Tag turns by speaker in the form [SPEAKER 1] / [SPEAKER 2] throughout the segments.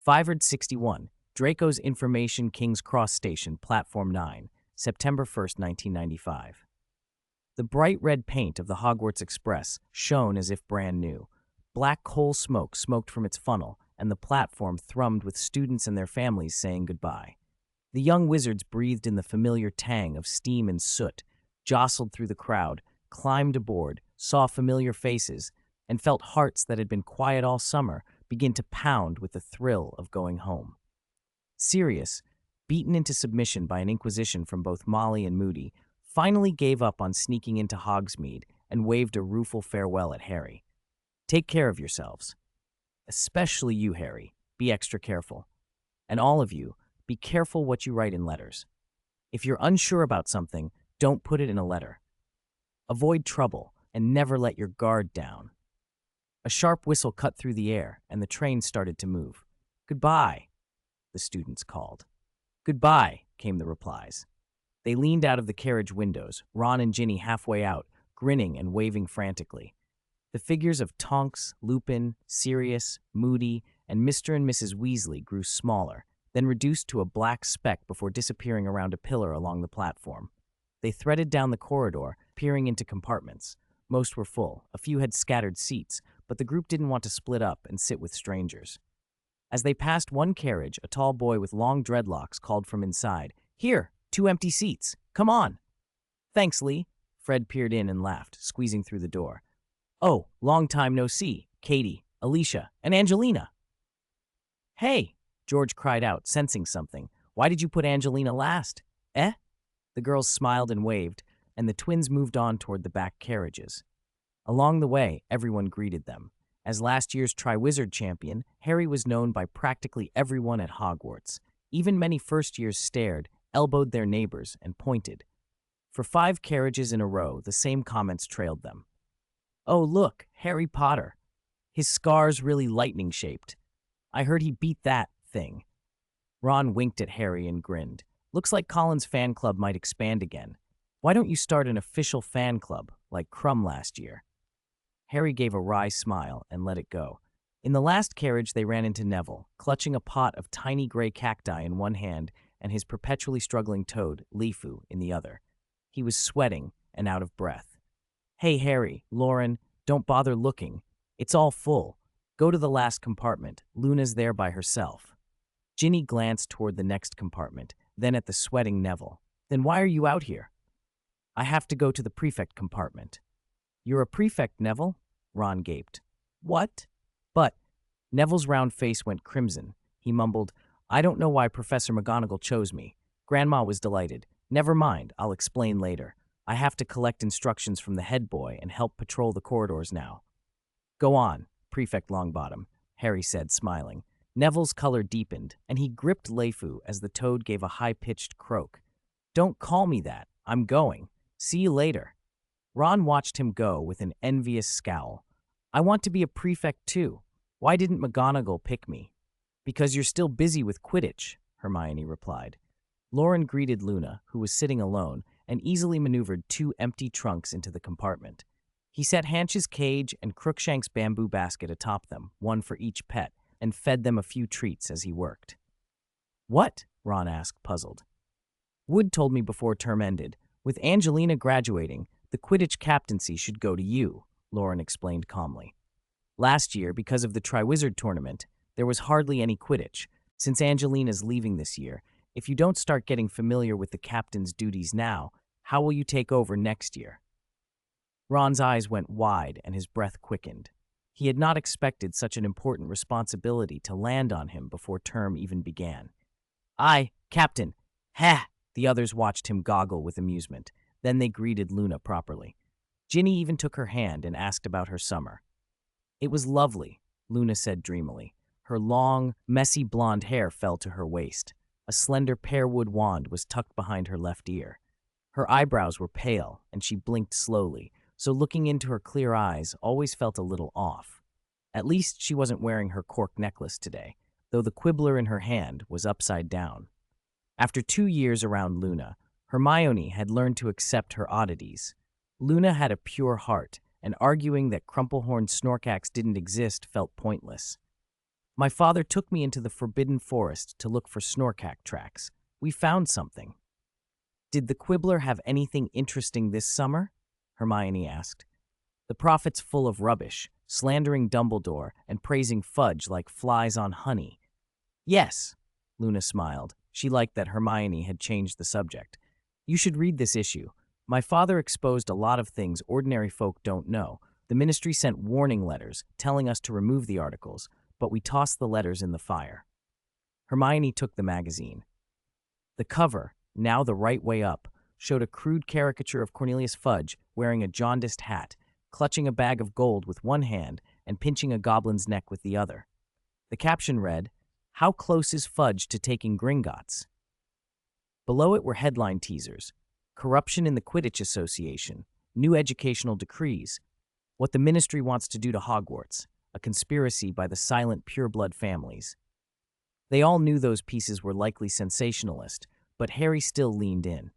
[SPEAKER 1] 561, Draco's Information King's Cross Station, Platform 9, September 1st, 1995. The bright red paint of the Hogwarts Express shone as if brand new. Black coal smoke smoked from its funnel, and the platform thrummed with students and their families saying goodbye. The young wizards breathed in the familiar tang of steam and soot, jostled through the crowd, climbed aboard, saw familiar faces, and felt hearts that had been quiet all summer begin to pound with the thrill of going home. Sirius, beaten into submission by an inquisition from both Molly and Moody, finally gave up on sneaking into Hogsmeade and waved a rueful farewell at Harry. "Take care of yourselves. Especially you, Harry. Be extra careful. And all of you, be careful what you write in letters. If you're unsure about something, don't put it in a letter. Avoid trouble and never let your guard down." A sharp whistle cut through the air, and the train started to move. "Goodbye," the students called. "Goodbye," came the replies. They leaned out of the carriage windows, Ron and Ginny halfway out, grinning and waving frantically. The figures of Tonks, Lupin, Sirius, Moody, and Mr. and Mrs. Weasley grew smaller, then reduced to a black speck before disappearing around a pillar along the platform. They threaded down the corridor, peering into compartments. Most were full, a few had scattered seats, but the group didn't want to split up and sit with strangers. As they passed one carriage, a tall boy with long dreadlocks called from inside, "Here, 2 empty seats. Come on." "Thanks, Lee." Fred peered in and laughed, squeezing through the door. "Oh, long time no see. Katie, Alicia, and Angelina." "Hey," George cried out, sensing something. "Why did you put Angelina last?" "Eh?" The girls smiled and waved, and the twins moved on toward the back carriages. Along the way, everyone greeted them. As last year's Triwizard champion, Harry was known by practically everyone at Hogwarts. Even many first years stared, elbowed their neighbors, and pointed. For 5 carriages in a row, the same comments trailed them. "Oh, look, Harry Potter. His scar's really lightning-shaped. I heard he beat that thing." Ron winked at Harry and grinned. "Looks like Colin's fan club might expand again. Why don't you start an official fan club, like Crumb last year?" Harry gave a wry smile and let it go. In the last carriage, they ran into Neville, clutching a pot of tiny gray cacti in one hand and his perpetually struggling toad, Leafu, in the other. He was sweating and out of breath. "Hey, Harry, Loren, don't bother looking. It's all full. Go to the last compartment. Luna's there by herself." Ginny glanced toward the next compartment, then at the sweating Neville. "Then why are you out here?" "I have to go to the prefect compartment." "You're a prefect, Neville?" Ron gaped. "What?" "But—" Neville's round face went crimson. He mumbled, "I don't know why Professor McGonagall chose me. Grandma was delighted. Never mind, I'll explain later. I have to collect instructions from the head boy and help patrol the corridors now." "Go on, Prefect Longbottom," Harry said, smiling. Neville's color deepened, and he gripped Leafu as the toad gave a high-pitched croak. "Don't call me that. I'm going. See you later." Ron watched him go with an envious scowl. "I want to be a prefect too. Why didn't McGonagall pick me?" "Because you're still busy with Quidditch," Hermione replied. Loren greeted Luna, who was sitting alone, and easily maneuvered 2 empty trunks into the compartment. He set Hanch's cage and Crookshank's bamboo basket atop them, one for each pet, and fed them a few treats as he worked. "What?" Ron asked, puzzled. "Wood told me before term ended. With Angelina graduating, the Quidditch captaincy should go to you," Loren explained calmly. "Last year, because of the Triwizard tournament, there was hardly any Quidditch. Since Angelina's leaving this year, if you don't start getting familiar with the captain's duties now, how will you take over next year?" Ron's eyes went wide and his breath quickened. He had not expected such an important responsibility to land on him before term even began. "Aye, Captain. Ha!" The others watched him goggle with amusement. Then they greeted Luna properly. Ginny even took her hand and asked about her summer. "It was lovely," Luna said dreamily. Her long, messy blonde hair fell to her waist. A slender pearwood wand was tucked behind her left ear. Her eyebrows were pale, and she blinked slowly, so looking into her clear eyes always felt a little off. At least she wasn't wearing her cork necklace today, though the quibbler in her hand was upside down. After 2 years around Luna, Hermione had learned to accept her oddities. Luna had a pure heart, and arguing that Crumplehorn's Snorkax didn't exist felt pointless. My father took me into the forbidden forest to look for snorkack tracks. We found something. Did the Quibbler have anything interesting this summer? Hermione asked. The prophet's full of rubbish, slandering Dumbledore and praising Fudge like flies on honey. Yes, Luna smiled. She liked that Hermione had changed the subject. You should read this issue. My father exposed a lot of things ordinary folk don't know. The ministry sent warning letters telling us to remove the articles, but we tossed the letters in the fire. Hermione took the magazine. The cover, now the right way up, showed a crude caricature of Cornelius Fudge wearing a jaundiced hat, clutching a bag of gold with one hand and pinching a goblin's neck with the other. The caption read, "How close is Fudge to taking Gringotts?" Below it were headline teasers: corruption in the Quidditch Association, new educational decrees, what the ministry wants to do to Hogwarts, a conspiracy by the silent pureblood families. They all knew those pieces were likely sensationalist, but Harry still leaned in.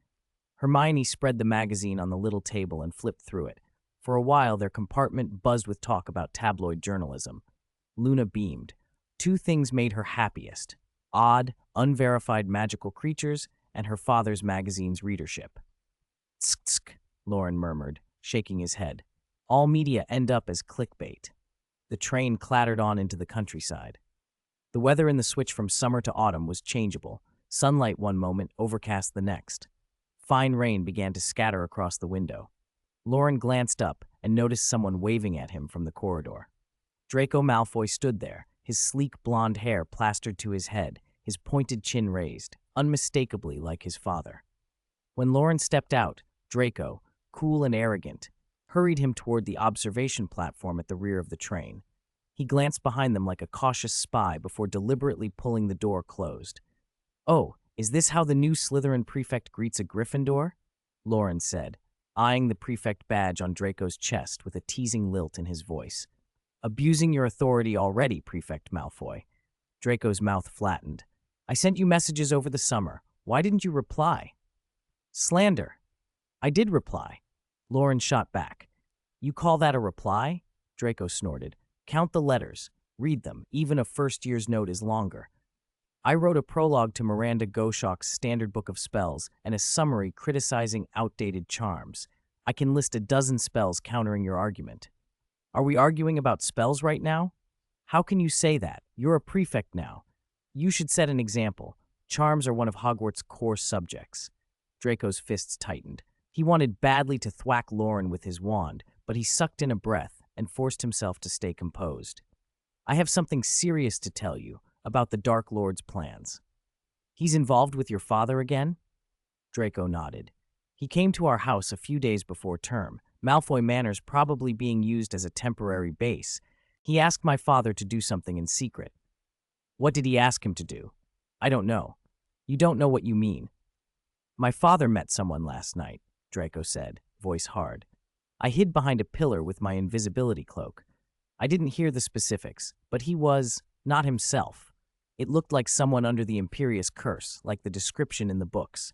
[SPEAKER 1] Hermione spread the magazine on the little table and flipped through it. For a while, their compartment buzzed with talk about tabloid journalism. Luna beamed. Two things made her happiest: odd, unverified magical creatures and her father's magazine's readership. Tsk, tsk, Loren murmured, shaking his head. All media end up as clickbait. The train clattered on into the countryside. The weather in the switch from summer to autumn was changeable. Sunlight one moment, overcast the next. Fine rain began to scatter across the window. Loren glanced up and noticed someone waving at him from the corridor. Draco Malfoy stood there, his sleek blonde hair plastered to his head, his pointed chin raised, unmistakably like his father. When Loren stepped out, Draco, cool and arrogant, hurried him toward the observation platform at the rear of the train. He glanced behind them like a cautious spy before deliberately pulling the door closed. "Oh, is this how the new Slytherin prefect greets a Gryffindor?" Loren said, eyeing the prefect badge on Draco's chest with a teasing lilt in his voice. "Abusing your authority already, Prefect Malfoy." Draco's mouth flattened. "I sent you messages over the summer. Why didn't you reply?" "Slander." "I did reply." Loren shot back. "You call that a reply?" Draco snorted. "Count the letters. Read them. Even a first year's note is longer. I wrote a prologue to Miranda Goshawk's Standard Book of Spells and a summary criticizing outdated charms. I can list a dozen spells countering your argument." "Are we arguing about spells right now?" "How can you say that? You're a prefect now. You should set an example. Charms are one of Hogwarts' core subjects." Draco's fists tightened. He wanted badly to thwack Loren with his wand, but he sucked in a breath and forced himself to stay composed. "I have something serious to tell you about the Dark Lord's plans." "He's involved with your father again?" Draco nodded. "He came to our house a few days before term, Malfoy Manor's probably being used as a temporary base. He asked my father to do something in secret." "What did he ask him to do?" "I don't know." "You don't know what you mean." "My father met someone last night," Draco said, voice hard. "I hid behind a pillar with my invisibility cloak. I didn't hear the specifics, but he was not himself. It looked like someone under the Imperious Curse, like the description in the books."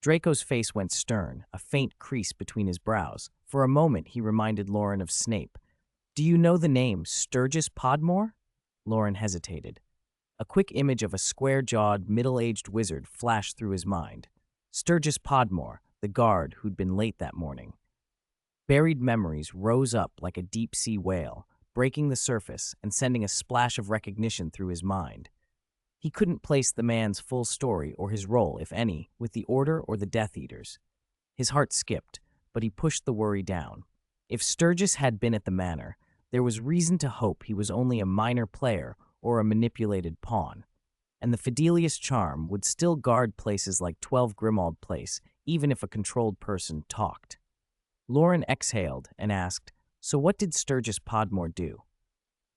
[SPEAKER 1] Draco's face went stern, a faint crease between his brows. For a moment, he reminded Loren of Snape. "Do you know the name Sturgis Podmore?" Loren hesitated. A quick image of a square-jawed, middle-aged wizard flashed through his mind. Sturgis Podmore, the guard who'd been late that morning. Buried memories rose up like a deep-sea whale, breaking the surface and sending a splash of recognition through his mind. He couldn't place the man's full story or his role, if any, with the Order or the Death Eaters. His heart skipped, but he pushed the worry down. If Sturgis had been at the manor, there was reason to hope he was only a minor player or a manipulated pawn. And the Fidelius charm would still guard places like 12 Grimmauld Place, even if a controlled person talked. Loren exhaled and asked, "So what did Sturgis Podmore do?"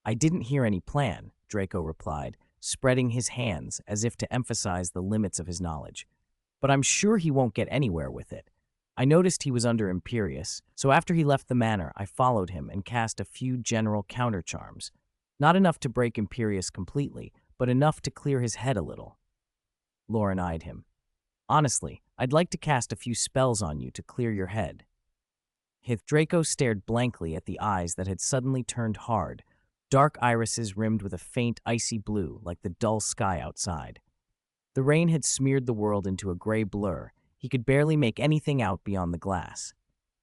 [SPEAKER 1] "I didn't hear any plan," Draco replied, spreading his hands as if to emphasize the limits of his knowledge. "But I'm sure he won't get anywhere with it. I noticed he was under Imperious, so after he left the manor, I followed him and cast a few general counter-charms. Not enough to break Imperious completely, but enough to clear his head a little." Loren eyed him. "Honestly, I'd like to cast a few spells on you to clear your head." Draco stared blankly at the eyes that had suddenly turned hard. dark irises rimmed with a faint icy blue like the dull sky outside. The rain had smeared the world into a gray blur. He could barely make anything out beyond the glass.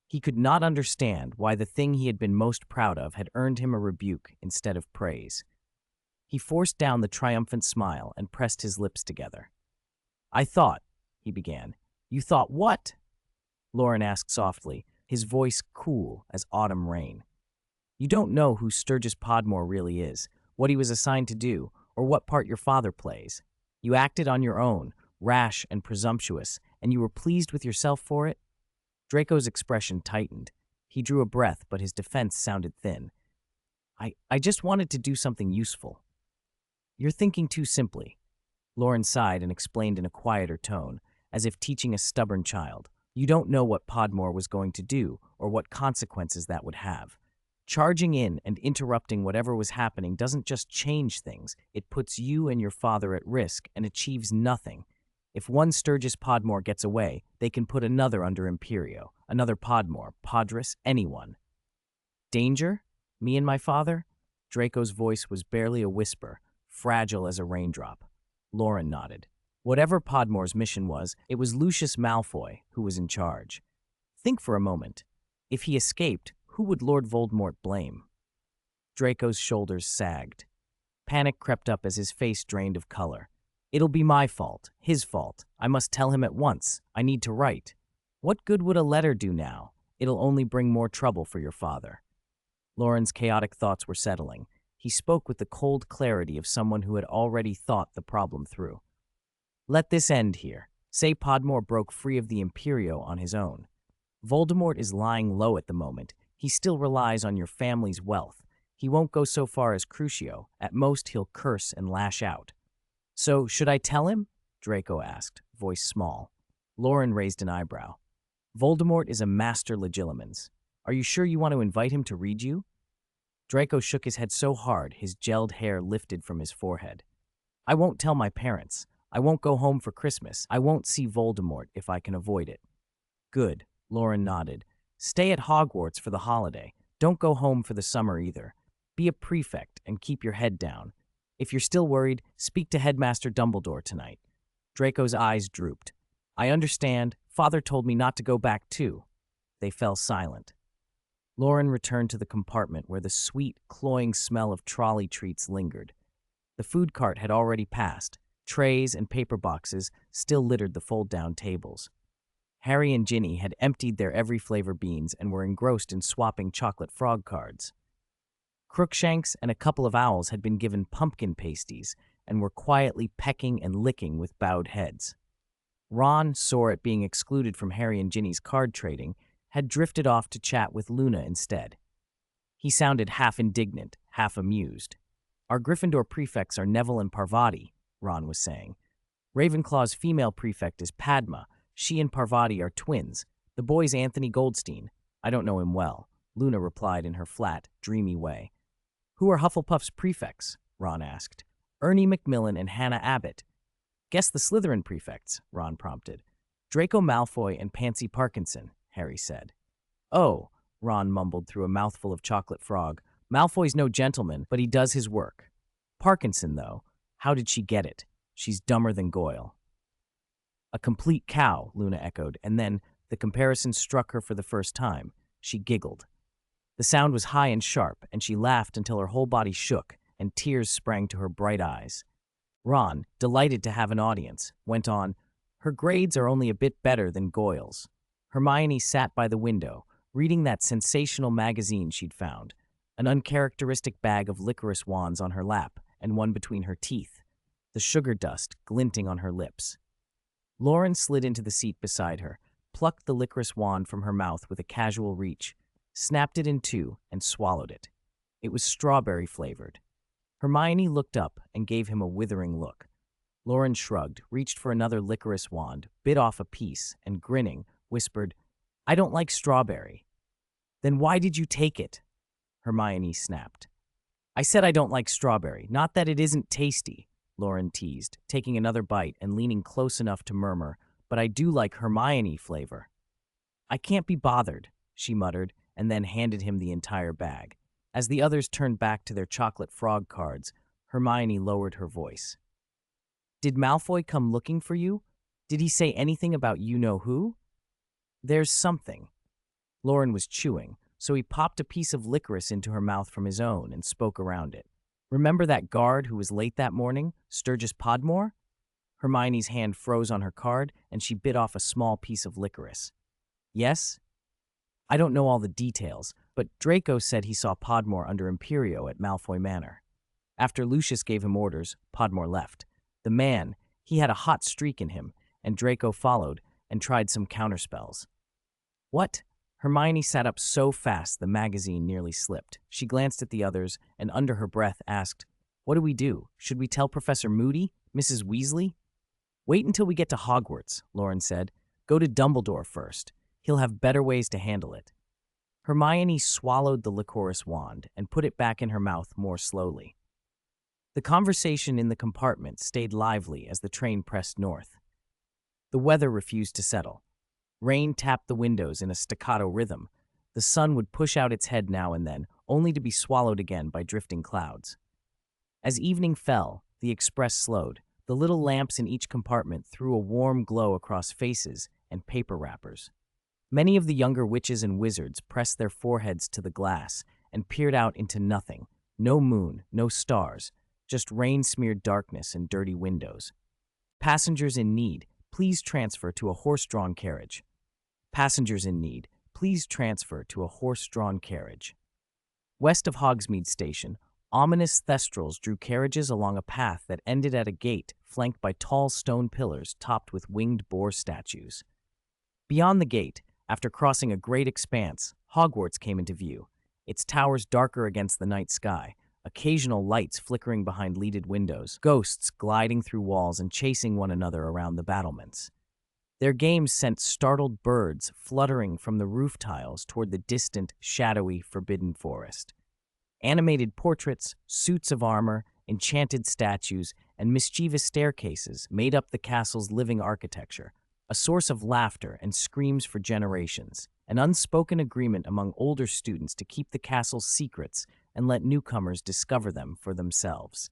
[SPEAKER 1] He could not understand why the thing he had been most proud of had earned him a rebuke instead of praise. He forced down the triumphant smile and pressed his lips together. "I thought," he began. "You thought what?" Loren asked softly, his voice cool as autumn rain. "You don't know who Sturgis Podmore really is, what he was assigned to do, or what part your father plays. You acted on your own, rash and presumptuous, and you were pleased with yourself for it?" Draco's expression tightened. He drew a breath, but his defense sounded thin. I just wanted to do something useful." "You're thinking too simply." Loren sighed and explained in a quieter tone, as if teaching a stubborn child. "You don't know what Podmore was going to do, or what consequences that would have. Charging in and interrupting whatever was happening doesn't just change things, it puts you and your father at risk and achieves nothing. If one Sturgis Podmore gets away, they can put another under Imperio, another Podmore, Podrus, anyone." "Danger? Me and my father?" Draco's voice was barely a whisper, fragile as a raindrop. Loren nodded. Whatever Podmore's mission was, it was Lucius Malfoy who was in charge. Think for a moment. If he escaped, who would Lord Voldemort blame? Draco's shoulders sagged. Panic crept up as his face drained of color. "It'll be my fault, his fault. I must tell him at once. I need to write. What good would a letter do now? It'll only bring more trouble for your father." Loren's chaotic thoughts were settling. He spoke with the cold clarity of someone who had already thought the problem through. "Let this end here. Say Podmore broke free of the Imperio on his own. Voldemort is lying low at the moment. He still relies on your family's wealth. He won't go so far as Crucio. At most, he'll curse and lash out." "So, should I tell him?" Draco asked, voice small. Loren raised an eyebrow. "Voldemort is a master legilimens. Are you sure you want to invite him to read you?" Draco shook his head so hard his gelled hair lifted from his forehead. "I won't tell my parents. I won't go home for Christmas. I won't see Voldemort if I can avoid it." "Good," Loren nodded. "Stay at Hogwarts for the holiday. Don't go home for the summer either. Be a prefect and keep your head down. If you're still worried, speak to Headmaster Dumbledore tonight." Draco's eyes drooped. "I understand. Father told me not to go back too." They fell silent. Loren returned to the compartment where the sweet, cloying smell of trolley treats lingered. The food cart had already passed. Trays and paper boxes still littered the fold-down tables. Harry and Ginny had emptied their every flavor beans and were engrossed in swapping chocolate frog cards. Crookshanks and a couple of owls had been given pumpkin pasties and were quietly pecking and licking with bowed heads. Ron, sore at being excluded from Harry and Ginny's card trading, had drifted off to chat with Luna instead. He sounded half indignant, half amused. "Our Gryffindor prefects are Neville and Parvati," Ron was saying. "Ravenclaw's female prefect is Padma. She and Parvati are twins. The boy's Anthony Goldstein. I don't know him well," Luna replied in her flat, dreamy way. "Who are Hufflepuff's prefects?" Ron asked. "Ernie Macmillan and Hannah Abbott." "Guess the Slytherin prefects," Ron prompted. "Draco Malfoy and Pansy Parkinson," Harry said. "Oh," Ron mumbled through a mouthful of chocolate frog. "Malfoy's no gentleman, but he does his work. Parkinson, though, how did she get it? She's dumber than Goyle." "A complete cow," Luna echoed, and then the comparison struck her for the first time. She giggled. The sound was high and sharp, and she laughed until her whole body shook, and tears sprang to her bright eyes. Ron, delighted to have an audience, went on, "Her grades are only a bit better than Goyle's." Hermione sat by the window, reading that sensational magazine she'd found, an uncharacteristic bag of licorice wands on her lap and one between her teeth, the sugar dust glinting on her lips. Loren slid into the seat beside her, plucked the licorice wand from her mouth with a casual reach, snapped it in two, and swallowed it. It was strawberry-flavored. Hermione looked up and gave him a withering look. Loren shrugged, reached for another licorice wand, bit off a piece, and grinning, whispered, "I don't like strawberry." "Then why did you take it?" Hermione snapped. "I said I don't like strawberry, not that it isn't tasty," Loren teased, taking another bite and leaning close enough to murmur, "but I do like Hermione flavor." "I can't be bothered," she muttered, and then handed him the entire bag. As the others turned back to their chocolate frog cards, Hermione lowered her voice. Did Malfoy come looking for you? Did he say anything about you-know-who? There's something. Loren was chewing, so he popped a piece of licorice into her mouth from his own and spoke around it. Remember that guard who was late that morning, Sturgis Podmore? Hermione's hand froze on her card, and she bit off a small piece of licorice. Yes? I don't know all the details, but Draco said he saw Podmore under Imperio at Malfoy Manor. After Lucius gave him orders, Podmore left. The man, he had a hot streak in him, and Draco followed and tried some counterspells. What? Hermione sat up so fast the magazine nearly slipped. She glanced at the others and under her breath asked, What do we do? Should we tell Professor Moody? Mrs. Weasley? Wait until we get to Hogwarts, Loren said. Go to Dumbledore first. He'll have better ways to handle it. Hermione swallowed the licorice wand and put it back in her mouth more slowly. The conversation in the compartment stayed lively as the train pressed north. The weather refused to settle. Rain tapped the windows in a staccato rhythm. The sun would push out its head now and then, only to be swallowed again by drifting clouds. As evening fell, the express slowed. The little lamps in each compartment threw a warm glow across faces and paper wrappers. Many of the younger witches and wizards pressed their foreheads to the glass and peered out into nothing. No moon, no stars, just rain-smeared darkness and dirty windows. Passengers in need, please transfer to a horse-drawn carriage. Passengers in need, please transfer to a horse-drawn carriage. West of Hogsmeade Station, ominous thestrals drew carriages along a path that ended at a gate flanked by tall stone pillars topped with winged boar statues. Beyond the gate, after crossing a great expanse, Hogwarts came into view, its towers darker against the night sky, occasional lights flickering behind leaded windows, ghosts gliding through walls and chasing one another around the battlements. Their games sent startled birds fluttering from the roof tiles toward the distant, shadowy, forbidden forest. Animated portraits, suits of armor, enchanted statues, and mischievous staircases made up the castle's living architecture, a source of laughter and screams for generations, an unspoken agreement among older students to keep the castle's secrets and let newcomers discover them for themselves.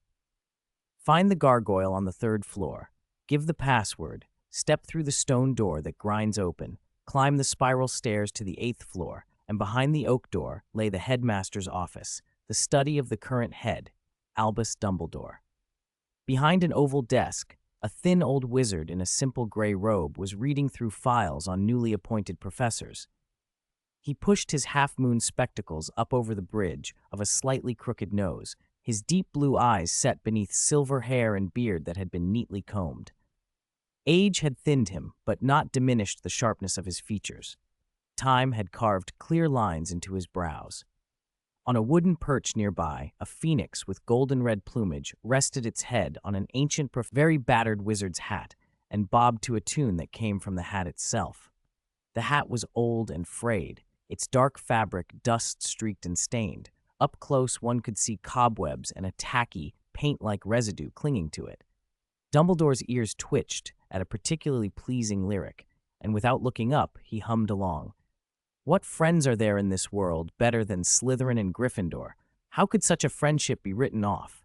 [SPEAKER 1] Find the gargoyle on the 3rd floor, give the password, step through the stone door that grinds open, climb the spiral stairs to the 8th floor, and behind the oak door lay the headmaster's office, the study of the current head, Albus Dumbledore. Behind an oval desk, a thin old wizard in a simple gray robe was reading through files on newly appointed professors. He pushed his half-moon spectacles up over the bridge of a slightly crooked nose, his deep blue eyes set beneath silver hair and beard that had been neatly combed. Age had thinned him, but not diminished the sharpness of his features. Time had carved clear lines into his brows. On a wooden perch nearby, a phoenix with golden-red plumage rested its head on an ancient, very battered wizard's hat and bobbed to a tune that came from the hat itself. The hat was old and frayed, its dark fabric dust-streaked and stained. Up close, one could see cobwebs and a tacky, paint-like residue clinging to it. Dumbledore's ears twitched at a particularly pleasing lyric, and without looking up, he hummed along. What friends are there in this world better than Slytherin and Gryffindor? How could such a friendship be written off?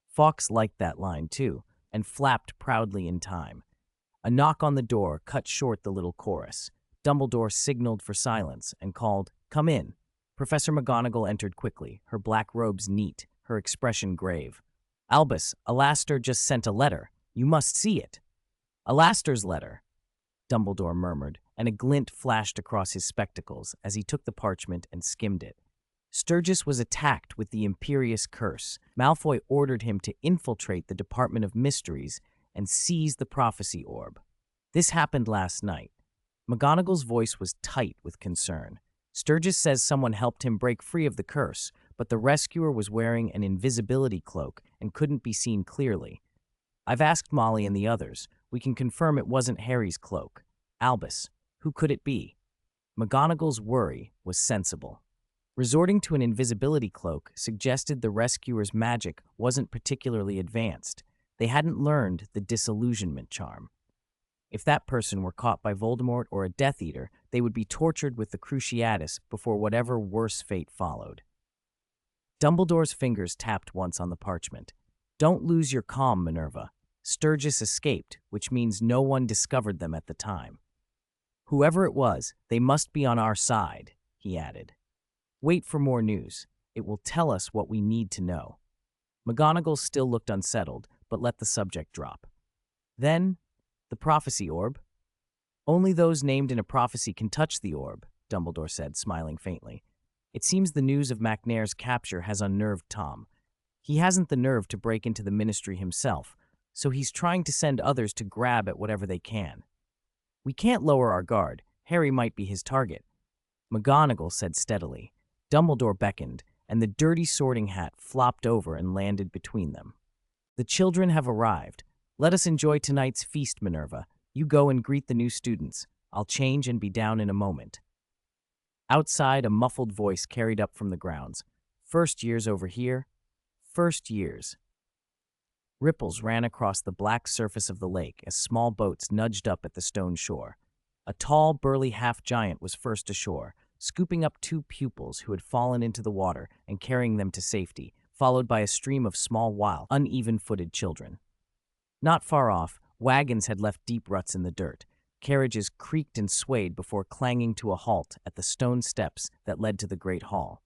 [SPEAKER 1] Fawkes liked that line, too, and flapped proudly in time. A knock on the door cut short the little chorus. Dumbledore signaled for silence and called, "Come in." Professor McGonagall entered quickly, her black robes neat, her expression grave. "Albus, Alastor just sent a letter. You must see it." "Alastor's letter," Dumbledore murmured, and a glint flashed across his spectacles as he took the parchment and skimmed it. Sturgis was attacked with the imperious curse. Malfoy ordered him to infiltrate the Department of Mysteries and seize the prophecy orb. This happened last night. McGonagall's voice was tight with concern. Sturgis says someone helped him break free of the curse, but the rescuer was wearing an invisibility cloak and couldn't be seen clearly. I've asked Molly and the others. We can confirm it wasn't Harry's cloak. Albus, who could it be? McGonagall's worry was sensible. Resorting to an invisibility cloak suggested the rescuer's magic wasn't particularly advanced. They hadn't learned the disillusionment charm. If that person were caught by Voldemort or a Death Eater, they would be tortured with the Cruciatus before whatever worse fate followed. Dumbledore's fingers tapped once on the parchment. Don't lose your calm, Minerva. Sturgis escaped, which means no one discovered them at the time. Whoever it was, they must be on our side, he added. Wait for more news. It will tell us what we need to know. McGonagall still looked unsettled, but let the subject drop. Then, the prophecy orb. Only those named in a prophecy can touch the orb, Dumbledore said, smiling faintly. It seems the news of McNair's capture has unnerved Tom. He hasn't the nerve to break into the Ministry himself, so he's trying to send others to grab at whatever they can. We can't lower our guard. Harry might be his target. McGonagall said steadily. Dumbledore beckoned, and the dirty sorting hat flopped over and landed between them. The children have arrived. Let us enjoy tonight's feast, Minerva. You go and greet the new students. I'll change and be down in a moment. Outside, a muffled voice carried up from the grounds. First years over here. First years. Ripples ran across the black surface of the lake as small boats nudged up at the stone shore. A tall, burly half-giant was first ashore, scooping up two pupils who had fallen into the water and carrying them to safety, followed by a stream of small, wild, uneven-footed children. Not far off, wagons had left deep ruts in the dirt. Carriages creaked and swayed before clanging to a halt at the stone steps that led to the great hall.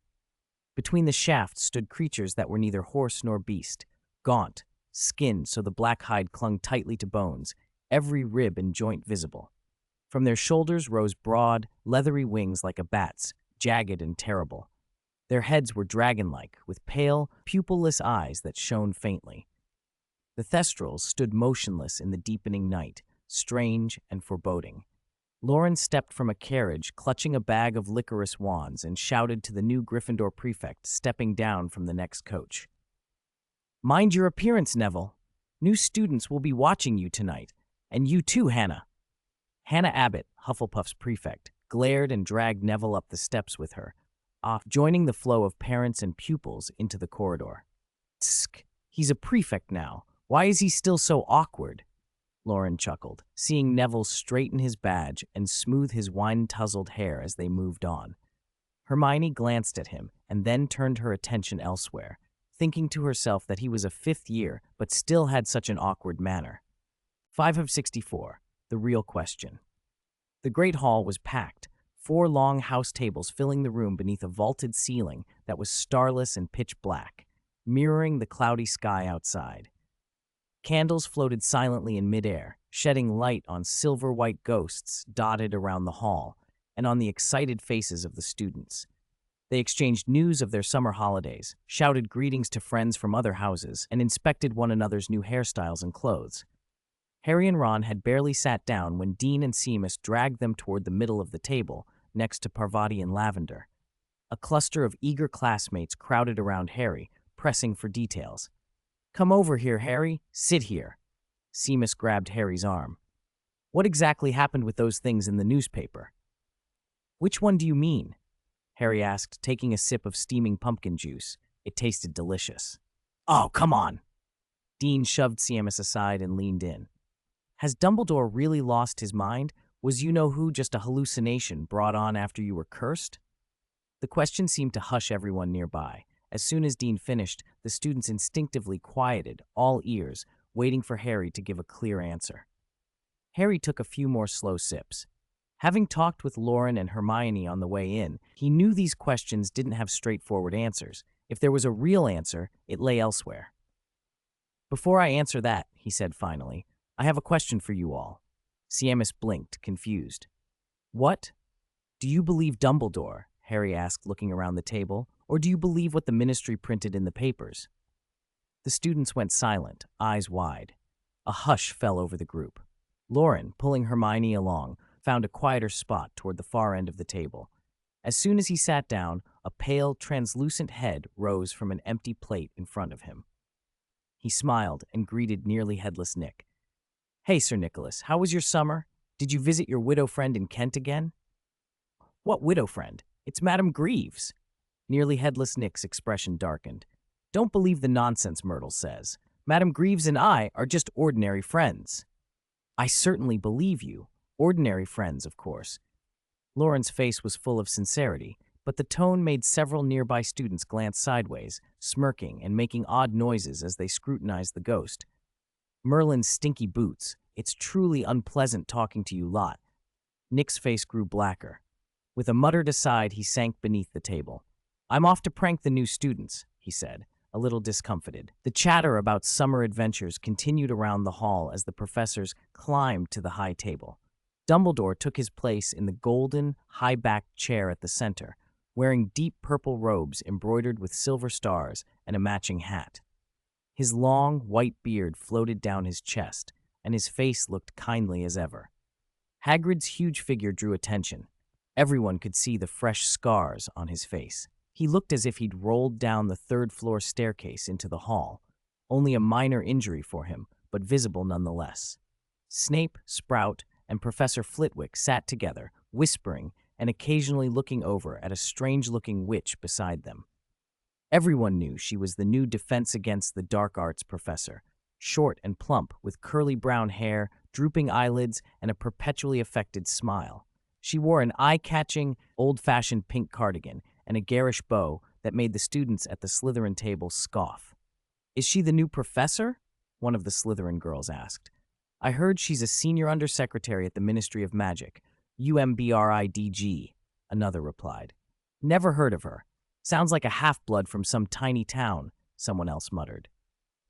[SPEAKER 1] Between the shafts stood creatures that were neither horse nor beast, gaunt, skinned so the black hide clung tightly to bones, every rib and joint visible. From their shoulders rose broad, leathery wings like a bat's, jagged and terrible. Their heads were dragon-like, with pale, pupilless eyes that shone faintly. The Thestrals stood motionless in the deepening night, strange and foreboding. Loren stepped from a carriage, clutching a bag of licorice wands, and shouted to the new Gryffindor prefect stepping down from the next coach. Mind your appearance, Neville. New students will be watching you tonight. And you too, Hannah. Hannah Abbott, Hufflepuff's prefect, glared and dragged Neville up the steps with her, off joining the flow of parents and pupils into the corridor. Tsk, he's a prefect now. Why is he still so awkward? Loren chuckled, seeing Neville straighten his badge and smooth his wine-tousled hair as they moved on. Hermione glanced at him and then turned her attention elsewhere, thinking to herself that he was a fifth year but still had such an awkward manner. 5 of 64. The real question. The great hall was packed, 4 long house tables filling the room beneath a vaulted ceiling that was starless and pitch black, mirroring the cloudy sky outside. Candles floated silently in midair, shedding light on silver-white ghosts dotted around the hall and on the excited faces of the students. They exchanged news of their summer holidays, shouted greetings to friends from other houses, and inspected one another's new hairstyles and clothes. Harry and Ron had barely sat down when Dean and Seamus dragged them toward the middle of the table, next to Parvati and Lavender. A cluster of eager classmates crowded around Harry, pressing for details. Come over here, Harry. Sit here. Seamus grabbed Harry's arm. What exactly happened with those things in the newspaper? Which one do you mean? Harry asked, taking a sip of steaming pumpkin juice. It tasted delicious. Oh, come on. Dean shoved Seamus aside and leaned in. Has Dumbledore really lost his mind? Was you-know-who just a hallucination brought on after you were cursed? The question seemed to hush everyone nearby. As soon as Dean finished, the students instinctively quieted, all ears, waiting for Harry to give a clear answer. Harry took a few more slow sips. Having talked with Loren and Hermione on the way in, he knew these questions didn't have straightforward answers. If there was a real answer, it lay elsewhere. Before I answer that, he said finally, I have a question for you all. Seamus blinked, confused. What? Do you believe Dumbledore? Harry asked, looking around the table. Or do you believe what the Ministry printed in the papers? The students went silent, eyes wide. A hush fell over the group. Loren, pulling Hermione along, found a quieter spot toward the far end of the table. As soon as he sat down, a pale, translucent head rose from an empty plate in front of him. He smiled and greeted nearly headless Nick. Hey, Sir Nicholas, how was your summer? Did you visit your widow friend in Kent again? What widow friend? It's Madame Greaves. Nearly headless Nick's expression darkened. Don't believe the nonsense Myrtle says. Madame Greaves and I are just ordinary friends. I certainly believe you. Ordinary friends, of course. Loren's face was full of sincerity, but the tone made several nearby students glance sideways, smirking and making odd noises as they scrutinized the ghost. "Merlin's stinky boots. It's truly unpleasant talking to you lot." Nick's face grew blacker. With a muttered aside, he sank beneath the table. "I'm off to prank the new students," he said, a little discomfited. The chatter about summer adventures continued around the hall as the professors climbed to the high table. Dumbledore took his place in the golden, high-backed chair at the center, wearing deep purple robes embroidered with silver stars and a matching hat. His long, white beard floated down his chest, and his face looked kindly as ever. Hagrid's huge figure drew attention. Everyone could see the fresh scars on his face. He looked as if he'd rolled down the third-floor staircase into the hall, only a minor injury for him, but visible nonetheless. Snape, Sprout, and Professor Flitwick sat together, whispering and occasionally looking over at a strange-looking witch beside them. Everyone knew she was the new Defense Against the Dark Arts professor, short and plump, with curly brown hair, drooping eyelids, and a perpetually affected smile. She wore an eye-catching, old-fashioned pink cardigan and a garish bow that made the students at the Slytherin table scoff. "Is she the new professor?" one of the Slytherin girls asked. "I heard she's a senior undersecretary at the Ministry of Magic, UMBRIDG, another replied. "Never heard of her. Sounds like a half-blood from some tiny town," someone else muttered.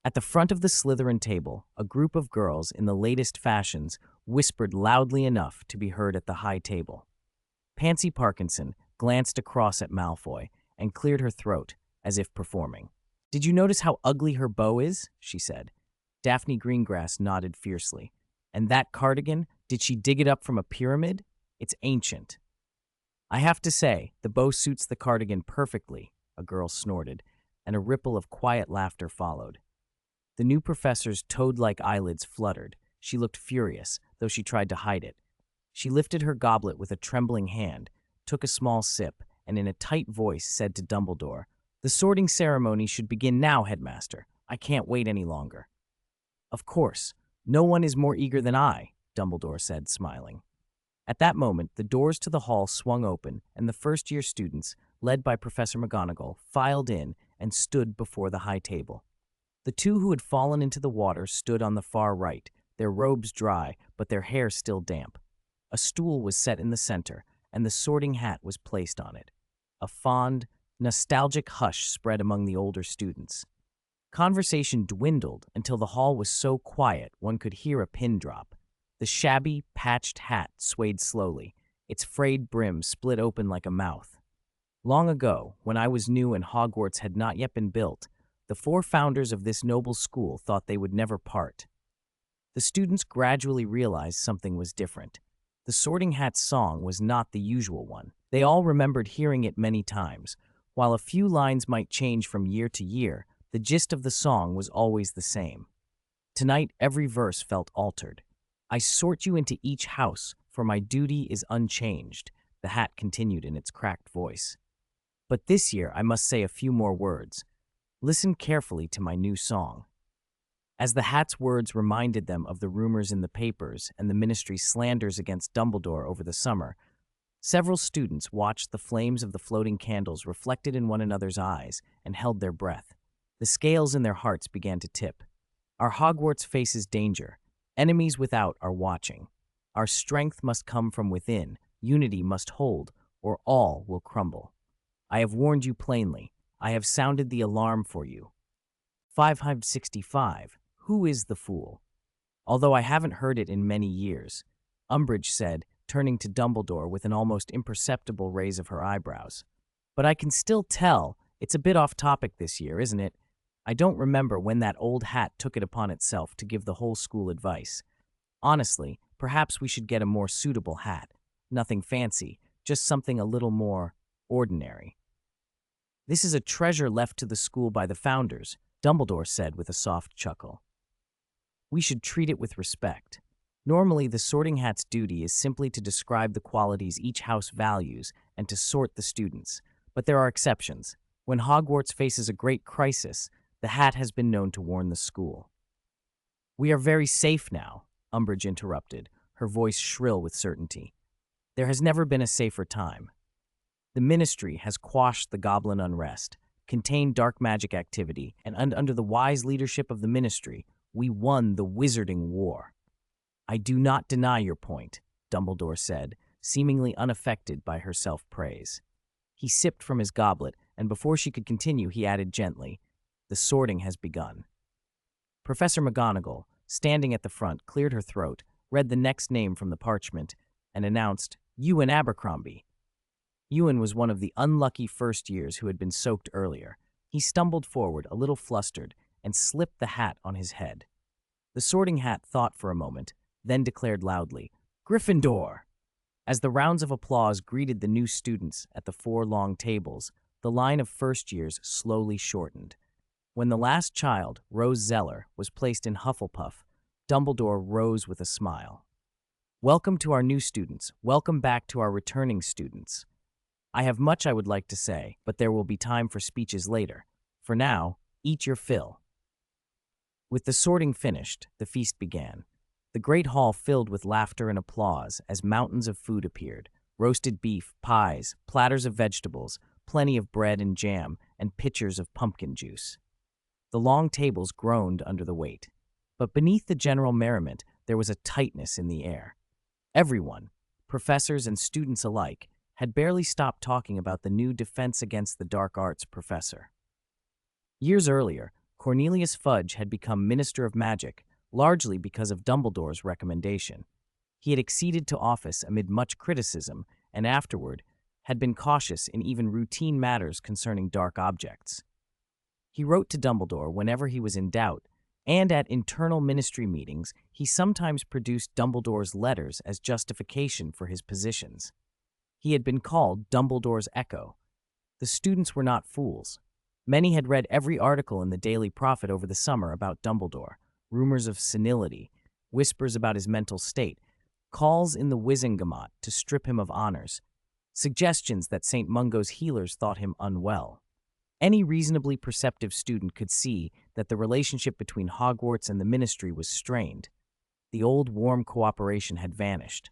[SPEAKER 1] At the front of the Slytherin table, a group of girls in the latest fashions whispered loudly enough to be heard at the high table. Pansy Parkinson glanced across at Malfoy and cleared her throat, as if performing. "Did you notice how ugly her bow is?" she said. Daphne Greengrass nodded fiercely. "And that cardigan, did she dig it up from a pyramid? It's ancient." "I have to say, the bow suits the cardigan perfectly," a girl snorted, and a ripple of quiet laughter followed. The new professor's toad-like eyelids fluttered. She looked furious, though she tried to hide it. She lifted her goblet with a trembling hand, took a small sip, and in a tight voice said to Dumbledore, "The sorting ceremony should begin now, Headmaster. I can't wait any longer." "Of course. No one is more eager than I," Dumbledore said, smiling. At that moment, the doors to the hall swung open, and the first-year students, led by Professor McGonagall, filed in and stood before the high table. The two who had fallen into the water stood on the far right, their robes dry, but their hair still damp. A stool was set in the center, and the sorting hat was placed on it. A fond, nostalgic hush spread among the older students. Conversation dwindled until the hall was so quiet one could hear a pin drop. The shabby, patched hat swayed slowly, its frayed brim split open like a mouth. "Long ago, when I was new and Hogwarts had not yet been built, the four founders of this noble school thought they would never part." The students gradually realized something was different. The Sorting Hat's song was not the usual one. They all remembered hearing it many times. While a few lines might change from year to year, the gist of the song was always the same. Tonight, every verse felt altered. "I sort you into each house, for my duty is unchanged," the hat continued in its cracked voice. "But this year I must say a few more words. Listen carefully to my new song." As the hat's words reminded them of the rumors in the papers and the ministry's slanders against Dumbledore over the summer, several students watched the flames of the floating candles reflected in one another's eyes and held their breath. The scales in their hearts began to tip. "Our Hogwarts faces danger. Enemies without are watching. Our strength must come from within, unity must hold, or all will crumble. I have warned you plainly. I have sounded the alarm for you." 565. Who is the fool? Although I haven't heard it in many years, Umbridge said, turning to Dumbledore with an almost imperceptible raise of her eyebrows. "But I can still tell it's a bit off topic this year, isn't it? I don't remember when that old hat took it upon itself to give the whole school advice. Honestly, perhaps we should get a more suitable hat. Nothing fancy, just something a little more ordinary." "This is a treasure left to the school by the founders," Dumbledore said with a soft chuckle. "We should treat it with respect. Normally, the Sorting Hat's duty is simply to describe the qualities each house values and to sort the students. But there are exceptions. When Hogwarts faces a great crisis, the hat has been known to warn the school." "We are very safe now," Umbridge interrupted, her voice shrill with certainty. "There has never been a safer time." The ministry has quashed the goblin unrest, contained dark magic activity, and under the wise leadership of the ministry, we won the wizarding war. I do not deny your point, Dumbledore said, seemingly unaffected by her self-praise. He sipped from his goblet, and before she could continue, he added gently, "The sorting has begun." Professor McGonagall, standing at the front, cleared her throat, read the next name from the parchment, and announced, "Ewan Abercrombie." Ewan was one of the unlucky first years who had been soaked earlier. He stumbled forward, a little flustered, and slipped the hat on his head. The sorting hat thought for a moment, then declared loudly, "Gryffindor!" As the rounds of applause greeted the new students at the 4 long tables, the line of first years slowly shortened. When the last child, Rose Zeller, was placed in Hufflepuff, Dumbledore rose with a smile. "Welcome to our new students. Welcome back to our returning students. I have much I would like to say, but there will be time for speeches later. For now, eat your fill." With the sorting finished, the feast began. The great hall filled with laughter and applause as mountains of food appeared: roasted beef, pies, platters of vegetables, plenty of bread and jam, and pitchers of pumpkin juice. The long tables groaned under the weight. But beneath the general merriment, there was a tightness in the air. Everyone, professors and students alike, had barely stopped talking about the new Defense Against the Dark Arts professor. Years earlier, Cornelius Fudge had become Minister of Magic, largely because of Dumbledore's recommendation. He had acceded to office amid much criticism, and afterward had been cautious in even routine matters concerning dark objects. He wrote to Dumbledore whenever he was in doubt, and at internal ministry meetings, he sometimes produced Dumbledore's letters as justification for his positions. He had been called Dumbledore's Echo. The students were not fools. Many had read every article in the Daily Prophet over the summer about Dumbledore: rumors of senility, whispers about his mental state, calls in the Wizengamot to strip him of honors, suggestions that St. Mungo's healers thought him unwell. Any reasonably perceptive student could see that the relationship between Hogwarts and the ministry was strained. The old warm cooperation had vanished.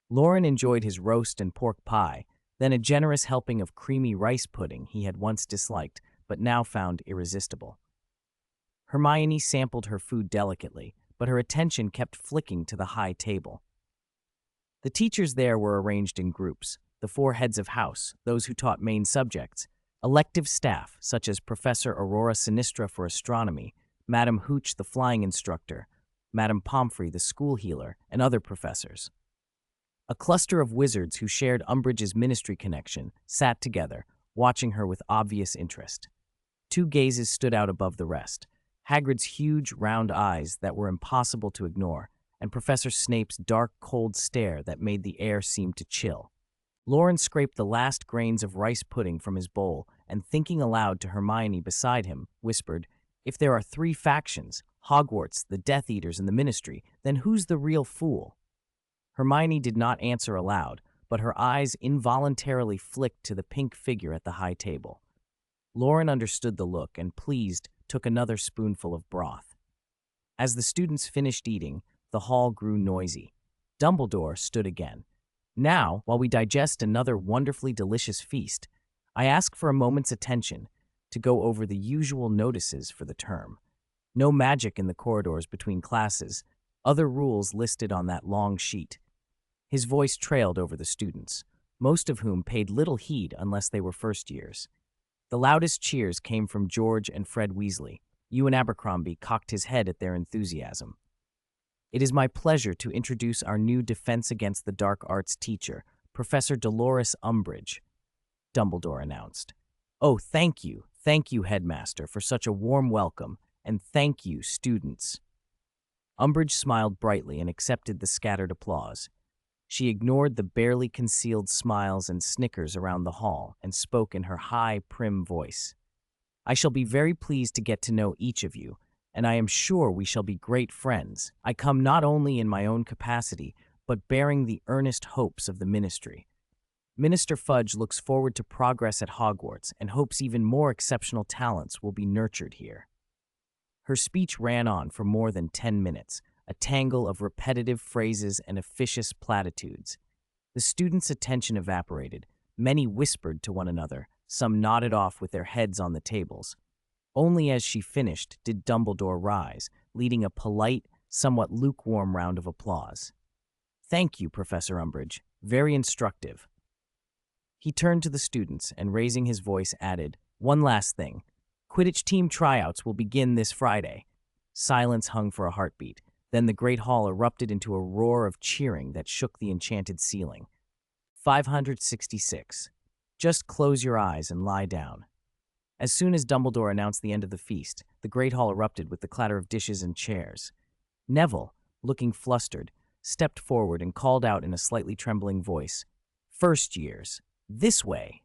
[SPEAKER 1] Loren enjoyed his roast and pork pie, then a generous helping of creamy rice pudding he had once disliked but now found irresistible. Hermione sampled her food delicately, but her attention kept flicking to the high table. The teachers there were arranged in groups: the 4 heads of house, those who taught main subjects; elective staff, such as Professor Aurora Sinistra for astronomy, Madame Hooch the flying instructor, Madame Pomfrey the school healer, and other professors. A cluster of wizards who shared Umbridge's ministry connection sat together, watching her with obvious interest. 2 gazes stood out above the rest: Hagrid's huge, round eyes that were impossible to ignore, and Professor Snape's dark, cold stare that made the air seem to chill. Loren scraped the last grains of rice pudding from his bowl and, thinking aloud to Hermione beside him, whispered, "If there are 3 factions, Hogwarts, the Death Eaters, and the Ministry, then who's the real fool?" Hermione did not answer aloud, but her eyes involuntarily flicked to the pink figure at the high table. Loren understood the look and, pleased, took another spoonful of broth. As the students finished eating, the hall grew noisy. Dumbledore stood again. "Now, while we digest another wonderfully delicious feast, I ask for a moment's attention to go over the usual notices for the term. No magic in the corridors between classes, other rules listed on that long sheet." His voice trailed over the students, most of whom paid little heed unless they were first years. The loudest cheers came from George and Fred Weasley. Ewan Abercrombie cocked his head at their enthusiasm. "It is my pleasure to introduce our new Defense Against the Dark Arts teacher, Professor Dolores Umbridge," Dumbledore announced. "Oh, thank you, Headmaster, for such a warm welcome, and thank you, students." Umbridge smiled brightly and accepted the scattered applause. She ignored the barely concealed smiles and snickers around the hall and spoke in her high, prim voice. "I shall be very pleased to get to know each of you, and I am sure we shall be great friends. I come not only in my own capacity, but bearing the earnest hopes of the ministry. Minister Fudge looks forward to progress at Hogwarts and hopes even more exceptional talents will be nurtured here." Her speech ran on for more than 10 minutes, a tangle of repetitive phrases and officious platitudes. The students' attention evaporated, Many whispered to one another, some nodded off with their heads on the tables. Only as she finished did Dumbledore rise, leading a polite, somewhat lukewarm round of applause. "Thank you, Professor Umbridge. Very instructive." He turned to the students and, raising his voice, added, "One last thing. Quidditch team tryouts will begin this Friday." Silence hung for a heartbeat. Then the Great Hall erupted into a roar of cheering that shook the enchanted ceiling. 566. Just close your eyes and lie down. As soon as Dumbledore announced the end of the feast, the Great Hall erupted with the clatter of dishes and chairs. Neville, looking flustered, stepped forward and called out in a slightly trembling voice, "First years, this way."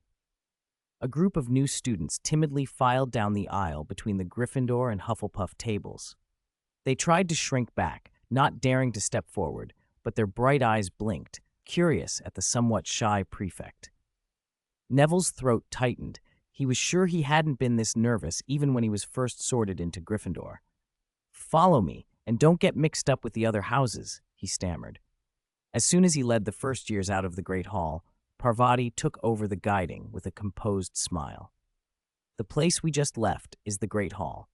[SPEAKER 1] A group of new students timidly filed down the aisle between the Gryffindor and Hufflepuff tables. They tried to shrink back, not daring to step forward, but their bright eyes blinked, curious at the somewhat shy prefect. Neville's throat tightened. He was sure he hadn't been this nervous even when he was first sorted into Gryffindor. "Follow me, and don't get mixed up with the other houses," he stammered. As soon as he led the first years out of the Great Hall, Parvati took over the guiding with a composed smile. "The place we just left is the Great Hall.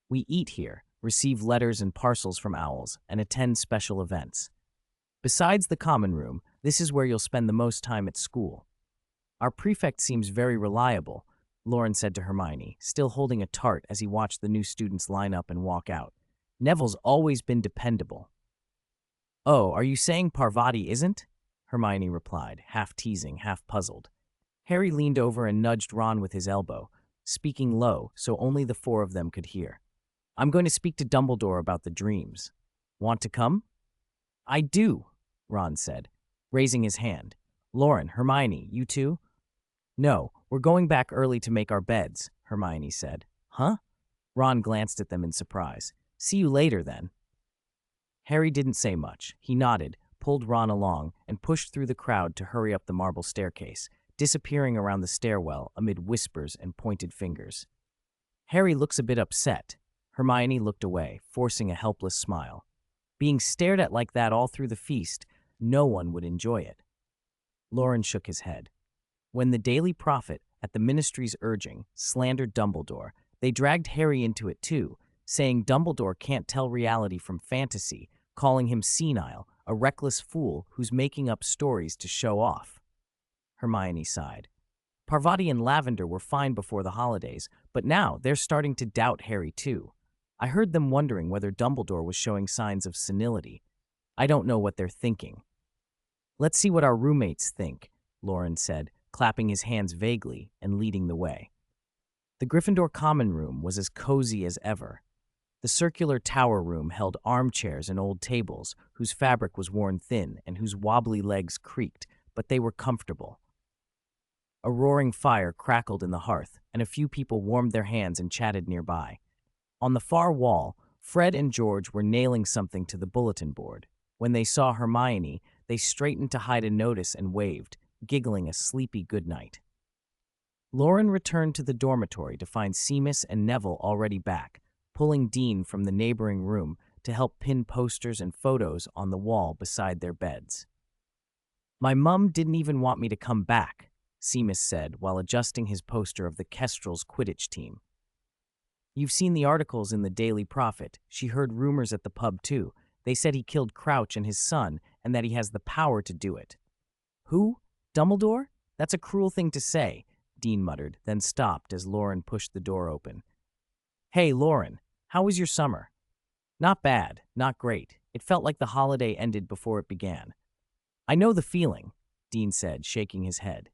[SPEAKER 1] We eat here, receive letters and parcels from owls, and attend special events. Besides the common room, this is where you'll spend the most time at school. Our prefect seems very reliable," Loren said to Hermione, still holding a tart as he watched the new students line up and walk out. "Neville's always been dependable." "Oh, are you saying Parvati isn't?" Hermione replied, half teasing, half puzzled. Harry leaned over and nudged Ron with his elbow, speaking low so only the four of them could hear. "I'm going to speak to Dumbledore about the dreams. Want to come?" "I do," Ron said, raising his hand. "Loren, Hermione, you too?" "No, we're going back early to make our beds," Hermione said. "Huh?" Ron glanced at them in surprise. "See you later, then." Harry didn't say much. He nodded, pulled Ron along, and pushed through the crowd to hurry up the marble staircase, disappearing around the stairwell amid whispers and pointed fingers. "Harry looks a bit upset." Hermione looked away, forcing a helpless smile. Being stared at like that all through the feast, no one would enjoy it. Loren shook his head. When the Daily Prophet, at the Ministry's urging, slandered Dumbledore, they dragged Harry into it too, saying Dumbledore can't tell reality from fantasy, calling him senile, a reckless fool who's making up stories to show off. Hermione sighed. Parvati and Lavender were fine before the holidays, but now they're starting to doubt Harry too. I heard them wondering whether Dumbledore was showing signs of senility. I don't know what they're thinking. "Let's see what our roommates think," Loren said, clapping his hands vaguely and leading the way. The Gryffindor common room was as cozy as ever. The circular tower room held armchairs and old tables, whose fabric was worn thin and whose wobbly legs creaked, but they were comfortable. A roaring fire crackled in the hearth, and a few people warmed their hands and chatted nearby. On the far wall, Fred and George were nailing something to the bulletin board. When they saw Hermione, they straightened to hide a notice and waved, giggling a sleepy goodnight. Loren returned to the dormitory to find Seamus and Neville already back, pulling Dean from the neighboring room to help pin posters and photos on the wall beside their beds. "My mum didn't even want me to come back," Seamus said while adjusting his poster of the Kestrel's Quidditch team. "You've seen the articles in the Daily Prophet. She heard rumors at the pub too. They said he killed Crouch and his son, and that he has the power to do it." "Who? Dumbledore? That's a cruel thing to say," Dean muttered, then stopped as Loren pushed the door open. "Hey, Loren, how was your summer?" "Not bad, not great. It felt like the holiday ended before it began." "I know the feeling," Dean said, shaking his head.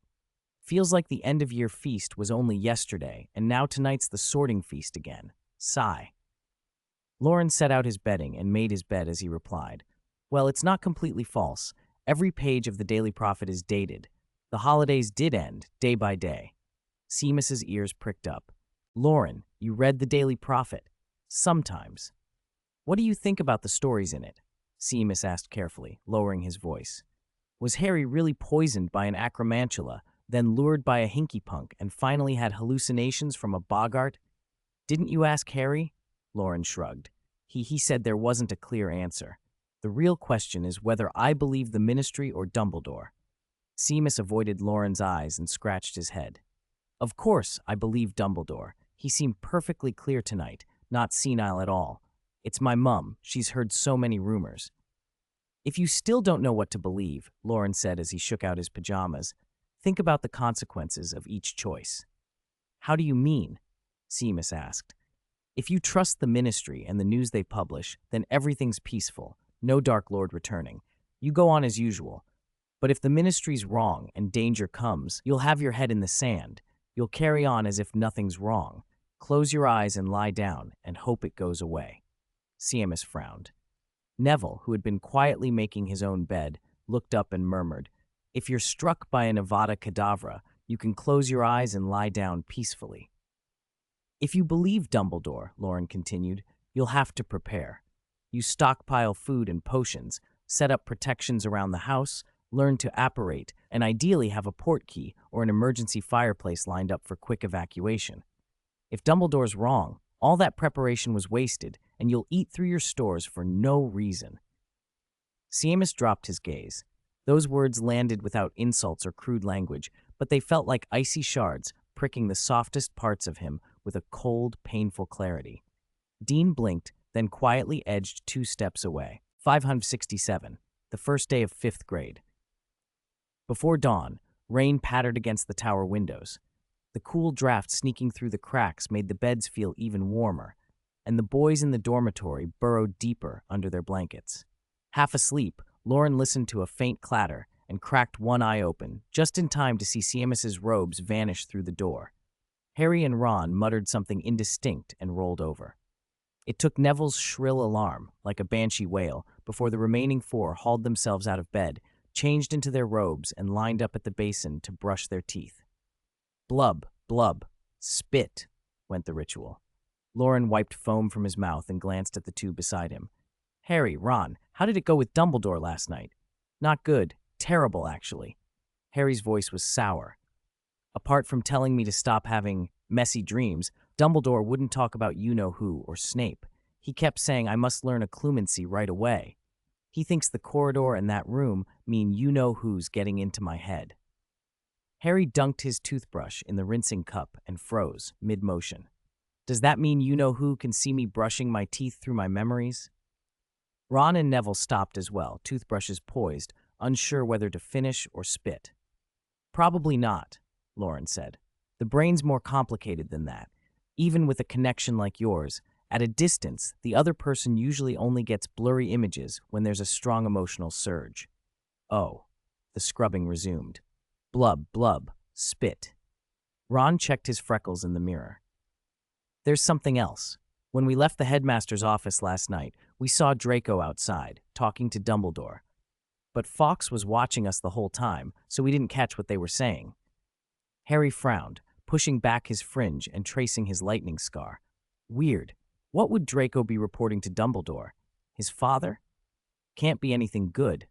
[SPEAKER 1] "Feels like the end-of-year feast was only yesterday, and now tonight's the sorting feast again." Sigh. Loren set out his bedding and made his bed as he replied, "Well, it's not completely false. Every page of the Daily Prophet is dated. The holidays did end, day by day." Seamus's ears pricked up. "Loren, you read the Daily Prophet?" "Sometimes." "What do you think about the stories in it?" Seamus asked carefully, lowering his voice. "Was Harry really poisoned by an acromantula, then lured by a hinky-punk, and finally had hallucinations from a boggart?" "Didn't you ask Harry?" Loren shrugged. He said there wasn't a clear answer. "The real question is whether I believe the Ministry or Dumbledore." Seamus avoided Loren's eyes and scratched his head. Of course, I believe Dumbledore. He seemed perfectly clear tonight, not senile at all. It's my mum. She's heard so many rumors. If you still don't know what to believe, Loren said as he shook out his pajamas, think about the consequences of each choice. How do you mean? Seamus asked. If you trust the ministry and the news they publish, then everything's peaceful, no Dark Lord returning. You go on as usual. But if the ministry's wrong and danger comes, you'll have your head in the sand. You'll carry on as if nothing's wrong. Close your eyes and lie down and hope it goes away. Seamus frowned. Neville, who had been quietly making his own bed, looked up and murmured, If you're struck by an Avada Kedavra, you can close your eyes and lie down peacefully. If you believe Dumbledore, Loren continued, you'll have to prepare. You stockpile food and potions, set up protections around the house, learn to apparate, and ideally have a port key or an emergency fireplace lined up for quick evacuation. If Dumbledore's wrong, all that preparation was wasted, and you'll eat through your stores for no reason. Seamus dropped his gaze. Those words landed without insults or crude language, but they felt like icy shards pricking the softest parts of him with a cold, painful clarity. Dean blinked, then quietly edged 2 steps away. 567, the first day of 5th grade. Before dawn, rain pattered against the tower windows. The cool draft sneaking through the cracks made the beds feel even warmer, and the boys in the dormitory burrowed deeper under their blankets. Half asleep, Loren listened to a faint clatter and cracked one eye open, just in time to see Seamus's robes vanish through the door. Harry and Ron muttered something indistinct and rolled over. It took Neville's shrill alarm, like a banshee wail, before the remaining 4 hauled themselves out of bed, changed into their robes, and lined up at the basin to brush their teeth. Blub, blub, spit, went the ritual. Loren wiped foam from his mouth and glanced at the 2 beside him. Harry, Ron, how did it go with Dumbledore last night? Not good. Terrible, actually. Harry's voice was sour. Apart from telling me to stop having messy dreams, Dumbledore wouldn't talk about you-know-who or Snape. He kept saying I must learn occlumency right away. He thinks the corridor and that room mean you-know-who's getting into my head. Harry dunked his toothbrush in the rinsing cup and froze, mid-motion. Does that mean you-know-who can see me brushing my teeth through my memories? Ron and Neville stopped as well, toothbrushes poised, unsure whether to finish or spit. Probably not, Loren said. The brain's more complicated than that. Even with a connection like yours, at a distance, the other person usually only gets blurry images when there's a strong emotional surge. Oh, the scrubbing resumed. Blub, blub, spit. Ron checked his freckles in the mirror. There's something else. When we left the headmaster's office last night, we saw Draco outside, talking to Dumbledore. But Fawkes was watching us the whole time, so we didn't catch what they were saying. Harry frowned, pushing back his fringe and tracing his lightning scar. Weird. What would Draco be reporting to Dumbledore? His father? Can't be anything good,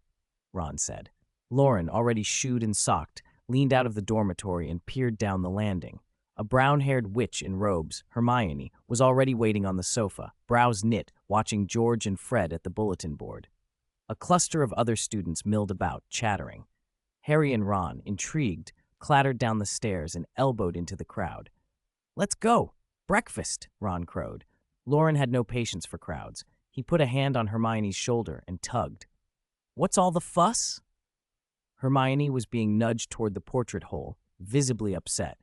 [SPEAKER 1] Ron said. Loren, already shoed and socked, leaned out of the dormitory and peered down the landing. A brown-haired witch in robes, Hermione, was already waiting on the sofa, brows knit, watching George and Fred at the bulletin board. A cluster of other students milled about, chattering. Harry and Ron, intrigued, clattered down the stairs and elbowed into the crowd. Let's go! Breakfast! Ron crowed. Loren had no patience for crowds. He put a hand on Hermione's shoulder and tugged. What's all the fuss? Hermione was being nudged toward the portrait hole, visibly upset.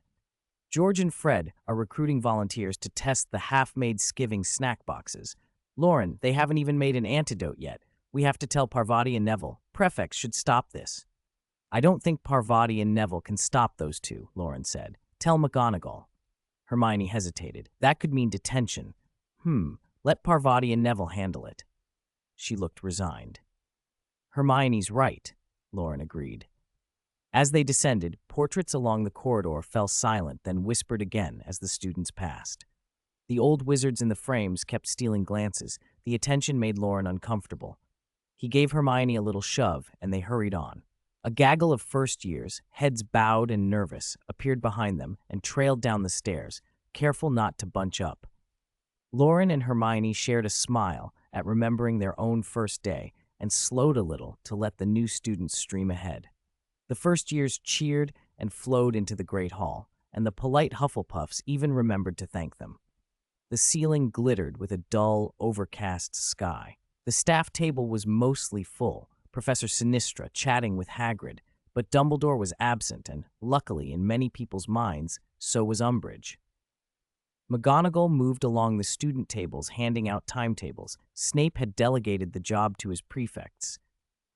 [SPEAKER 1] George and Fred are recruiting volunteers to test the half-made skiving snack boxes. Loren, they haven't even made an antidote yet. We have to tell Parvati and Neville. Prefects should stop this. I don't think Parvati and Neville can stop those 2, Loren said. Tell McGonagall. Hermione hesitated. That could mean detention. Let Parvati and Neville handle it. She looked resigned. Hermione's right, Loren agreed. As they descended, portraits along the corridor fell silent, then whispered again as the students passed. The old wizards in the frames kept stealing glances. The attention made Loren uncomfortable. He gave Hermione a little shove, and they hurried on. A gaggle of first years, heads bowed and nervous, appeared behind them and trailed down the stairs, careful not to bunch up. Loren and Hermione shared a smile at remembering their own first day and slowed a little to let the new students stream ahead. The first years cheered and flowed into the Great Hall, and the polite Hufflepuffs even remembered to thank them. The ceiling glittered with a dull, overcast sky. The staff table was mostly full, Professor Sinistra chatting with Hagrid, but Dumbledore was absent, and, luckily in many people's minds, so was Umbridge. McGonagall moved along the student tables handing out timetables. Snape had delegated the job to his prefects.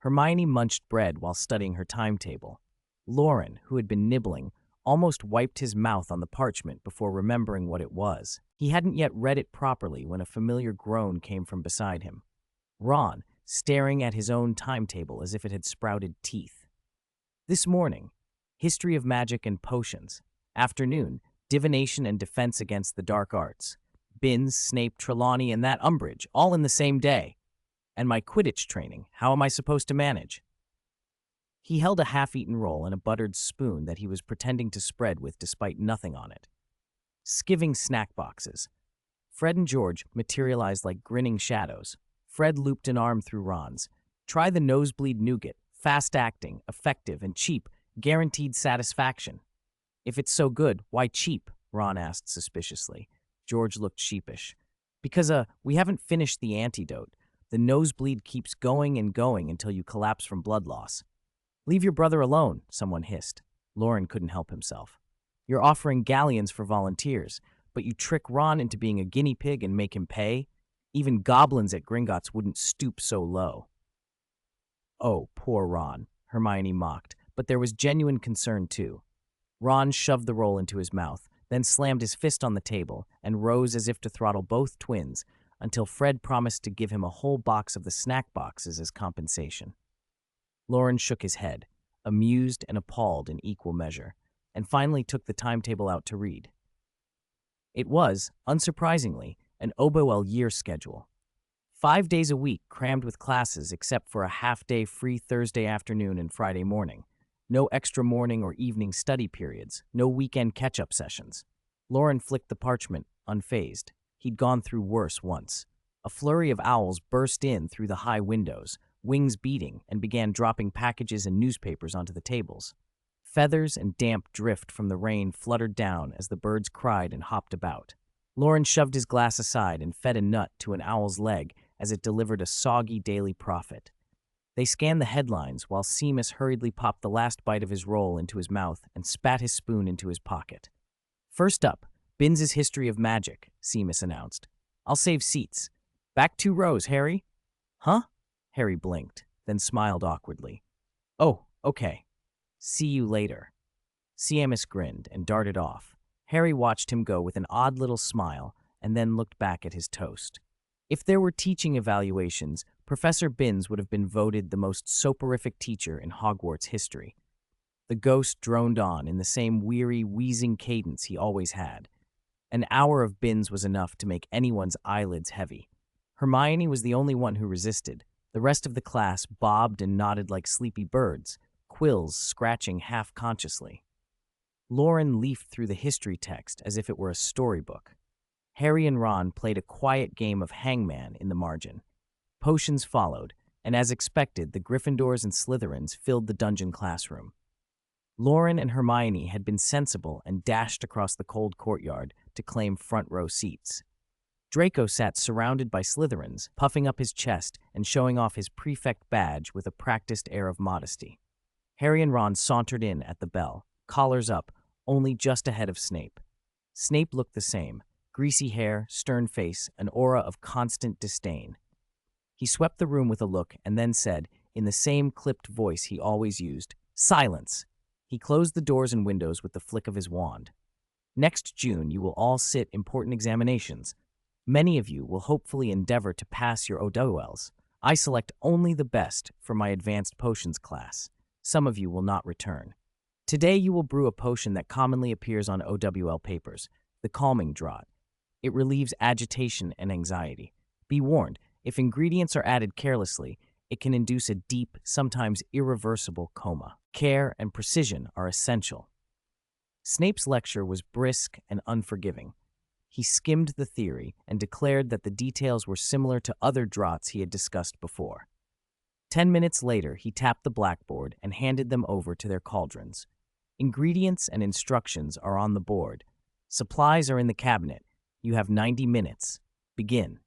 [SPEAKER 1] Hermione munched bread while studying her timetable. Loren, who had been nibbling, almost wiped his mouth on the parchment before remembering what it was. He hadn't yet read it properly when a familiar groan came from beside him. Ron, staring at his own timetable as if it had sprouted teeth. This morning, History of Magic and Potions. Afternoon, Divination and Defense Against the Dark Arts. Binns, Snape, Trelawney, and that Umbridge, all in the same day. And my Quidditch training, how am I supposed to manage? He held a half-eaten roll and a buttered spoon that he was pretending to spread with despite nothing on it. Skiving snack boxes. Fred and George materialized like grinning shadows. Fred looped an arm through Ron's. Try the nosebleed nougat. Fast-acting, effective, and cheap. Guaranteed satisfaction. If it's so good, why cheap? Ron asked suspiciously. George looked sheepish. Because, we haven't finished the antidote. The nosebleed keeps going and going until you collapse from blood loss. Leave your brother alone, someone hissed. Loren couldn't help himself. You're offering galleons for volunteers, but you trick Ron into being a guinea pig and make him pay? Even goblins at Gringotts wouldn't stoop so low. Oh, poor Ron, Hermione mocked, but there was genuine concern too. Ron shoved the roll into his mouth, then slammed his fist on the table and rose as if to throttle both twins until Fred promised to give him a whole box of the snack boxes as compensation. Loren shook his head, amused and appalled in equal measure, and finally took the timetable out to read. It was, unsurprisingly, an OBOL year schedule. 5 days a week crammed with classes except for a half-day free Thursday afternoon and Friday morning. No extra morning or evening study periods, no weekend catch-up sessions. Loren flicked the parchment, unfazed. He'd gone through worse once. A flurry of owls burst in through the high windows, wings beating, and began dropping packages and newspapers onto the tables. Feathers and damp drift from the rain fluttered down as the birds cried and hopped about. Loren shoved his glass aside and fed a nut to an owl's leg as it delivered a soggy daily prophet. They scanned the headlines while Seamus hurriedly popped the last bite of his roll into his mouth and spat his spoon into his pocket. First up, Binns' History of Magic, Seamus announced. I'll save seats. Back 2 rows, Harry. Huh? Harry blinked, then smiled awkwardly. Oh, okay. See you later. Seamus grinned and darted off. Harry watched him go with an odd little smile and then looked back at his toast. If there were teaching evaluations, Professor Binns would have been voted the most soporific teacher in Hogwarts history. The ghost droned on in the same weary, wheezing cadence he always had. An hour of Binns was enough to make anyone's eyelids heavy. Hermione was the only one who resisted. The rest of the class bobbed and nodded like sleepy birds, quills scratching half-consciously. Loren leafed through the history text as if it were a storybook. Harry and Ron played a quiet game of hangman in the margin. Potions followed, and as expected, the Gryffindors and Slytherins filled the dungeon classroom. Loren and Hermione had been sensible and dashed across the cold courtyard to claim front-row seats. Draco sat surrounded by Slytherins, puffing up his chest and showing off his prefect badge with a practiced air of modesty. Harry and Ron sauntered in at the bell, collars up, only just ahead of Snape. Snape looked the same, greasy hair, stern face, an aura of constant disdain. He swept the room with a look and then said, in the same clipped voice he always used, "Silence!" He closed the doors and windows with the flick of his wand. Next June, you will all sit important examinations. Many of you will hopefully endeavor to pass your OWLs. I select only the best for my advanced potions class. Some of you will not return. Today you will brew a potion that commonly appears on OWL papers, the calming draught. It relieves agitation and anxiety. Be warned, if ingredients are added carelessly, it can induce a deep, sometimes irreversible coma. Care and precision are essential. Snape's lecture was brisk and unforgiving. He skimmed the theory and declared that the details were similar to other draughts he had discussed before. 10 minutes later, he tapped the blackboard and handed them over to their cauldrons. Ingredients and instructions are on the board. Supplies are in the cabinet. You have 90 minutes. Begin.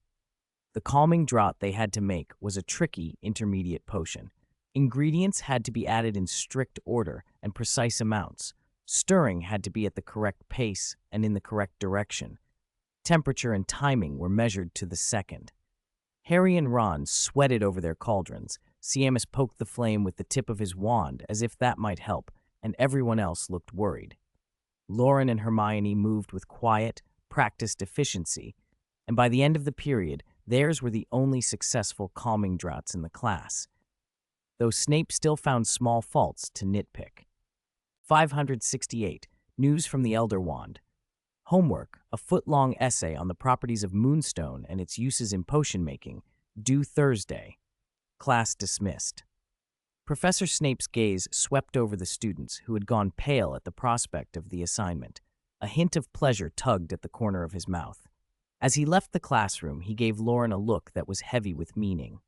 [SPEAKER 1] The calming draught they had to make was a tricky intermediate potion. Ingredients had to be added in strict order and precise amounts. Stirring had to be at the correct pace and in the correct direction. Temperature and timing were measured to the second. Harry and Ron sweated over their cauldrons. Seamus poked the flame with the tip of his wand as if that might help, and everyone else looked worried. Loren and Hermione moved with quiet, practiced efficiency, and by the end of the period, theirs were the only successful calming draughts in the class, though Snape still found small faults to nitpick. 568. News from the Elder Wand. Homework, a foot-long essay on the properties of Moonstone and its uses in potion-making, due Thursday. Class dismissed. Professor Snape's gaze swept over the students, who had gone pale at the prospect of the assignment. A hint of pleasure tugged at the corner of his mouth. As he left the classroom, he gave Loren a look that was heavy with meaning.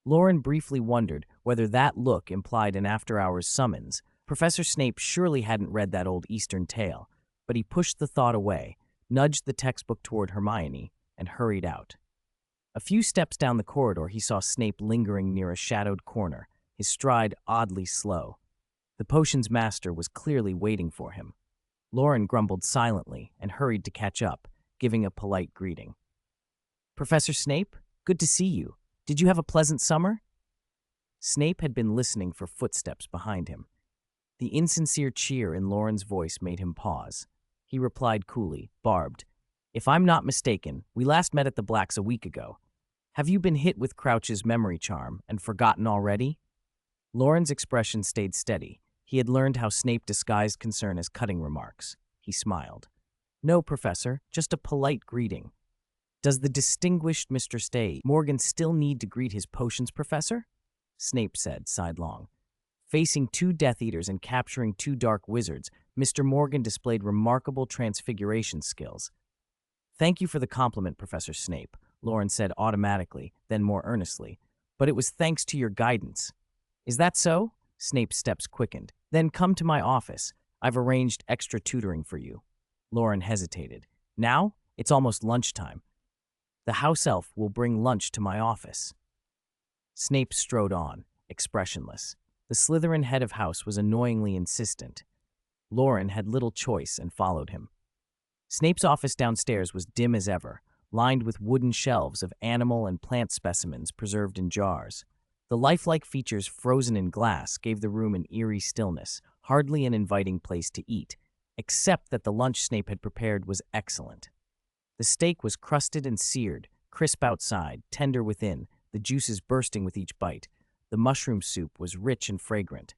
[SPEAKER 1] Loren briefly wondered whether that look implied an after-hours summons. Professor Snape surely hadn't read that old Eastern tale, but he pushed the thought away, nudged the textbook toward Hermione, and hurried out. A few steps down the corridor, he saw Snape lingering near a shadowed corner, his stride oddly slow. The potion's master was clearly waiting for him. Loren grumbled silently and hurried to catch up, giving a polite greeting. "Professor Snape, good to see you. Did you have a pleasant summer?" Snape had been listening for footsteps behind him. The insincere cheer in Loren's voice made him pause. He replied coolly, barbed, "If I'm not mistaken, we last met at the Blacks a week ago. Have you been hit with Crouch's memory charm and forgotten already?" Loren's expression stayed steady. He had learned how Snape disguised concern as cutting remarks. He smiled. "No, Professor, just a polite greeting. Does the distinguished Mr. Morgan still need to greet his potions professor?" Snape said, sidelong. Facing 2 Death Eaters and capturing 2 Dark Wizards, Mr. Morgan displayed remarkable transfiguration skills. "Thank you for the compliment, Professor Snape," Loren said automatically, then more earnestly. "But it was thanks to your guidance." "Is that so?" Snape's steps quickened. "Then come to my office. I've arranged extra tutoring for you." Loren hesitated. "Now? It's almost lunchtime. The house elf will bring lunch to my office." Snape strode on, expressionless. The Slytherin head of house was annoyingly insistent. Loren had little choice and followed him. Snape's office downstairs was dim as ever, lined with wooden shelves of animal and plant specimens preserved in jars. The lifelike features frozen in glass gave the room an eerie stillness, hardly an inviting place to eat, except that the lunch Snape had prepared was excellent. The steak was crusted and seared, crisp outside, tender within, the juices bursting with each bite. The mushroom soup was rich and fragrant.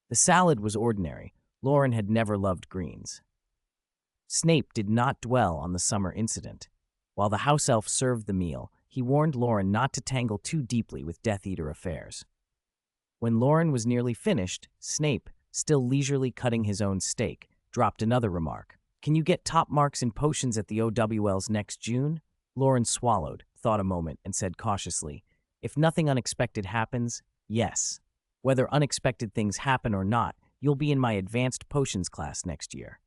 [SPEAKER 1] The salad was ordinary. Loren had never loved greens. Snape did not dwell on the summer incident. While the house elf served the meal, he warned Loren not to tangle too deeply with Death Eater affairs. When Loren was nearly finished, Snape, still leisurely cutting his own steak, dropped another remark. "Can you get top marks in potions at the OWLs next June?" Loren swallowed, thought a moment, and said cautiously, "If nothing unexpected happens, yes. Whether unexpected things happen or not, you'll be in my advanced potions class next year."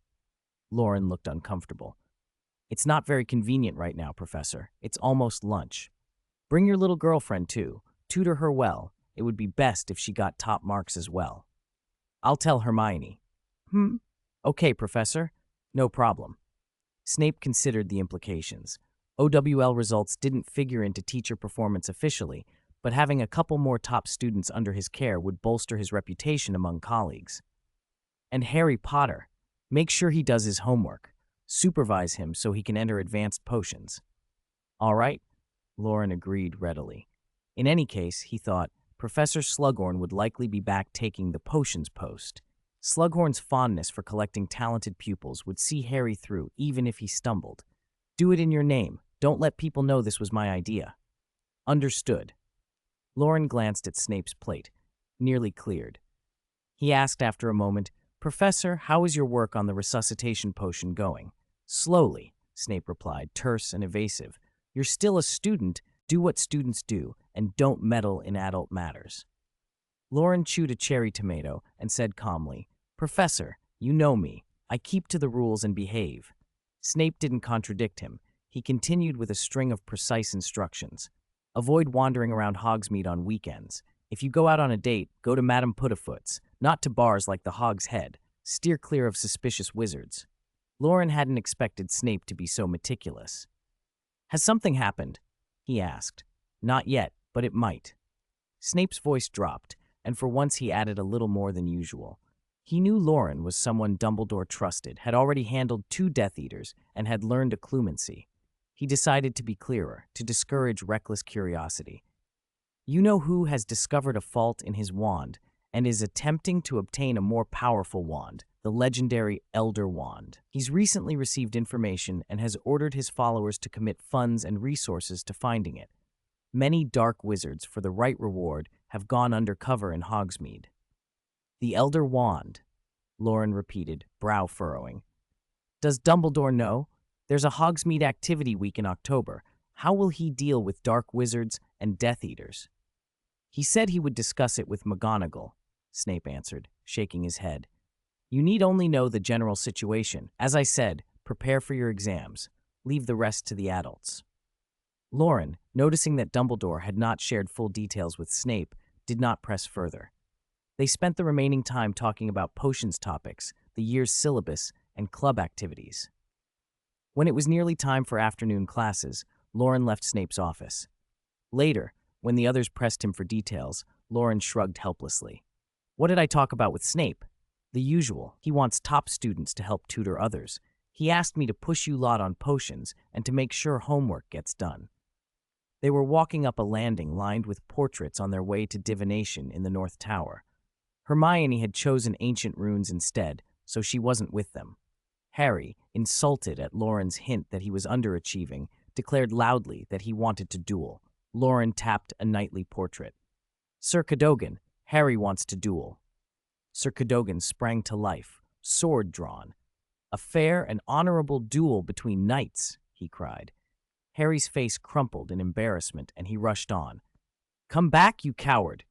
[SPEAKER 1] Loren looked uncomfortable. "It's not very convenient right now, Professor. It's almost lunch. Bring your little girlfriend, too. Tutor her well. It would be best if she got top marks as well." "I'll tell Hermione." Okay, Professor. No problem." Snape considered the implications. OWL results didn't figure into teacher performance officially, but having a couple more top students under his care would bolster his reputation among colleagues. "And Harry Potter. Make sure he does his homework. Supervise him so he can enter advanced potions." "All right," Loren agreed readily. In any case, he thought, Professor Slughorn would likely be back taking the potions post. Slughorn's fondness for collecting talented pupils would see Harry through even if he stumbled. "Do it in your name. Don't let people know this was my idea." "Understood." Loren glanced at Snape's plate, nearly cleared. He asked after a moment, "Professor, how is your work on the resuscitation potion going?" "Slowly," Snape replied, terse and evasive. "You're still a student. Do what students do, and don't meddle in adult matters." Loren chewed a cherry tomato and said calmly, "Professor, you know me. I keep to the rules and behave." Snape didn't contradict him. He continued with a string of precise instructions. Avoid wandering around Hogsmeade on weekends. If you go out on a date, go to Madame Putafoot's, not to bars like the Hog's Head. Steer clear of suspicious wizards. Loren hadn't expected Snape to be so meticulous. "Has something happened?" he asked. "Not yet, but it might." Snape's voice dropped, and for once he added a little more than usual. He knew Loren was someone Dumbledore trusted, had already handled 2 Death Eaters, and had learned occlumency. He decided to be clearer, to discourage reckless curiosity. "You know who has discovered a fault in his wand and is attempting to obtain a more powerful wand, the legendary Elder Wand. He's recently received information and has ordered his followers to commit funds and resources to finding it. Many dark wizards, for the right reward, have gone undercover in Hogsmeade." "The Elder Wand," Loren repeated, brow furrowing. "Does Dumbledore know? There's a Hogsmeade Activity Week in October. How will he deal with dark wizards and Death Eaters?" "He said he would discuss it with McGonagall," Snape answered, shaking his head. "You need only know the general situation. As I said, prepare for your exams. Leave the rest to the adults." Loren, noticing that Dumbledore had not shared full details with Snape, did not press further. They spent the remaining time talking about potions topics, the year's syllabus, and club activities. When it was nearly time for afternoon classes, Loren left Snape's office. Later, when the others pressed him for details, Loren shrugged helplessly. "What did I talk about with Snape?" "The usual. He wants top students to help tutor others. He asked me to push you lot on potions and to make sure homework gets done." They were walking up a landing lined with portraits on their way to divination in the North Tower. Hermione had chosen ancient runes instead, so she wasn't with them. Harry, insulted at Loren's hint that he was underachieving, declared loudly that he wanted to duel. Loren tapped a knightly portrait. "Sir Cadogan, Harry wants to duel." Sir Cadogan sprang to life, sword drawn. "A fair and honorable duel between knights," he cried. Harry's face crumpled in embarrassment, and he rushed on. "Come back, you coward!"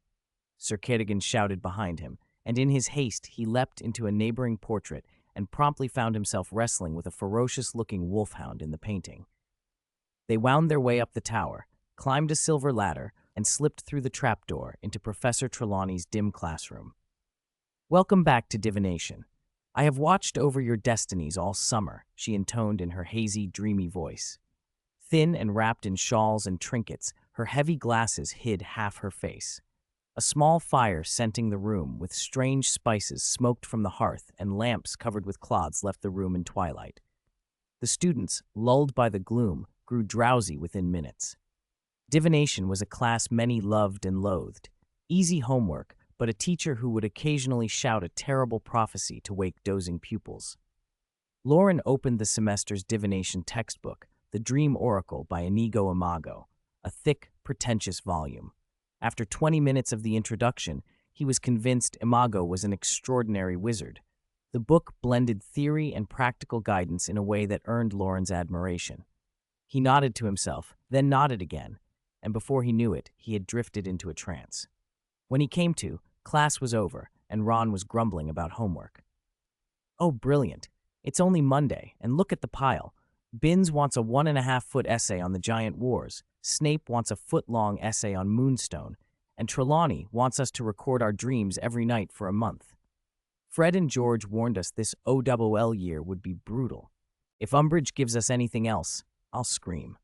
[SPEAKER 1] Sir Cadogan shouted behind him, and in his haste he leapt into a neighboring portrait and promptly found himself wrestling with a ferocious-looking wolfhound in the painting. They wound their way up the tower, climbed a silver ladder, and slipped through the trapdoor into Professor Trelawney's dim classroom. "Welcome back to divination. I have watched over your destinies all summer," she intoned in her hazy, dreamy voice. Thin and wrapped in shawls and trinkets, her heavy glasses hid half her face. A small fire scenting the room with strange spices smoked from the hearth, and lamps covered with cloths left the room in twilight. The students, lulled by the gloom, grew drowsy within minutes. Divination was a class many loved and loathed. Easy homework, but a teacher who would occasionally shout a terrible prophecy to wake dozing pupils. Loren opened the semester's divination textbook, The Dream Oracle by Inigo Imago, a thick, pretentious volume. After 20 minutes of the introduction, he was convinced Imago was an extraordinary wizard. The book blended theory and practical guidance in a way that earned Loren's admiration. He nodded to himself, then nodded again, and before he knew it, he had drifted into a trance. When he came to, class was over, and Ron was grumbling about homework. "Oh, brilliant. It's only Monday, and look at the pile. Binns wants a 1.5-foot essay on the Giant Wars, Snape wants a foot-long essay on Moonstone, and Trelawney wants us to record our dreams every night for a month. Fred and George warned us this OLL year would be brutal. If Umbridge gives us anything else, I'll scream."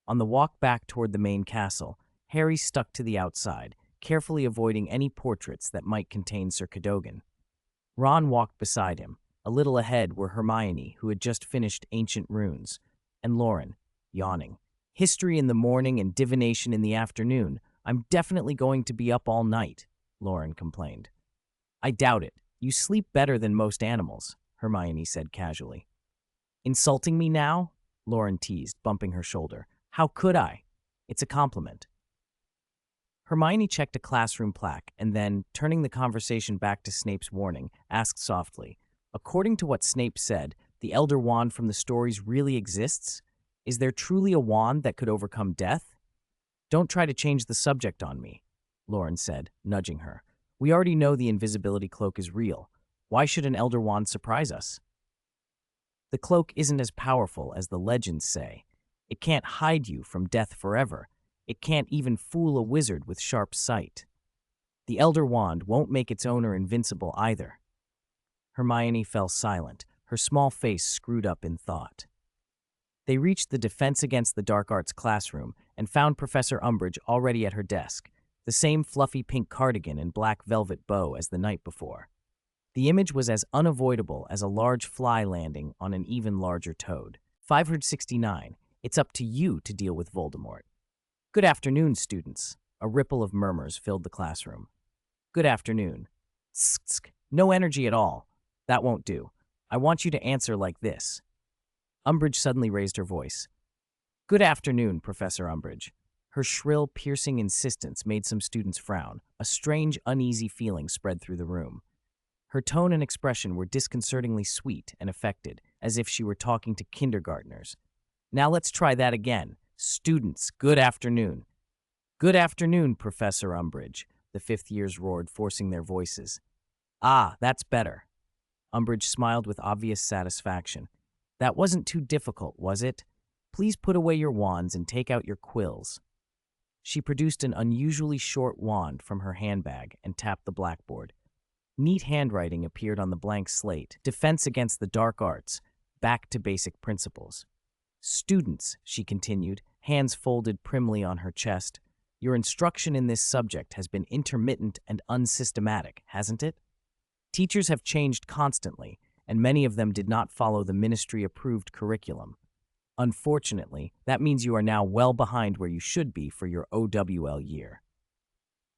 [SPEAKER 1] On the walk back toward the main castle, Harry stuck to the outside, carefully avoiding any portraits that might contain Sir Cadogan. Ron walked beside him. A little ahead were Hermione, who had just finished Ancient Runes, and Loren, yawning. "History in the morning and divination in the afternoon. I'm definitely going to be up all night," Loren complained. "I doubt it. You sleep better than most animals," Hermione said casually. "Insulting me now?" Loren teased, bumping her shoulder. "How could I? It's a compliment." Hermione checked a classroom plaque and then, turning the conversation back to Snape's warning, asked softly, "According to what Snape said, the Elder Wand from the stories really exists? Is there truly a wand that could overcome death?" "Don't try to change the subject on me," Loren said, nudging her. We already know the invisibility cloak is real. Why should an Elder Wand surprise us? The cloak isn't as powerful as the legends say. It can't hide you from death forever. It can't even fool a wizard with sharp sight. The Elder Wand won't make its owner invincible either. Hermione fell silent, her small face screwed up in thought. They reached the Defense Against the Dark Arts classroom and found Professor Umbridge already at her desk, the same fluffy pink cardigan and black velvet bow as the night before. The image was as unavoidable as a large fly landing on an even larger toad. 569. It's up to you to deal with Voldemort. Good afternoon, students. A ripple of murmurs filled the classroom. Good afternoon. Tsk. No energy at all. That won't do. I want you to answer like this. Umbridge suddenly raised her voice. Good afternoon, Professor Umbridge. Her shrill, piercing insistence made some students frown. A strange, uneasy feeling spread through the room. Her tone and expression were disconcertingly sweet and affected, as if she were talking to kindergartners. Now let's try that again. Students, good afternoon. Good afternoon, Professor Umbridge, the fifth years roared, forcing their voices. Ah, that's better. Umbridge smiled with obvious satisfaction. That wasn't too difficult, was it? Please put away your wands and take out your quills. She produced an unusually short wand from her handbag and tapped the blackboard. Neat handwriting appeared on the blank slate. Defense Against the Dark Arts. Back to Basic Principles. Students, she continued, hands folded primly on her chest, your instruction in this subject has been intermittent and unsystematic, hasn't it? Teachers have changed constantly, and many of them did not follow the ministry-approved curriculum. Unfortunately, that means you are now well behind where you should be for your OWL year.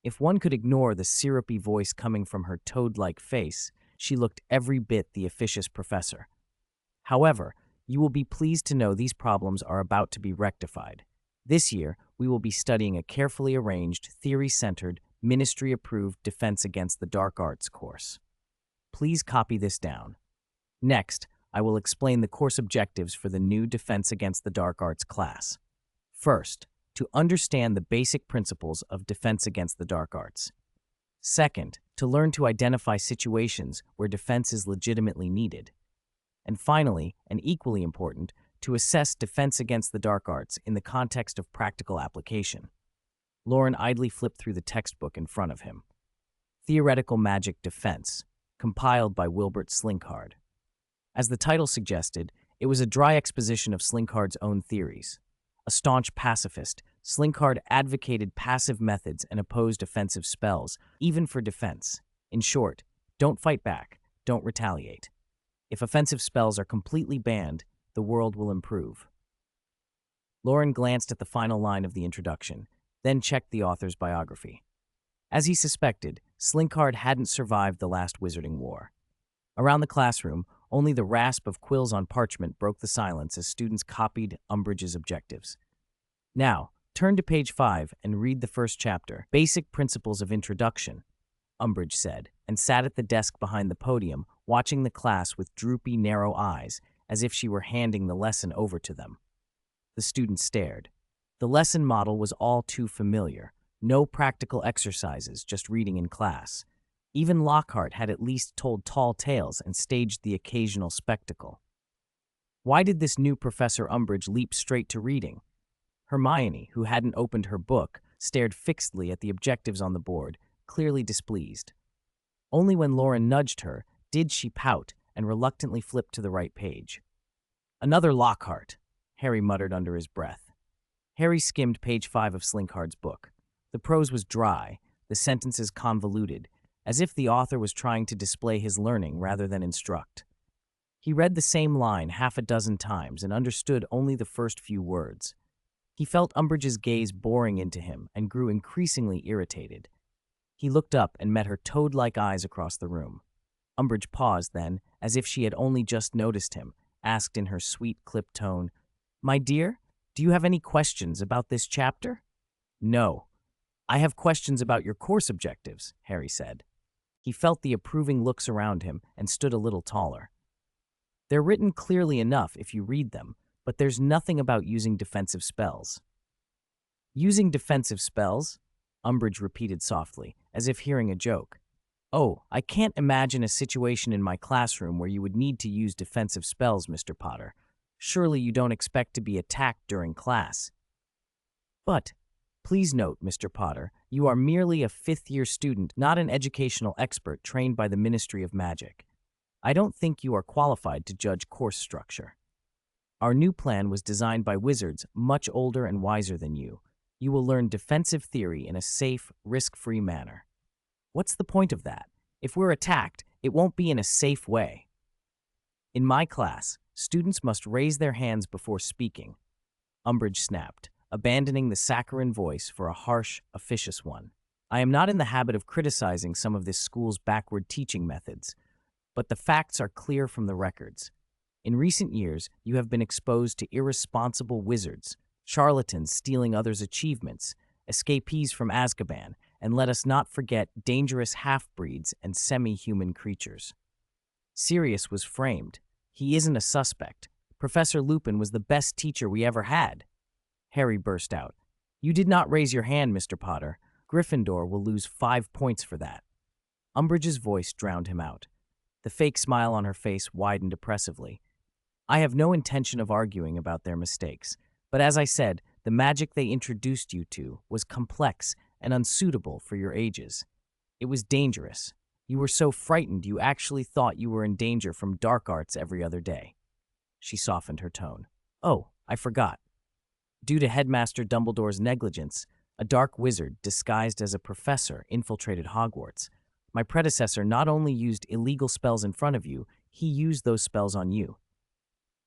[SPEAKER 1] If one could ignore the syrupy voice coming from her toad-like face, she looked every bit the officious professor. However, you will be pleased to know these problems are about to be rectified. This year, we will be studying a carefully arranged, theory-centered, ministry-approved Defense Against the Dark Arts course. Please copy this down. Next, I will explain the course objectives for the new Defense Against the Dark Arts class. First, to understand the basic principles of Defense Against the Dark Arts. Second, to learn to identify situations where defense is legitimately needed. And finally, and equally important, to assess Defense Against the Dark Arts in the context of practical application. Loren idly flipped through the textbook in front of him. Theoretical Magic Defense, compiled by Wilbert Slinkhard. As the title suggested, it was a dry exposition of Slinkhard's own theories. A staunch pacifist, Slinkhard advocated passive methods and opposed offensive spells, even for defense. In short, don't fight back, don't retaliate. If offensive spells are completely banned, the world will improve. Loren glanced at the final line of the introduction, then checked the author's biography. As he suspected, Slinkhard hadn't survived the last Wizarding War. Around the classroom, only the rasp of quills on parchment broke the silence as students copied Umbridge's objectives. Now, turn to page 5 and read the first chapter, Basic Principles of Introduction, Umbridge said, and sat at the desk behind the podium, watching the class with droopy, narrow eyes, as if she were handing the lesson over to them. The students stared. The lesson model was all too familiar. No practical exercises, just reading in class. Even Lockhart had at least told tall tales and staged the occasional spectacle. Why did this new Professor Umbridge leap straight to reading? Hermione, who hadn't opened her book, stared fixedly at the objectives on the board, clearly displeased. Only when Loren nudged her did she pout and reluctantly flip to the right page. Another Lockhart, Harry muttered under his breath. Harry skimmed page 5 of Slinkhard's book. The prose was dry, the sentences convoluted, as if the author was trying to display his learning rather than instruct. He read the same line half a dozen times and understood only the first few words. He felt Umbridge's gaze boring into him and grew increasingly irritated. He looked up and met her toad-like eyes across the room. Umbridge paused then, as if she had only just noticed him, asked in her sweet, clipped tone, "My dear, do you have any questions about this chapter?" "No. I have questions about your course objectives," Harry said. He felt the approving looks around him and stood a little taller. "They're written clearly enough if you read them, but there's nothing about using defensive spells." "Using defensive spells?" Umbridge repeated softly, as if hearing a joke. Oh, I can't imagine a situation in my classroom where you would need to use defensive spells, Mr. Potter. Surely you don't expect to be attacked during class. But, please note, Mr. Potter, you are merely a fifth-year student, not an educational expert trained by the Ministry of Magic. I don't think you are qualified to judge course structure. Our new plan was designed by wizards much older and wiser than you. You will learn defensive theory in a safe, risk-free manner. What's the point of that? If we're attacked, it won't be in a safe way. In my class, students must raise their hands before speaking. Umbridge snapped, abandoning the saccharine voice for a harsh, officious one. I am not in the habit of criticizing some of this school's backward teaching methods, but the facts are clear from the records. In recent years, you have been exposed to irresponsible wizards, charlatans stealing others' achievements, escapees from Azkaban, and let us not forget dangerous half-breeds and semi-human creatures. Sirius was framed. He isn't a suspect. Professor Lupin was the best teacher we ever had. Harry burst out. You did not raise your hand, Mr. Potter. Gryffindor will lose 5 points for that. Umbridge's voice drowned him out. The fake smile on her face widened oppressively. I have no intention of arguing about their mistakes, but as I said, the magic they introduced you to was complex and unsuitable for your ages. It was dangerous. You were so frightened you actually thought you were in danger from dark arts every other day. She softened her tone. Oh, I forgot. Due to Headmaster Dumbledore's negligence, a dark wizard disguised as a professor infiltrated Hogwarts. My predecessor not only used illegal spells in front of you, he used those spells on you.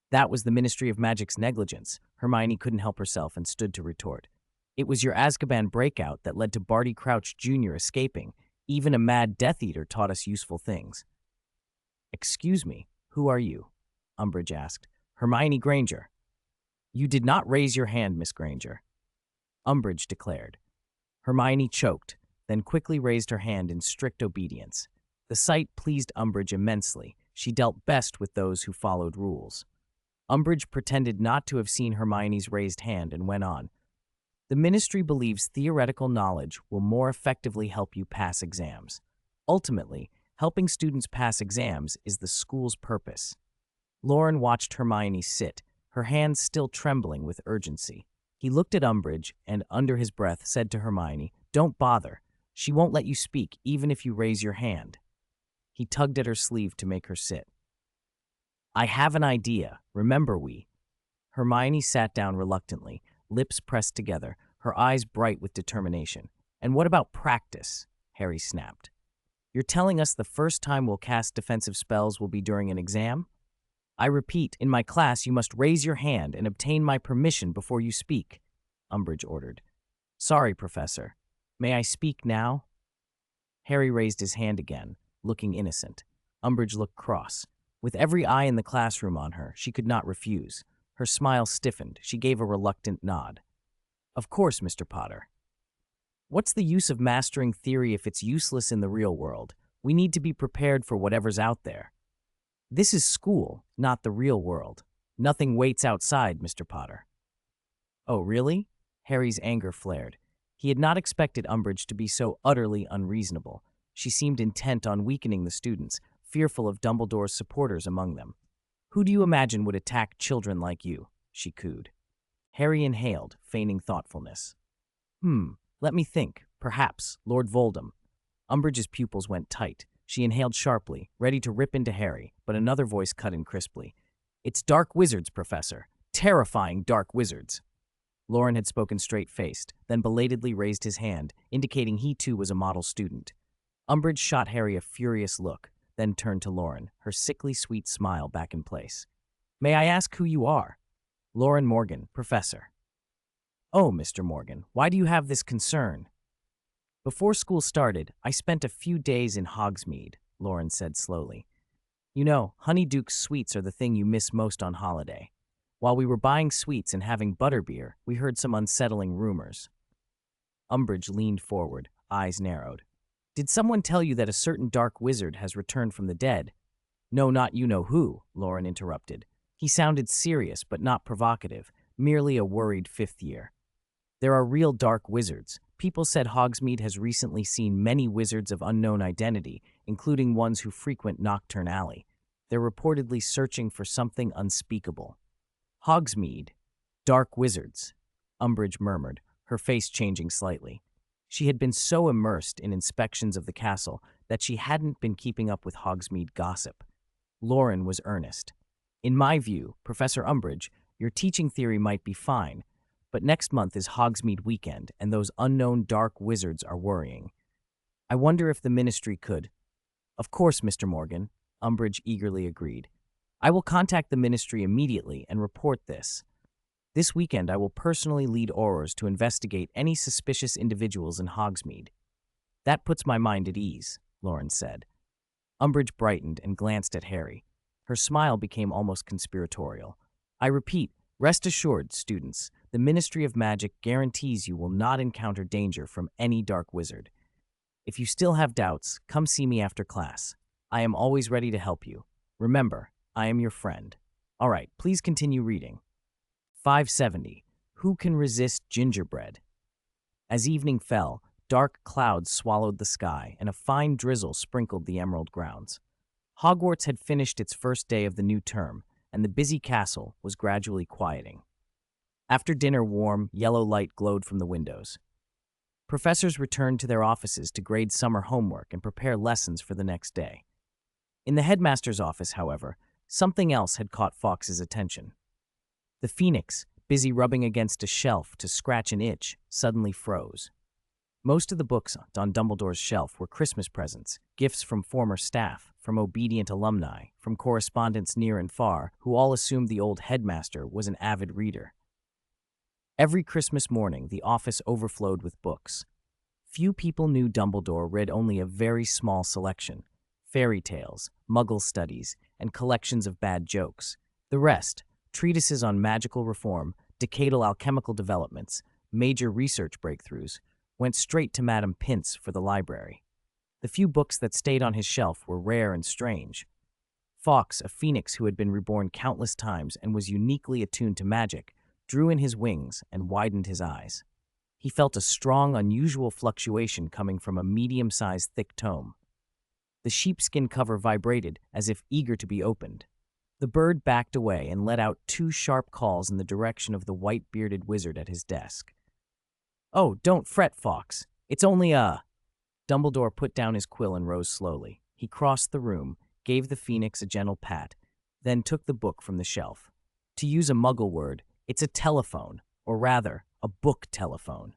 [SPEAKER 1] That was the Ministry of Magic's negligence. Hermione couldn't help herself and stood to retort. It was your Azkaban breakout that led to Barty Crouch Jr. escaping. Even a mad Death Eater taught us useful things. Excuse me, who are you? Umbridge asked. Hermione Granger. You did not raise your hand, Miss Granger. Umbridge declared. Hermione choked, then quickly raised her hand in strict obedience. The sight pleased Umbridge immensely. She dealt best with those who followed rules. Umbridge pretended not to have seen Hermione's raised hand and went on. The Ministry believes theoretical knowledge will more effectively help you pass exams. Ultimately, helping students pass exams is the school's purpose. Loren watched Hermione sit, her hands still trembling with urgency. He looked at Umbridge and, under his breath, said to Hermione, Don't bother. She won't let you speak, even if you raise your hand. He tugged at her sleeve to make her sit. I have an idea, remember we. Hermione sat down reluctantly, lips pressed together, her eyes bright with determination. And what about practice? Harry snapped. You're telling us the first time we'll cast defensive spells will be during an exam? I repeat, in my class you must raise your hand and obtain my permission before you speak, Umbridge ordered. Sorry, Professor. May I speak now? Harry raised his hand again, looking innocent. Umbridge looked cross. With every eye in the classroom on her, she could not refuse. Her smile stiffened. She gave a reluctant nod. Of course, Mr. Potter. What's the use of mastering theory if it's useless in the real world? We need to be prepared for whatever's out there. This is school, not the real world. Nothing waits outside, Mr. Potter. Oh, really? Harry's anger flared. He had not expected Umbridge to be so utterly unreasonable. She seemed intent on weakening the students, fearful of Dumbledore's supporters among them. Who do you imagine would attack children like you? She cooed. Harry inhaled, feigning thoughtfulness. Let me think. Perhaps Lord Voldem. Umbridge's pupils went tight. She inhaled sharply, ready to rip into Harry, but another voice cut in crisply. It's dark wizards, Professor. Terrifying dark wizards. Loren had spoken straight-faced, then belatedly raised his hand, indicating he too was a model student. Umbridge shot Harry a furious look, then turned to Loren, her sickly sweet smile back in place. May I ask who you are? Loren Morgan, Professor. Oh, Mr. Morgan, why do you have this concern? Before school started, I spent a few days in Hogsmeade, Loren said slowly. You know, Honeydukes sweets are the thing you miss most on holiday. While we were buying sweets and having butterbeer, we heard some unsettling rumors. Umbridge leaned forward, eyes narrowed. Did someone tell you that a certain dark wizard has returned from the dead? No, not you know who, Loren interrupted. He sounded serious but not provocative, merely a worried fifth year. There are real dark wizards, People said Hogsmeade has recently seen many wizards of unknown identity, including ones who frequent Nocturne Alley. They're reportedly searching for something unspeakable. Hogsmeade. Dark wizards, Umbridge murmured, her face changing slightly. She had been so immersed in inspections of the castle that she hadn't been keeping up with Hogsmeade gossip. Loren was earnest. In my view, Professor Umbridge, your teaching theory might be fine, but next month is Hogsmeade weekend, and those unknown dark wizards are worrying. I wonder if the ministry could— Of course, Mr. Morgan, Umbridge eagerly agreed. I will contact the ministry immediately and report this. This weekend I will personally lead Aurors to investigate any suspicious individuals in Hogsmeade. That puts my mind at ease, Loren said. Umbridge brightened and glanced at Harry. Her smile became almost conspiratorial. I repeat, rest assured, students, the Ministry of Magic guarantees you will not encounter danger from any dark wizard. If you still have doubts, come see me after class. I am always ready to help you. Remember, I am your friend. All right, please continue reading. 570. Who can resist gingerbread? As evening fell, dark clouds swallowed the sky, and a fine drizzle sprinkled the emerald grounds. Hogwarts had finished its first day of the new term, and the busy castle was gradually quieting. After dinner, warm, yellow light glowed from the windows. Professors returned to their offices to grade summer homework and prepare lessons for the next day. In the headmaster's office, however, something else had caught Fawkes's attention. The phoenix, busy rubbing against a shelf to scratch an itch, suddenly froze. Most of the books on Dumbledore's shelf were Christmas presents, gifts from former staff, from obedient alumni, from correspondents near and far, who all assumed the old headmaster was an avid reader. Every Christmas morning, the office overflowed with books. Few people knew Dumbledore read only a very small selection: fairy tales, muggle studies, and collections of bad jokes. The rest, treatises on magical reform, decadal alchemical developments, major research breakthroughs, went straight to Madame Pince for the library. The few books that stayed on his shelf were rare and strange. Fawkes, a phoenix who had been reborn countless times and was uniquely attuned to magic, drew in his wings and widened his eyes. He felt a strong, unusual fluctuation coming from a medium-sized thick tome. The sheepskin cover vibrated as if eager to be opened. The bird backed away and let out two sharp calls in the direction of the white-bearded wizard at his desk. "Oh, don't fret, Fawkes. It's only a—" Dumbledore put down his quill and rose slowly. He crossed the room, gave the phoenix a gentle pat, then took the book from the shelf. To use a muggle word, it's a telephone, or rather, a book telephone.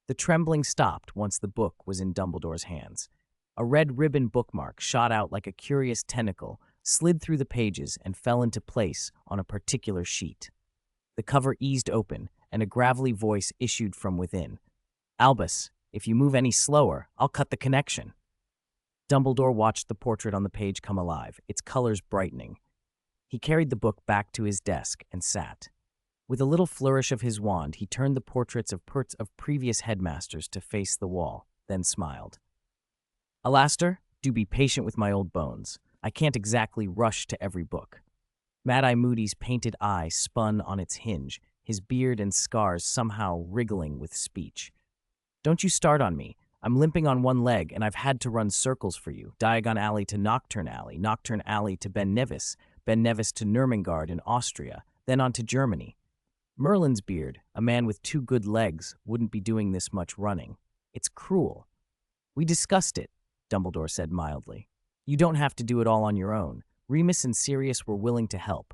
[SPEAKER 1] The trembling stopped once the book was in Dumbledore's hands. A red ribbon bookmark shot out like a curious tentacle, slid through the pages, and fell into place on a particular sheet. The cover eased open, and a gravelly voice issued from within. "Albus, if you move any slower, I'll cut the connection." Dumbledore watched the portrait on the page come alive, its colors brightening. He carried the book back to his desk and sat. With a little flourish of his wand, he turned the portraits of previous headmasters to face the wall, then smiled. "Alastair, do be patient with my old bones. I can't exactly rush to every book." Mad-Eye Moody's painted eye spun on its hinge, his beard and scars somehow wriggling with speech. "Don't you start on me. I'm limping on one leg, and I've had to run circles for you. Diagon Alley to Nocturne Alley, Nocturne Alley to Ben Nevis to Nurmengard in Austria, then on to Germany. Merlin's beard, a man with 2 good legs, wouldn't be doing this much running. It's cruel." "We discussed it," Dumbledore said mildly. "You don't have to do it all on your own. Remus and Sirius were willing to help.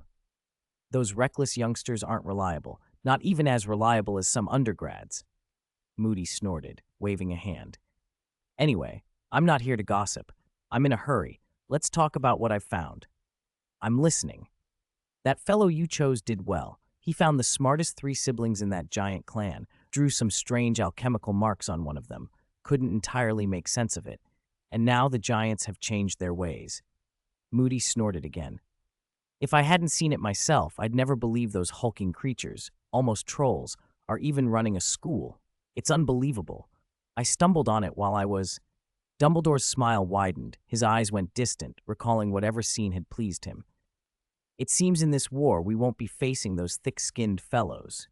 [SPEAKER 1] Those reckless youngsters aren't reliable, not even as reliable as some undergrads." Moody snorted, waving a hand. "Anyway, I'm not here to gossip. I'm in a hurry. Let's talk about what I've found." "I'm listening." "That fellow you chose did well. He found the smartest 3 siblings in that giant clan, drew some strange alchemical marks on one of them, couldn't entirely make sense of it, and now the giants have changed their ways." Moody snorted again. "If I hadn't seen it myself, I'd never believe those hulking creatures, almost trolls, are even running a school. It's unbelievable. I stumbled on it while I was—" Dumbledore's smile widened, his eyes went distant, recalling whatever scene had pleased him. "It seems in this war we won't be facing those thick-skinned fellows.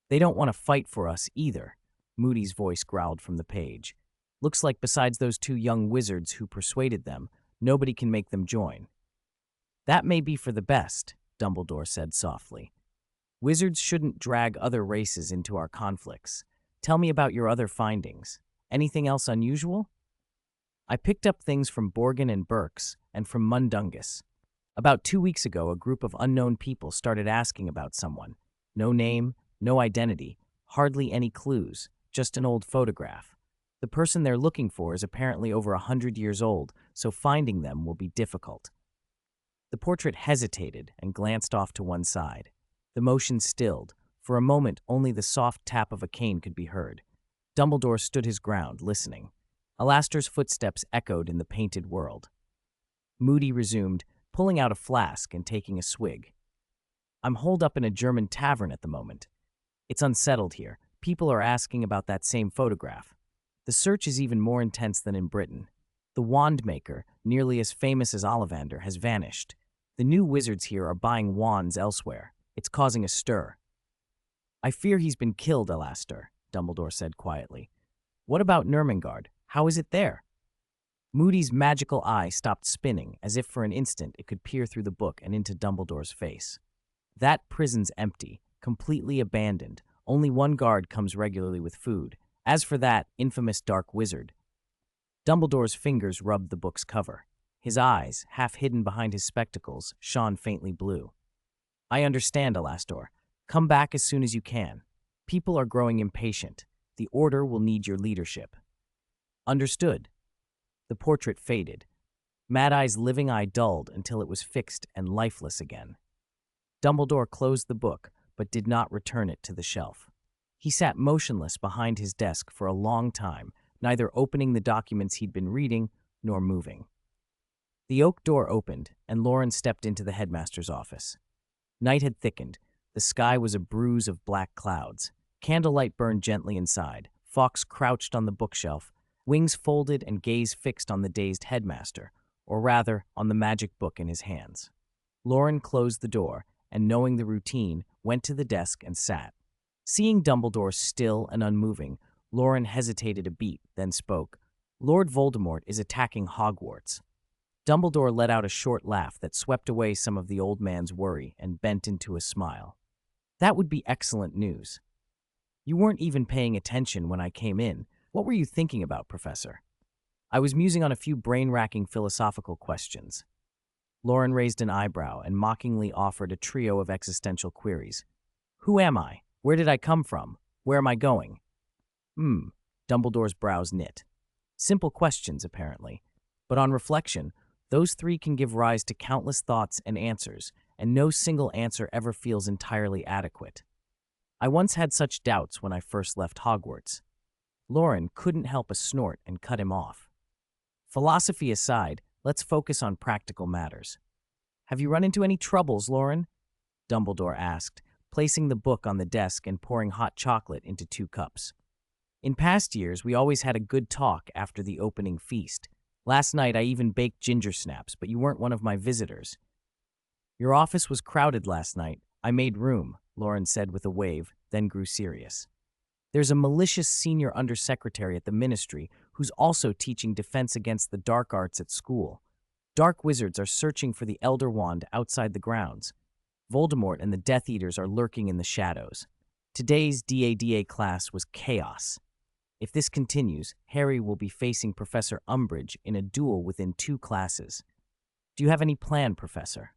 [SPEAKER 1] They don't want to fight for us either. Moody's voice growled from the page. Looks like besides those two young wizards who persuaded them, nobody can make them join. That may be for the best, Dumbledore said softly. Wizards shouldn't drag other races into our conflicts. Tell me about your other findings. Anything else unusual? I picked up things from Borgin and Burke's and from Mundungus. About 2 weeks ago, a group of unknown people started asking about someone. No name, no identity, hardly any clues, just an old photograph. The person they're looking for is apparently over 100 years old, so finding them will be difficult. The portrait hesitated and glanced off to one side. The motion stilled. For a moment, only the soft tap of a cane could be heard. Dumbledore stood his ground, listening. Alastor's footsteps echoed in the painted world. Moody resumed, pulling out a flask and taking a swig. I'm holed up in a German tavern at the moment. It's unsettled here. People are asking about that same photograph. The search is even more intense than in Britain. The wand maker, nearly as famous as Ollivander, has vanished. The new wizards here are buying wands elsewhere. It's causing a stir. I fear he's been killed, Alastor, Dumbledore said quietly. What about Nurmengard? How is it there? Moody's magical eye stopped spinning, as if for an instant it could peer through the book and into Dumbledore's face. That prison's empty, completely abandoned. Only one guard comes regularly with food. As for that infamous dark wizard. Dumbledore's fingers rubbed the book's cover. His eyes, half hidden behind his spectacles, shone faintly blue. I understand, Alastor. Come back as soon as you can. People are growing impatient. The Order will need your leadership. Understood. The portrait faded. Mad Eye's living eye dulled until it was fixed and lifeless again. Dumbledore closed the book, but did not return it to the shelf. He sat motionless behind his desk for a long time, neither opening the documents he'd been reading nor moving. The oak door opened, and Loren stepped into the headmaster's office. Night had thickened. The sky was a bruise of black clouds. Candlelight burned gently inside. Fawkes crouched on the bookshelf, wings folded and gaze fixed on the dazed headmaster, or rather, on the magic book in his hands. Loren closed the door, and knowing the routine, went to the desk and sat. Seeing Dumbledore still and unmoving, Loren hesitated a beat, then spoke. Lord Voldemort is attacking Hogwarts. Dumbledore let out a short laugh that swept away some of the old man's worry and bent into a smile. That would be excellent news. You weren't even paying attention when I came in. What were you thinking about, Professor? I was musing on a few brain-racking philosophical questions. Loren raised an eyebrow and mockingly offered a trio of existential queries. Who am I? Where did I come from? Where am I going? Dumbledore's brows knit. Simple questions, apparently. But on reflection, those three can give rise to countless thoughts and answers, and no single answer ever feels entirely adequate. I once had such doubts when I first left Hogwarts. Loren couldn't help a snort and cut him off. Philosophy aside, let's focus on practical matters. Have you run into any troubles, Loren? Dumbledore asked, placing the book on the desk and pouring hot chocolate into 2 cups. In past years, we always had a good talk after the opening feast. Last night, I even baked ginger snaps, but you weren't one of my visitors. Your office was crowded last night. I made room, Loren said with a wave, then grew serious. There's a malicious senior undersecretary at the ministry who's also teaching defense against the dark arts at school. Dark wizards are searching for the Elder Wand outside the grounds. Voldemort and the Death Eaters are lurking in the shadows. Today's DADA class was chaos. If this continues, Harry will be facing Professor Umbridge in a duel within 2 classes. Do you have any plan, Professor?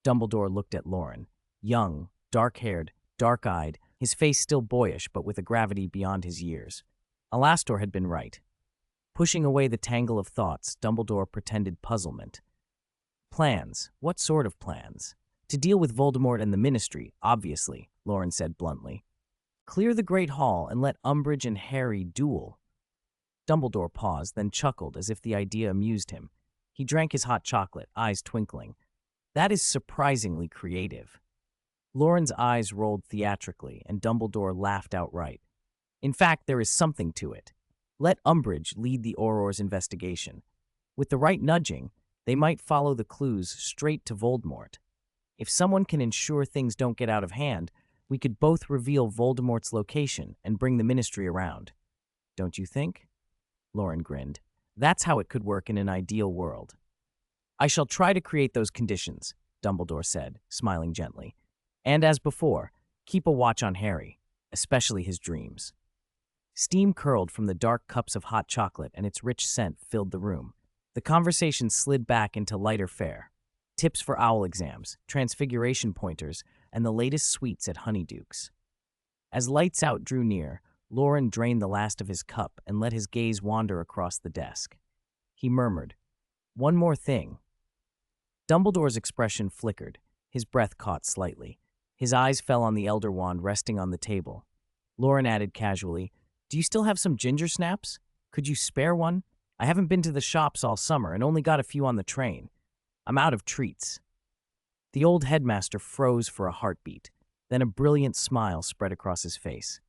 [SPEAKER 1] Dumbledore looked at Loren. Young, dark-haired, dark-eyed, his face still boyish but with a gravity beyond his years. Alastor had been right. Pushing away the tangle of thoughts, Dumbledore pretended puzzlement. Plans? What sort of plans? To deal with Voldemort and the Ministry, obviously, Loren said bluntly. Clear the Great Hall and let Umbridge and Harry duel. Dumbledore paused, then chuckled as if the idea amused him. He drank his hot chocolate, eyes twinkling. That is surprisingly creative. Loren's eyes rolled theatrically, and Dumbledore laughed outright. In fact, there is something to it. Let Umbridge lead the Auror's investigation. With the right nudging, they might follow the clues straight to Voldemort. If someone can ensure things don't get out of hand, We could both reveal Voldemort's location and bring the Ministry around. Don't you think? Loren grinned. That's how it could work in an ideal world. I shall try to create those conditions, Dumbledore said, smiling gently. And as before, keep a watch on Harry, especially his dreams. Steam curled from the dark cups of hot chocolate and its rich scent filled the room. The conversation slid back into lighter fare. Tips for owl exams, transfiguration pointers, and the latest sweets at Honeyduke's. As lights out drew near, Loren drained the last of his cup and let his gaze wander across the desk. He murmured, "One more thing." Dumbledore's expression flickered. His breath caught slightly. His eyes fell on the Elder Wand resting on the table. Loren added casually, "Do you still have some ginger snaps? Could you spare one? I haven't been to the shops all summer and only got a few on the train. I'm out of treats." The old headmaster froze for a heartbeat. Then a brilliant smile spread across his face.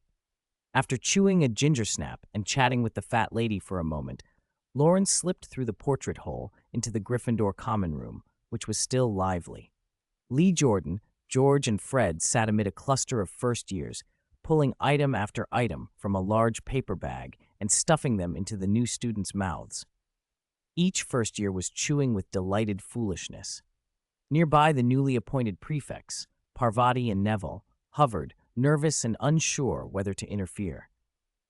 [SPEAKER 1] After chewing a ginger snap and chatting with the fat lady for a moment, Loren slipped through the portrait hole into the Gryffindor common room, which was still lively. Lee Jordan, George, and Fred sat amid a cluster of first years, pulling item after item from a large paper bag and stuffing them into the new students' mouths. Each first year was chewing with delighted foolishness. Nearby, the newly appointed prefects, Parvati and Neville, hovered, nervous and unsure whether to interfere.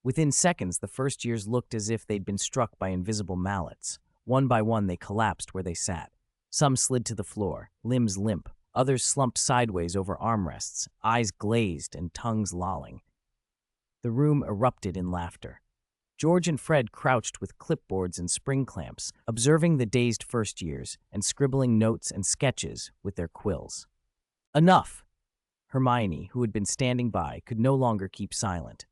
[SPEAKER 1] Within seconds, the first years looked as if they'd been struck by invisible mallets. One by one, they collapsed where they sat. Some slid to the floor, limbs limp. Others slumped sideways over armrests, eyes glazed and tongues lolling. The room erupted in laughter. George and Fred crouched with clipboards and spring clamps, observing the dazed first years and scribbling notes and sketches with their quills. Enough! Hermione, who had been standing by, could no longer keep silent.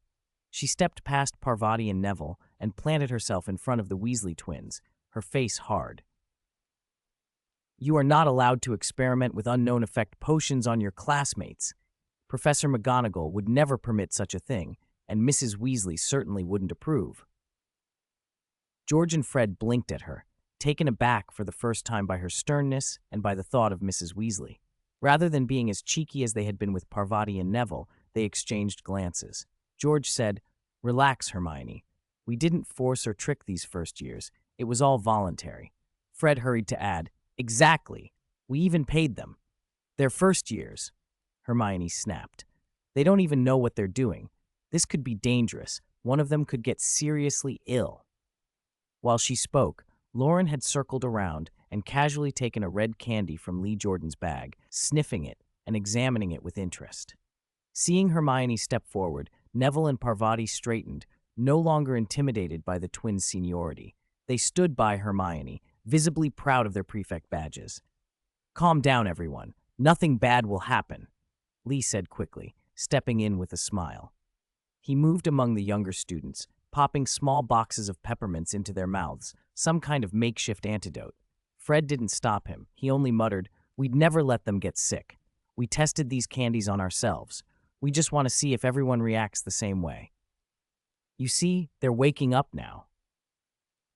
[SPEAKER 1] She stepped past Parvati and Neville and planted herself in front of the Weasley twins, her face hard. "You are not allowed to experiment with unknown effect potions on your classmates. Professor McGonagall would never permit such a thing, and Mrs. Weasley certainly wouldn't approve." George and Fred blinked at her, taken aback for the first time by her sternness and by the thought of Mrs. Weasley. Rather than being as cheeky as they had been with Parvati and Neville, they exchanged glances. George said, "Relax, Hermione. We didn't force or trick these first years. It was all voluntary." Fred hurried to add, "Exactly. We even paid them." "They're first years," Hermione snapped. "They don't even know what they're doing. This could be dangerous. One of them could get seriously ill." While she spoke, Loren had circled around and casually taken a red candy from Lee Jordan's bag, sniffing it and examining it with interest. Seeing Hermione step forward, Neville and Parvati straightened, no longer intimidated by the twins' seniority. They stood by Hermione, visibly proud of their prefect badges. "Calm down, everyone. Nothing bad will happen," Lee said quickly, stepping in with a smile. He moved among the younger students, popping small boxes of peppermints into their mouths, some kind of makeshift antidote. Fred didn't stop him. He only muttered, "We'd never let them get sick. We tested these candies on ourselves. We just want to see if everyone reacts the same way." "You see, they're waking up now."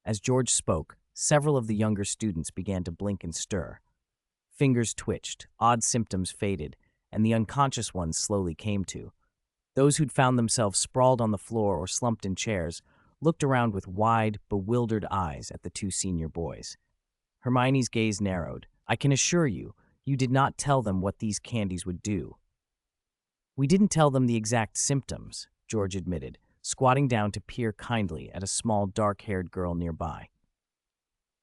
[SPEAKER 1] As George spoke, several of the younger students began to blink and stir. Fingers twitched, odd symptoms faded, and the unconscious ones slowly came to. Those who'd found themselves sprawled on the floor or slumped in chairs looked around with wide, bewildered eyes at the two senior boys. Hermione's gaze narrowed. "I can assure you, you did not tell them what these candies would do." "We didn't tell them the exact symptoms," George admitted, squatting down to peer kindly at a small, dark-haired girl nearby.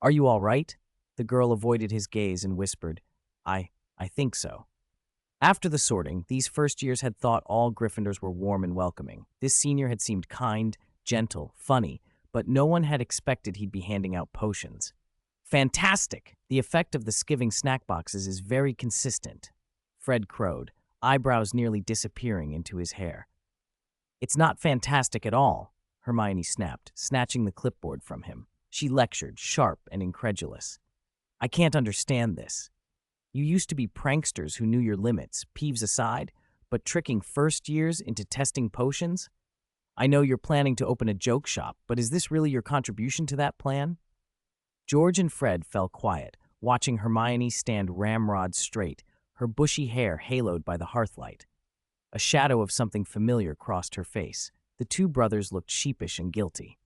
[SPEAKER 1] "Are you all right?" The girl avoided his gaze and whispered, I think so." After the sorting, these first years had thought all Gryffindors were warm and welcoming. This senior had seemed kind, gentle, funny, but no one had expected he'd be handing out potions. "Fantastic! The effect of the skiving snack boxes is very consistent," Fred crowed, eyebrows nearly disappearing into his hair. "It's not fantastic at all," Hermione snapped, snatching the clipboard from him. She lectured, sharp and incredulous. "I can't understand this. You used to be pranksters who knew your limits, Peeves aside, but tricking first years into testing potions? I know you're planning to open a joke shop, but is this really your contribution to that plan?" George and Fred fell quiet, watching Hermione stand ramrod straight, her bushy hair haloed by the hearthlight. A shadow of something familiar crossed her face. The two brothers looked sheepish and guilty.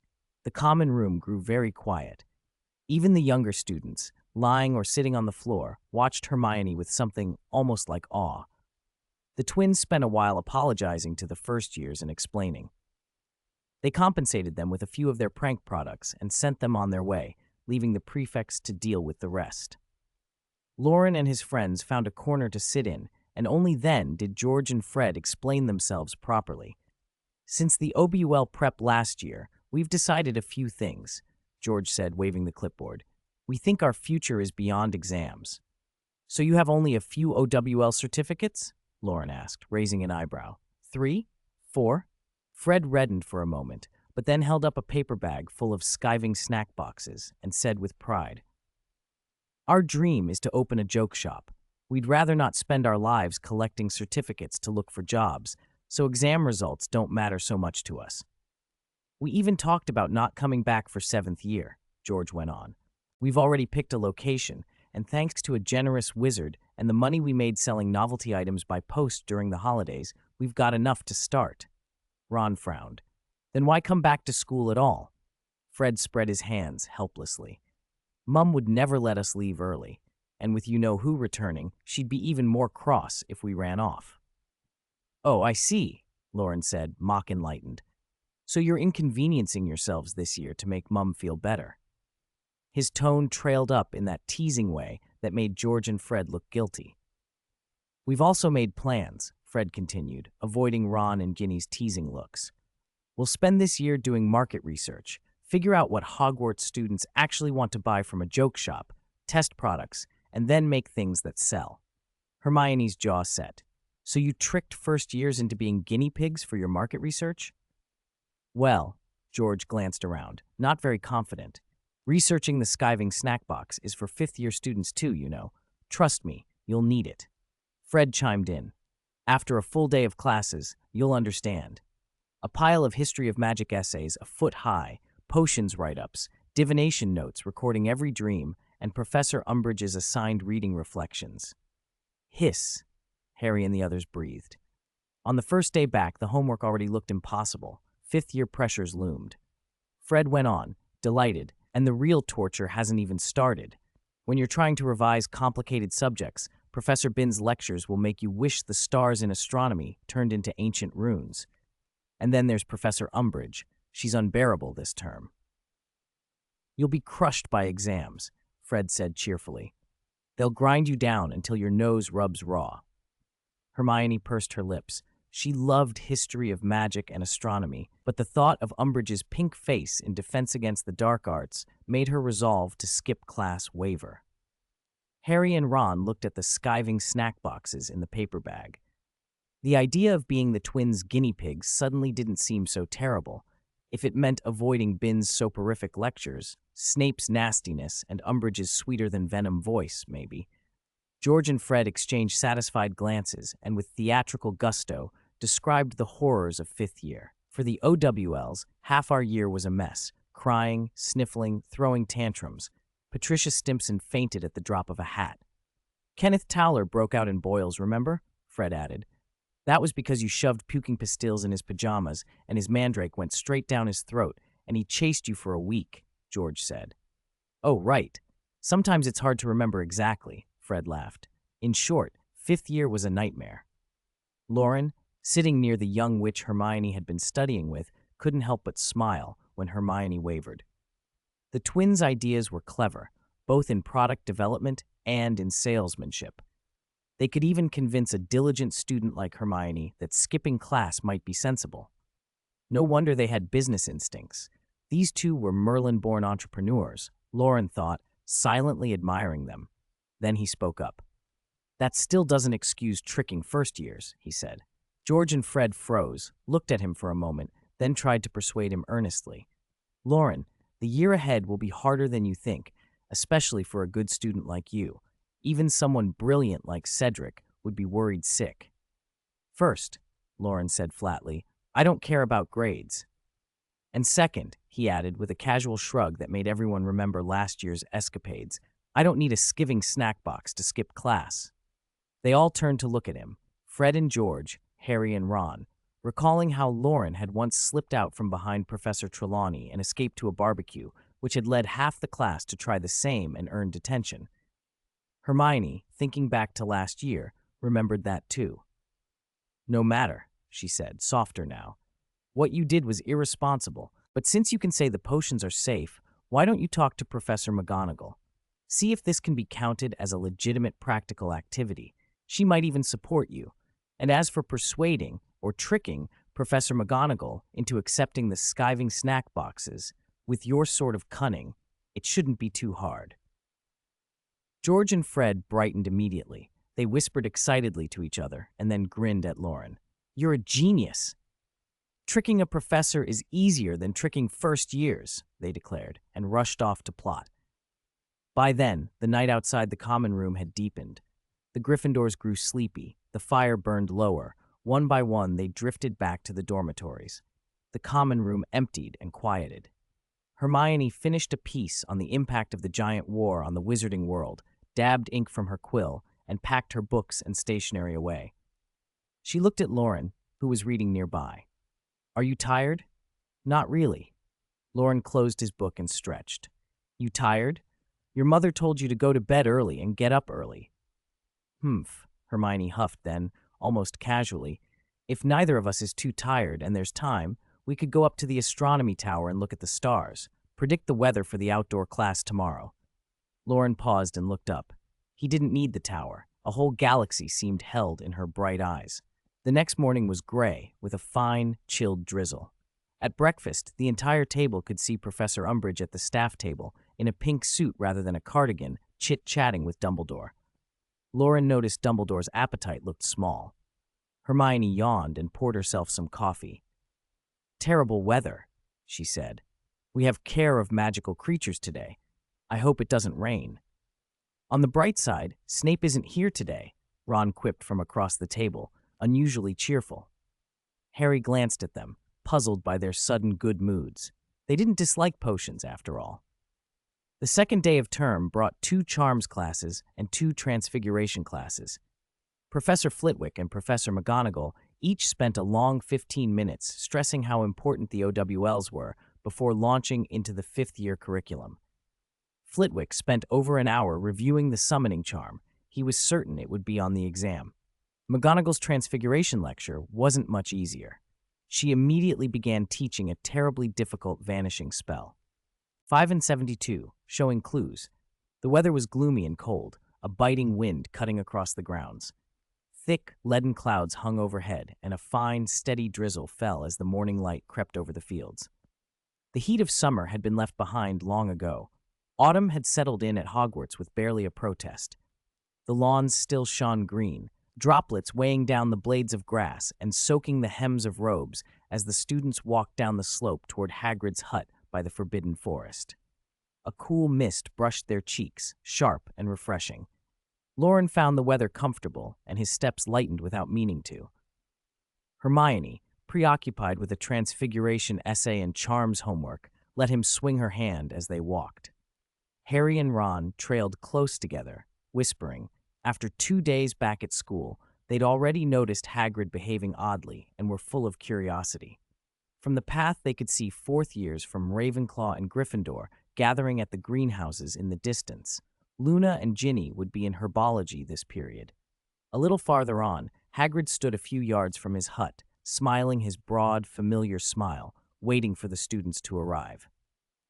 [SPEAKER 1] The common room grew very quiet. Even the younger students, lying or sitting on the floor, watched Hermione with something almost like awe. The twins spent a while apologizing to the first years and explaining. They compensated them with a few of their prank products and sent them on their way, leaving the prefects to deal with the rest. Loren and his friends found a corner to sit in, and only then did George and Fred explain themselves properly. Since the OBUL prep last year, we've decided a few things, George said, waving the clipboard. We think our future is beyond exams. So you have only a few OWL certificates? Loren asked, raising an eyebrow. 3? 4? Fred reddened for a moment, but then held up a paper bag full of skiving snack boxes and said with pride, Our dream is to open a joke shop. We'd rather not spend our lives collecting certificates to look for jobs, so exam results don't matter so much to us. We even talked about not coming back for 7th year, George went on. We've already picked a location, and thanks to a generous wizard and the money we made selling novelty items by post during the holidays, we've got enough to start. Ron frowned. Then why come back to school at all? Fred spread his hands helplessly. Mum would never let us leave early, and with you-know-who returning, she'd be even more cross if we ran off. Oh, I see, Loren said, mock-enlightened. So you're inconveniencing yourselves this year to make Mum feel better. His tone trailed up in that teasing way that made George and Fred look guilty. We've also made plans, Fred continued, avoiding Ron and Ginny's teasing looks. We'll spend this year doing market research, figure out what Hogwarts students actually want to buy from a joke shop, test products, and then make things that sell. Hermione's jaw set. So you tricked first years into being guinea pigs for your market research? Well, George glanced around, not very confident. Researching the skiving snack box is for 5th-year students too, you know. Trust me, you'll need it. Fred chimed in. After a full day of classes, you'll understand. A pile of history of magic essays a foot high, potions write-ups, divination notes recording every dream, and Professor Umbridge's assigned reading reflections. Hiss, Harry and the others breathed. On the first day back, the homework already looked impossible. 5th-year pressures loomed. Fred went on, delighted, and the real torture hasn't even started. When you're trying to revise complicated subjects, Professor Bin's lectures will make you wish the stars in astronomy turned into ancient runes. And then there's Professor Umbridge. She's unbearable this term. You'll be crushed by exams, Fred said cheerfully. They'll grind you down until your nose rubs raw. Hermione pursed her lips. She loved history of magic and astronomy, but the thought of Umbridge's pink face in Defense Against the Dark Arts made her resolve to skip class waver. Harry and Ron looked at the skiving snack boxes in the paper bag. The idea of being the twins' guinea pigs suddenly didn't seem so terrible, if it meant avoiding Bin's soporific lectures, Snape's nastiness, and Umbridge's sweeter-than-venom voice, maybe. George and Fred exchanged satisfied glances and with theatrical gusto described the horrors of 5th year. For the OWLs, half our year was a mess, crying, sniffling, throwing tantrums. Patricia Stimpson fainted at the drop of a hat. Kenneth Towler broke out in boils, remember? Fred added. That was because you shoved puking pastilles in his pajamas and his mandrake went straight down his throat and he chased you for a week, George said. Oh, right. Sometimes it's hard to remember exactly, Fred laughed. In short, 5th year was a nightmare. Loren, sitting near the young witch Hermione had been studying with, couldn't help but smile when Hermione wavered. The twins' ideas were clever, both in product development and in salesmanship. They could even convince a diligent student like Hermione that skipping class might be sensible. No wonder they had business instincts. These two were Merlin-born entrepreneurs, Loren thought, silently admiring them. Then he spoke up. That still doesn't excuse tricking first years, he said. George and Fred froze, looked at him for a moment, then tried to persuade him earnestly. Loren, the year ahead will be harder than you think, especially for a good student like you. Even someone brilliant like Cedric would be worried sick. First, Loren said flatly, I don't care about grades. And second, he added with a casual shrug that made everyone remember last year's escapades, I don't need a skiving snack box to skip class. They all turned to look at him. Fred and George, Harry and Ron, recalling how Loren had once slipped out from behind Professor Trelawney and escaped to a barbecue, which had led half the class to try the same and earn detention. Hermione, thinking back to last year, remembered that too. "No matter," she said, softer now. "What you did was irresponsible, but since you can say the potions are safe, why don't you talk to Professor McGonagall? See if this can be counted as a legitimate practical activity. She might even support you. And as for persuading or tricking Professor McGonagall into accepting the skiving snack boxes, with your sort of cunning, it shouldn't be too hard." George and Fred brightened immediately. They whispered excitedly to each other and then grinned at Loren. "You're a genius." "Tricking a professor is easier than tricking first years," they declared, and rushed off to plot. By then, the night outside the common room had deepened. The Gryffindors grew sleepy, the fire burned lower. One by one, they drifted back to the dormitories. The common room emptied and quieted. Hermione finished a piece on the impact of the giant war on the wizarding world, dabbed ink from her quill, and packed her books and stationery away. She looked at Loren, who was reading nearby. "Are you tired?" "Not really." Loren closed his book and stretched. "You tired? Your mother told you to go to bed early and get up early." "Humph," Hermione huffed then, almost casually. "If neither of us is too tired and there's time, we could go up to the astronomy tower and look at the stars, predict the weather for the outdoor class tomorrow." Loren paused and looked up. He didn't need the tower. A whole galaxy seemed held in her bright eyes. The next morning was gray, with a fine, chilled drizzle. At breakfast, the entire table could see Professor Umbridge at the staff table, in a pink suit rather than a cardigan, chit-chatting with Dumbledore. Loren noticed Dumbledore's appetite looked small. Hermione yawned and poured herself some coffee. "Terrible weather," she said. "We have care of magical creatures today. I hope it doesn't rain." "On the bright side, Snape isn't here today," Ron quipped from across the table, unusually cheerful. Harry glanced at them, puzzled by their sudden good moods. They didn't dislike potions, after all. The second day of term brought 2 Charms classes and 2 Transfiguration classes. Professor Flitwick and Professor McGonagall each spent a long 15 minutes stressing how important the OWLs were before launching into the 5th-year curriculum. Flitwick spent over an hour reviewing the summoning charm. He was certain it would be on the exam. McGonagall's Transfiguration lecture wasn't much easier. She immediately began teaching a terribly difficult vanishing spell. 5 and 72, showing clues. The weather was gloomy and cold, a biting wind cutting across the grounds. Thick, leaden clouds hung overhead, and a fine, steady drizzle fell as the morning light crept over the fields. The heat of summer had been left behind long ago. Autumn had settled in at Hogwarts with barely a protest. The lawns still shone green, droplets weighing down the blades of grass and soaking the hems of robes as the students walked down the slope toward Hagrid's hut by the Forbidden Forest. A cool mist brushed their cheeks, sharp and refreshing. Loren found the weather comfortable, and his steps lightened without meaning to. Hermione, preoccupied with a Transfiguration essay and Charms homework, let him swing her hand as they walked. Harry and Ron trailed close together, whispering. After 2 days back at school, they'd already noticed Hagrid behaving oddly and were full of curiosity. From the path, they could see 4th years from Ravenclaw and Gryffindor gathering at the greenhouses in the distance. Luna and Ginny would be in herbology this period. A little farther on, Hagrid stood a few yards from his hut, smiling his broad, familiar smile, waiting for the students to arrive.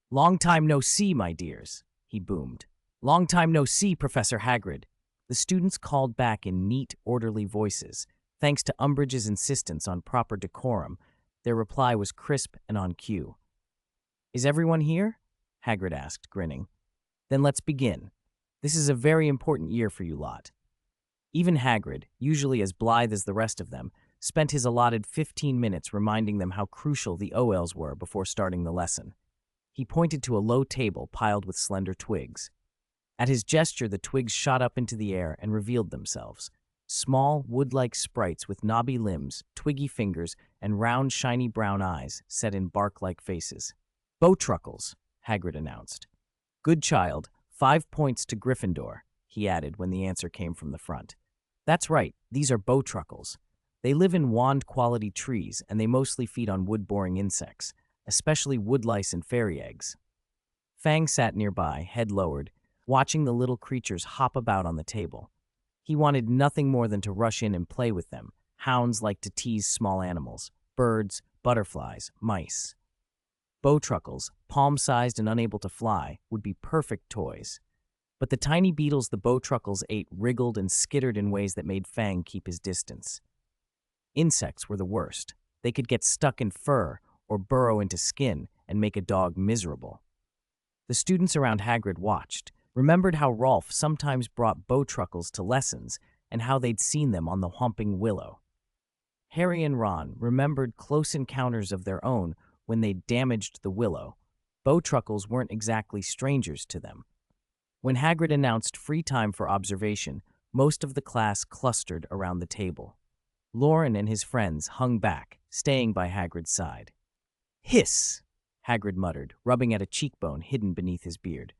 [SPEAKER 1] "Long time no see, my dears," he boomed. "Long time no see, Professor Hagrid." The students called back in neat, orderly voices. Thanks to Umbridge's insistence on proper decorum, their reply was crisp and on cue. "Is everyone here?" Hagrid asked, grinning. "Then let's begin. This is a very important year for you lot." Even Hagrid, usually as blithe as the rest of them, spent his allotted 15 minutes reminding them how crucial the OLs were before starting the lesson. He pointed to a low table piled with slender twigs. At his gesture, the twigs shot up into the air and revealed themselves. Small, wood-like sprites with knobby limbs, twiggy fingers, and round, shiny brown eyes set in bark-like faces. "Bowtruckles," Hagrid announced. "Good child, 5 points to Gryffindor," he added when the answer came from the front. "That's right, these are Bowtruckles. They live in wand-quality trees, and they mostly feed on wood-boring insects, especially woodlice and fairy eggs. Fang sat nearby, head lowered, watching the little creatures hop about on the table. He wanted nothing more than to rush in and play with them. Hounds like to tease small animals, birds, butterflies, mice. Bowtruckles, palm-sized and unable to fly, would be perfect toys. But the tiny beetles the bowtruckles ate wriggled and skittered in ways that made Fang keep his distance. Insects were the worst. They could get stuck in fur or burrow into skin and make a dog miserable. The students around Hagrid watched, remembered how Rolf sometimes brought bowtruckles to lessons and how they'd seen them on the Whomping Willow. Harry and Ron remembered close encounters of their own when they damaged the willow. Bowtruckles weren't exactly strangers to them. When Hagrid announced free time for observation, most of the class clustered around the table. Loren and his friends hung back, staying by Hagrid's side. "Hiss!" Hagrid muttered, rubbing at a cheekbone hidden beneath his beard.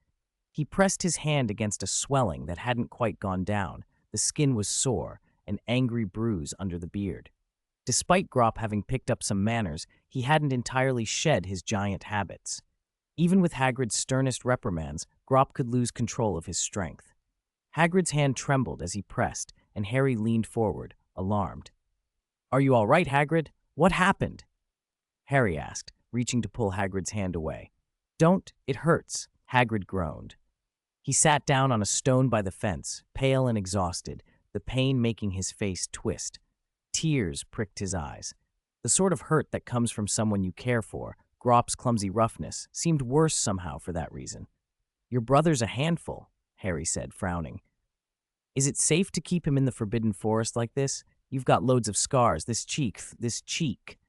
[SPEAKER 1] He pressed his hand against a swelling that hadn't quite gone down. The skin was sore, an angry bruise under the beard. Despite Grop having picked up some manners, he hadn't entirely shed his giant habits. Even with Hagrid's sternest reprimands, Grop could lose control of his strength. Hagrid's hand trembled as he pressed, and Harry leaned forward, alarmed. "Are you all right, Hagrid? What happened?" Harry asked, reaching to pull Hagrid's hand away. "Don't, it hurts," Hagrid groaned. He sat down on a stone by the fence, pale and exhausted, the pain making his face twist. Tears pricked his eyes. The sort of hurt that comes from someone you care for, Grop's clumsy roughness, seemed worse somehow for that reason. "Your brother's a handful," Harry said, frowning. "Is it safe to keep him in the Forbidden Forest like this? You've got loads of scars, this cheek.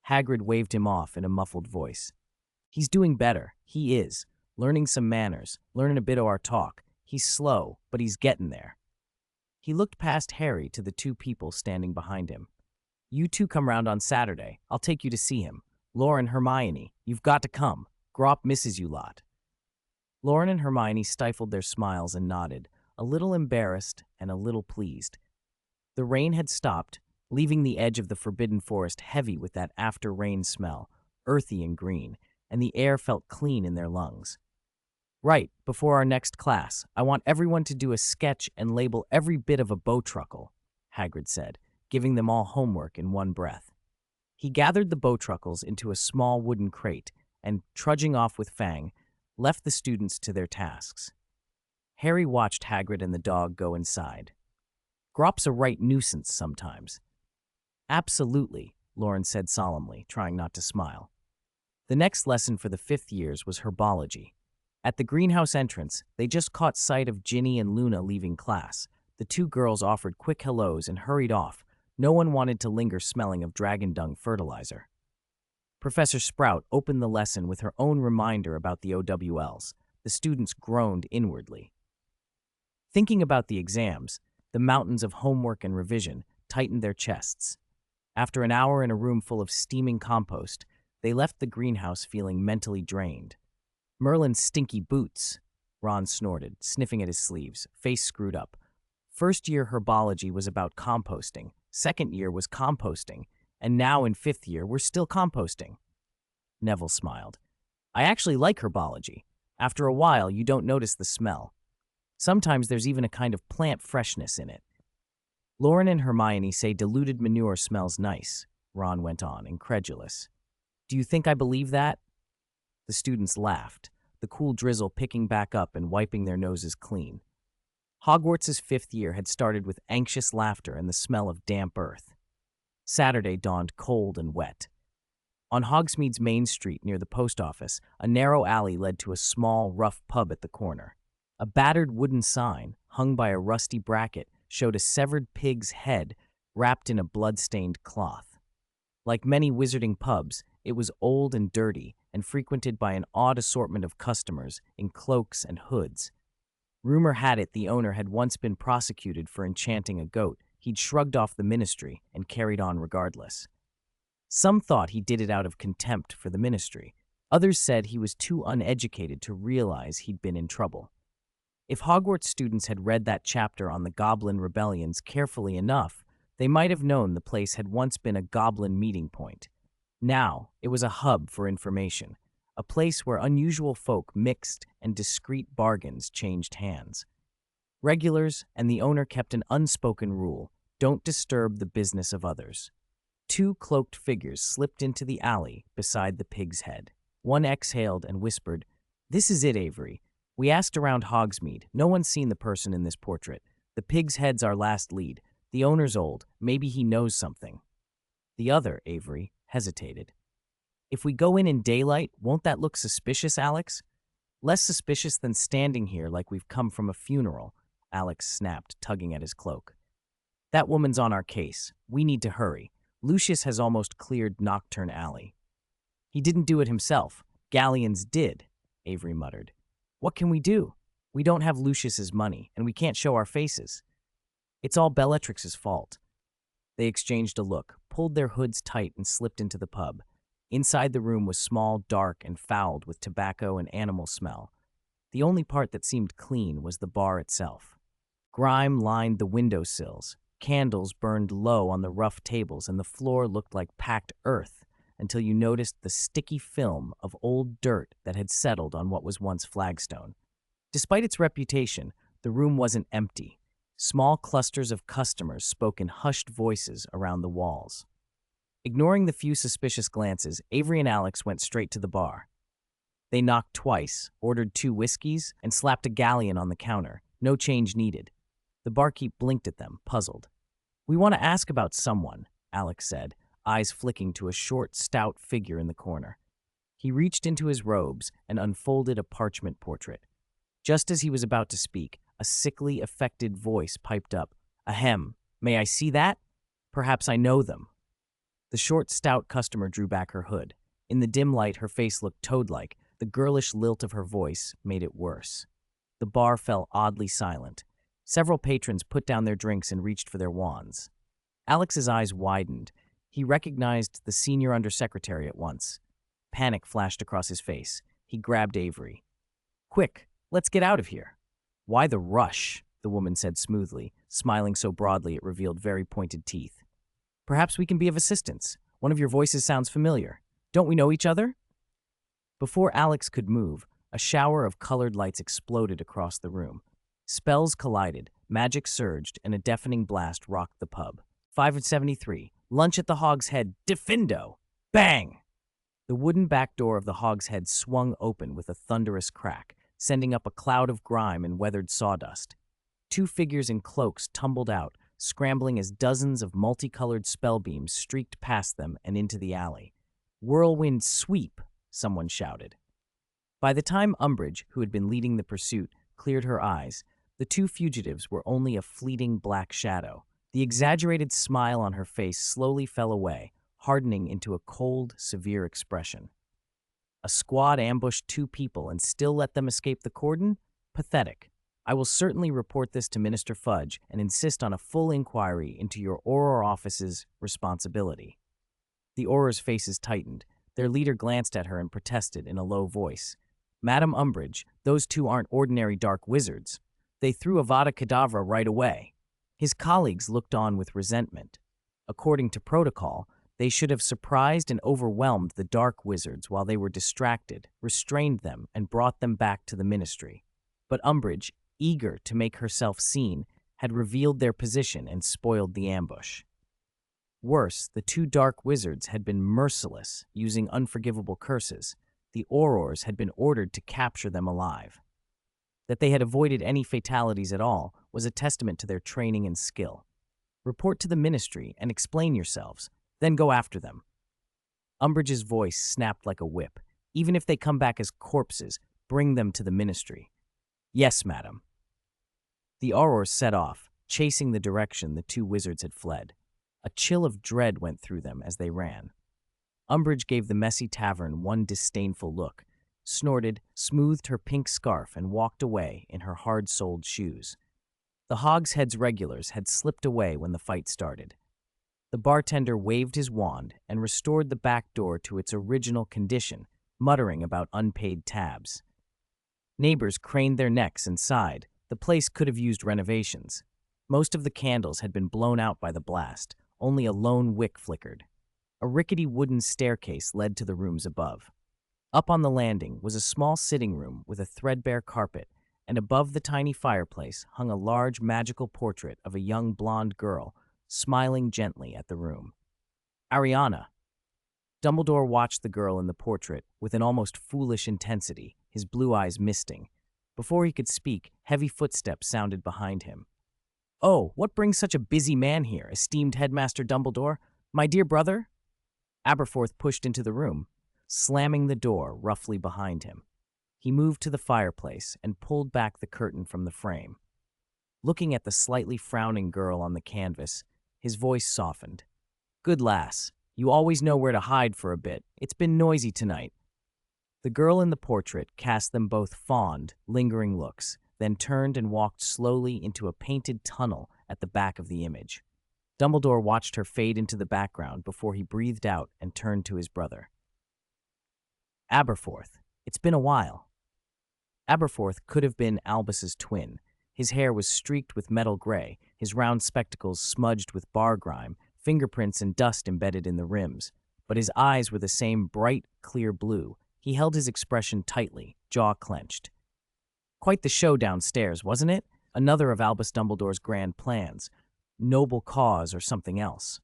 [SPEAKER 1] Hagrid waved him off in a muffled voice. "He's doing better. He is. Learning some manners, learning a bit of our talk. He's slow, but he's getting there." He looked past Harry to the two people standing behind him. "You two come round on Saturday. I'll take you to see him. Loren, Hermione, you've got to come. Grop misses you lot." Loren and Hermione stifled their smiles and nodded, a little embarrassed and a little pleased. The rain had stopped, leaving the edge of the Forbidden Forest heavy with that after-rain smell, earthy and green, and the air felt clean in their lungs. "Right, before our next class, I want everyone to do a sketch and label every bit of a bowtruckle," Hagrid said, giving them all homework in one breath. He gathered the bowtruckles into a small wooden crate and, trudging off with Fang, left the students to their tasks. Harry watched Hagrid and the dog go inside. "Grop's a right nuisance sometimes." "Absolutely," Loren said solemnly, trying not to smile. The next lesson for the 5th years was herbology. At the greenhouse entrance, they just caught sight of Ginny and Luna leaving class. The two girls offered quick hellos and hurried off. No one wanted to linger smelling of dragon dung fertilizer. Professor Sprout opened the lesson with her own reminder about the OWLs. The students groaned inwardly. Thinking about the exams, the mountains of homework and revision tightened their chests. After an hour in a room full of steaming compost, they left the greenhouse feeling mentally drained. "Merlin's stinky boots," Ron snorted, sniffing at his sleeves, face screwed up. First year herbology was about composting, second year was composting, and now in 5th year we're still composting. Neville smiled. "I actually like herbology. After a while, you don't notice the smell. Sometimes there's even a kind of plant freshness in it." "Loren and Hermione say diluted manure smells nice," Ron went on, incredulous. "Do you think I believe that?" The students laughed, the cool drizzle picking back up and wiping their noses clean. Hogwarts' 5th year had started with anxious laughter and the smell of damp earth. Saturday dawned cold and wet. On Hogsmeade's main street near the post office, a narrow alley led to a small, rough pub at the corner. A battered wooden sign, hung by a rusty bracket, showed a severed pig's head wrapped in a blood-stained cloth. Like many wizarding pubs, it was old and dirty and frequented by an odd assortment of customers in cloaks and hoods. Rumor had it the owner had once been prosecuted for enchanting a goat. He'd shrugged off the ministry and carried on regardless. Some thought he did it out of contempt for the ministry. Others said he was too uneducated to realize he'd been in trouble. If Hogwarts students had read that chapter on the Goblin Rebellions carefully enough, They might have known the place had once been a goblin meeting point. Now, it was a hub for information, a place where unusual folk mixed and discreet bargains changed hands. Regulars and the owner kept an unspoken rule: don't disturb the business of others. Two cloaked figures slipped into the alley beside the pig's head. One exhaled and whispered, "This is it, Avery. We asked around Hogsmeade. No one's seen the person in this portrait. The pig's head's our last lead. The owner's old. Maybe he knows something." The other, Avery, hesitated. "If we go in daylight, won't that look suspicious, Alex?" "Less suspicious than standing here like we've come from a funeral," Alex snapped, tugging at his cloak. "That woman's on our case. We need to hurry. Lucius has almost cleared Nocturne Alley." "He didn't do it himself. Galleons did," Avery muttered. "What can we do? We don't have Lucius's money, and we can't show our faces." "It's all Bellatrix's fault." They exchanged a look, pulled their hoods tight, and slipped into the pub. Inside the room was small, dark, and fouled with tobacco and animal smell. The only part that seemed clean was the bar itself. Grime lined the windowsills. Candles burned low on the rough tables, and the floor looked like packed earth until you noticed the sticky film of old dirt that had settled on what was once flagstone. Despite its reputation, the room wasn't empty. Small clusters of customers spoke in hushed voices around the walls. Ignoring the few suspicious glances, Avery and Alex went straight to the bar. They knocked twice, ordered 2 whiskeys, and slapped a galleon on the counter. No change needed. The barkeep blinked at them, puzzled. "We want to ask about someone," Alex said, eyes flicking to a short, stout figure in the corner. He reached into his robes and unfolded a parchment portrait. Just as he was about to speak, a sickly, affected voice piped up. "Ahem, may I see that? Perhaps I know them." The short, stout customer drew back her hood. In the dim light, her face looked toad-like. The girlish lilt of her voice made it worse. The bar fell oddly silent. Several patrons put down their drinks and reached for their wands. Alex's eyes widened. He recognized the senior undersecretary at once. Panic flashed across his face. He grabbed Avery. "Quick, let's get out of here." "Why the rush?" the woman said smoothly, smiling so broadly it revealed very pointed teeth. "Perhaps we can be of assistance. One of your voices sounds familiar. Don't we know each other?" Before Alex could move, a shower of colored lights exploded across the room. Spells collided, magic surged, and a deafening blast rocked the pub. 573, lunch at the Hog's Head, Defindo! Bang! The wooden back door of the Hog's Head swung open with a thunderous crack, sending up a cloud of grime and weathered sawdust. 2 figures in cloaks tumbled out, scrambling as dozens of multicolored spellbeams streaked past them and into the alley. "Whirlwind sweep!" someone shouted. By the time Umbridge, who had been leading the pursuit, cleared her eyes, the 2 fugitives were only a fleeting black shadow. The exaggerated smile on her face slowly fell away, hardening into a cold, severe expression. A squad ambushed 2 people and still let them escape the cordon? Pathetic. I will certainly report this to Minister Fudge and insist on a full inquiry into your Auror office's responsibility. The Auror's faces tightened. Their leader glanced at her and protested in a low voice. "Madam Umbridge, those 2 aren't ordinary dark wizards. They threw Avada Kedavra right away." His colleagues looked on with resentment. According to protocol, they should have surprised and overwhelmed the dark wizards while they were distracted, restrained them, and brought them back to the ministry. But Umbridge, eager to make herself seen, had revealed their position and spoiled the ambush. Worse, the 2 dark wizards had been merciless, using unforgivable curses. The Aurors had been ordered to capture them alive. That they had avoided any fatalities at all was a testament to their training and skill. Report to the ministry and explain yourselves, then go after them. Umbridge's voice snapped like a whip. "Even if they come back as corpses, bring them to the ministry." "Yes, madam." The Aurors set off, chasing the direction the 2 wizards had fled. A chill of dread went through them as they ran. Umbridge gave the messy tavern one disdainful look, snorted, smoothed her pink scarf, and walked away in her hard-soled shoes. The Hog's Head's regulars had slipped away when the fight started. The bartender waved his wand and restored the back door to its original condition, muttering about unpaid tabs. Neighbors craned their necks and sighed. The place could have used renovations. Most of the candles had been blown out by the blast, only a lone wick flickered. A rickety wooden staircase led to the rooms above. Up on the landing was a small sitting room with a threadbare carpet, and above the tiny fireplace hung a large magical portrait of a young blonde girl, smiling gently at the room. Ariana. Dumbledore watched the girl in the portrait with an almost foolish intensity, his blue eyes misting. Before he could speak, heavy footsteps sounded behind him. "Oh, what brings such a busy man here, esteemed Headmaster Dumbledore? My dear brother?" Aberforth pushed into the room, slamming the door roughly behind him. He moved to the fireplace and pulled back the curtain from the frame. Looking at the slightly frowning girl on the canvas, his voice softened. "Good lass, you always know where to hide for a bit. It's been noisy tonight." The girl in the portrait cast them both fond, lingering looks, then turned and walked slowly into a painted tunnel at the back of the image. Dumbledore watched her fade into the background before he breathed out and turned to his brother. "Aberforth, it's been a while." Aberforth could have been Albus's twin. His hair was streaked with metal gray, his round spectacles smudged with bar grime, fingerprints and dust embedded in the rims. But his eyes were the same bright, clear blue. He held his expression tightly, jaw clenched. Quite the show downstairs, wasn't it? Another of Albus Dumbledore's grand plans. Noble cause or something else.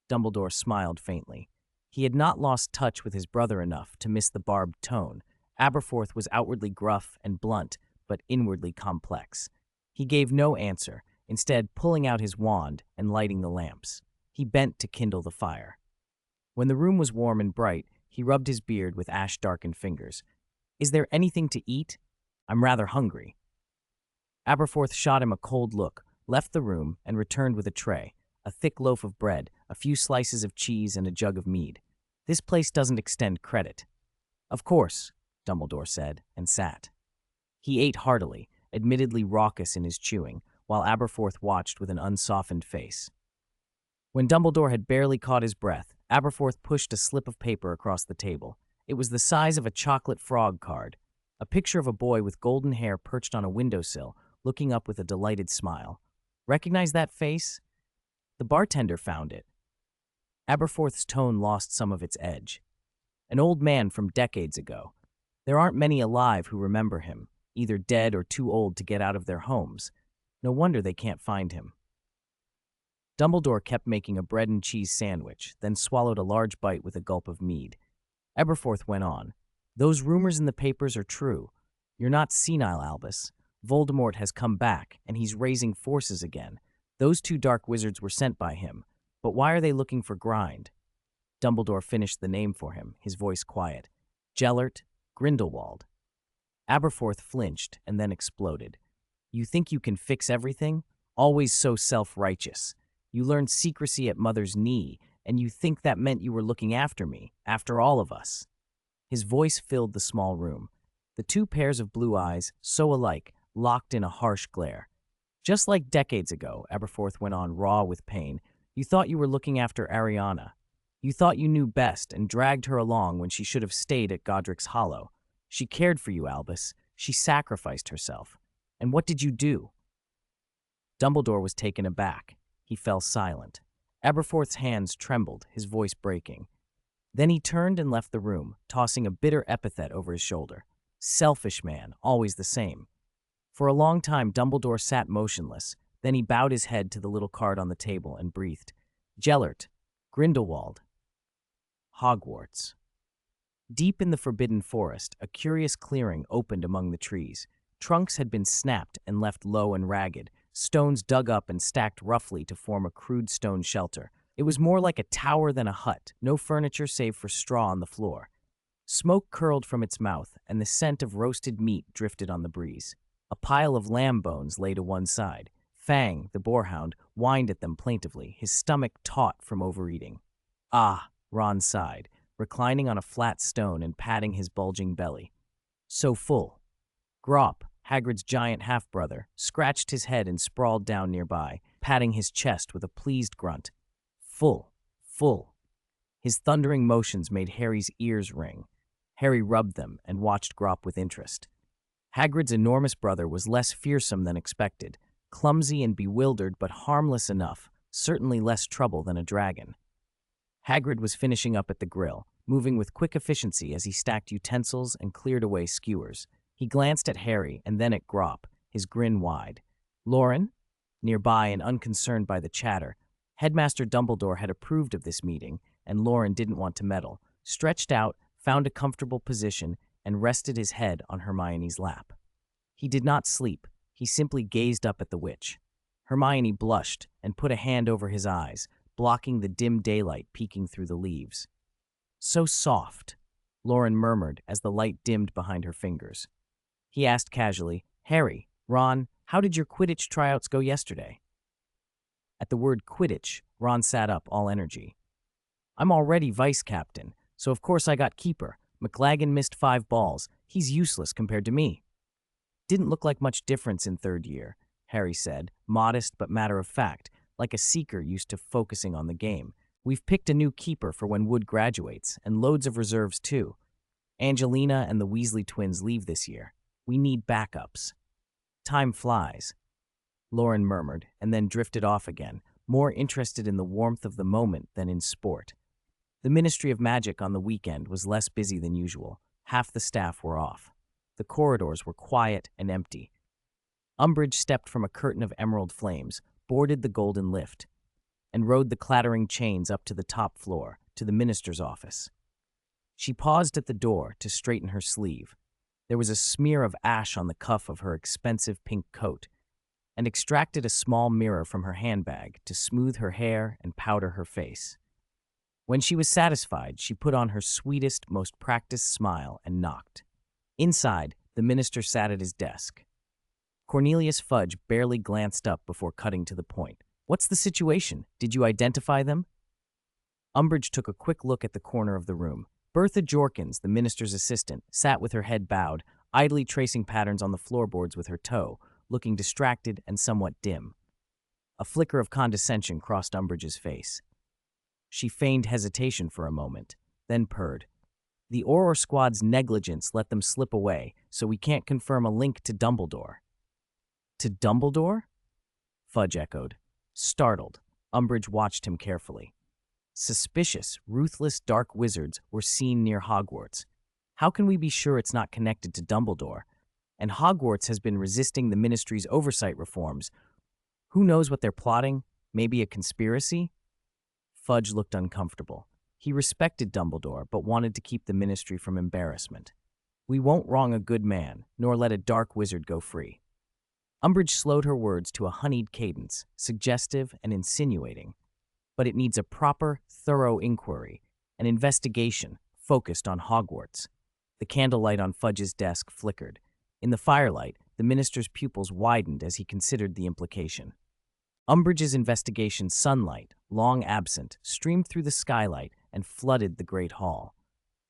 [SPEAKER 1] Dumbledore smiled faintly. He had not lost touch with his brother enough to miss the barbed tone. Aberforth was outwardly gruff and blunt, but inwardly complex. He gave no answer, instead pulling out his wand and lighting the lamps. He bent to kindle the fire. When the room was warm and bright, he rubbed his beard with ash-darkened fingers. "Is there anything to eat? I'm rather hungry." Aberforth shot him a cold look, left the room, and returned with a tray, a thick loaf of bread, a few slices of cheese, and a jug of mead. "This place doesn't extend credit." "Of course," Dumbledore said, and sat. He ate heartily, admittedly raucous in his chewing, while Aberforth watched with an unsoftened face. When Dumbledore had barely caught his breath, Aberforth pushed a slip of paper across the table. It was the size of a chocolate frog card, a picture of a boy with golden hair perched on a windowsill, looking up with a delighted smile. "Recognize that face?" "The bartender found it." Aberforth's tone lost some of its edge. "An old man from decades ago. There aren't many alive who remember him, either dead or too old to get out of their homes. No wonder they can't find him." Dumbledore kept making a bread and cheese sandwich, then swallowed a large bite with a gulp of mead. Aberforth went on. "Those rumors in the papers are true. You're not senile, Albus. Voldemort has come back, and he's raising forces again. Those two dark wizards were sent by him. But why are they looking for Grind?" Dumbledore finished the name for him, his voice quiet. "Gellert Grindelwald." Aberforth flinched and then exploded. "You think you can fix everything? Always so self-righteous. You learned secrecy at Mother's knee, and you think that meant you were looking after me, after all of us." His voice filled the small room. The two pairs of blue eyes, so alike, locked in a harsh glare. "Just like decades ago," Aberforth went on, raw with pain, "you thought you were looking after Ariana. You thought you knew best and dragged her along when she should have stayed at Godric's Hollow. She cared for you, Albus. She sacrificed herself. And what did you do?" Dumbledore was taken aback. He fell silent. Aberforth's hands trembled, his voice breaking. Then he turned and left the room, tossing a bitter epithet over his shoulder. Selfish man, always the same. For a long time, Dumbledore sat motionless. Then he bowed his head to the little card on the table and breathed. "Gellert Grindelwald. Hogwarts." Deep in the forbidden forest, a curious clearing opened among the trees. Trunks had been snapped and left low and ragged, stones dug up and stacked roughly to form a crude stone shelter. It was more like a tower than a hut, no furniture save for straw on the floor. Smoke curled from its mouth, and the scent of roasted meat drifted on the breeze. A pile of lamb bones lay to one side. Fang, the boarhound, whined at them plaintively, his stomach taut from overeating. "Ah," Ron sighed, reclining on a flat stone and patting his bulging belly. "So full." Grop, Hagrid's giant half-brother, scratched his head and sprawled down nearby, patting his chest with a pleased grunt. "Full, full." His thundering motions made Harry's ears ring. Harry rubbed them and watched Grop with interest. Hagrid's enormous brother was less fearsome than expected. clumsy and bewildered but harmless enough, certainly less trouble than a dragon. Hagrid was finishing up at the grill, moving with quick efficiency as he stacked utensils and cleared away skewers. He glanced at Harry and then at Grop, his grin wide. Loren? Nearby and unconcerned by the chatter, Headmaster Dumbledore had approved of this meeting, and Loren didn't want to meddle. Stretched out, found a comfortable position, and rested his head on Hermione's lap. He did not sleep, he simply gazed up at the witch. Hermione blushed and put a hand over his eyes, blocking the dim daylight peeking through the leaves. "So soft," Loren murmured as the light dimmed behind her fingers. He asked casually, "Harry, Ron, how did your Quidditch tryouts go yesterday?" At the word Quidditch, Ron sat up, all energy. "I'm already vice captain, so of course I got keeper. McLagan missed 5 balls. He's useless compared to me." "Didn't look like much difference in third year," Harry said, modest but matter-of-fact, like a seeker used to focusing on the game. "We've picked a new keeper for when Wood graduates, and loads of reserves too. Angelina and the Weasley twins leave this year. We need backups." "Time flies," Loren murmured, and then drifted off again, more interested in the warmth of the moment than in sport. The Ministry of Magic on the weekend was less busy than usual. Half the staff were off. The corridors were quiet and empty. Umbridge stepped from a curtain of emerald flames, boarded the golden lift, and rode the clattering chains up to the top floor, to the minister's office. She paused at the door to straighten her sleeve. There was a smear of ash on the cuff of her expensive pink coat, and extracted a small mirror from her handbag to smooth her hair and powder her face. When she was satisfied, she put on her sweetest, most practiced smile and knocked. Inside, the minister sat at his desk. Cornelius Fudge barely glanced up before cutting to the point. "What's the situation? Did you identify them?" Umbridge took a quick look at the corner of the room. Bertha Jorkins, the minister's assistant, sat with her head bowed, idly tracing patterns on the floorboards with her toe, looking distracted and somewhat dim. A flicker of condescension crossed Umbridge's face. She feigned hesitation for a moment, then purred. "The Auror Squad's negligence let them slip away, so we can't confirm a link to Dumbledore." "To Dumbledore?" Fudge echoed. Startled, Umbridge watched him carefully. Suspicious, ruthless dark wizards were seen near Hogwarts. How can we be sure it's not connected to Dumbledore? And Hogwarts has been resisting the Ministry's oversight reforms. Who knows what they're plotting? Maybe a conspiracy? Fudge looked uncomfortable. He respected Dumbledore, but wanted to keep the Ministry from embarrassment. "We won't wrong a good man, nor let a dark wizard go free." Umbridge slowed her words to a honeyed cadence, suggestive and insinuating. "But it needs a proper, thorough inquiry, an investigation focused on Hogwarts." The candlelight on Fudge's desk flickered. In the firelight, the minister's pupils widened as he considered the implication. Umbridge's investigation sunlight, long absent, streamed through the skylight and flooded the great hall.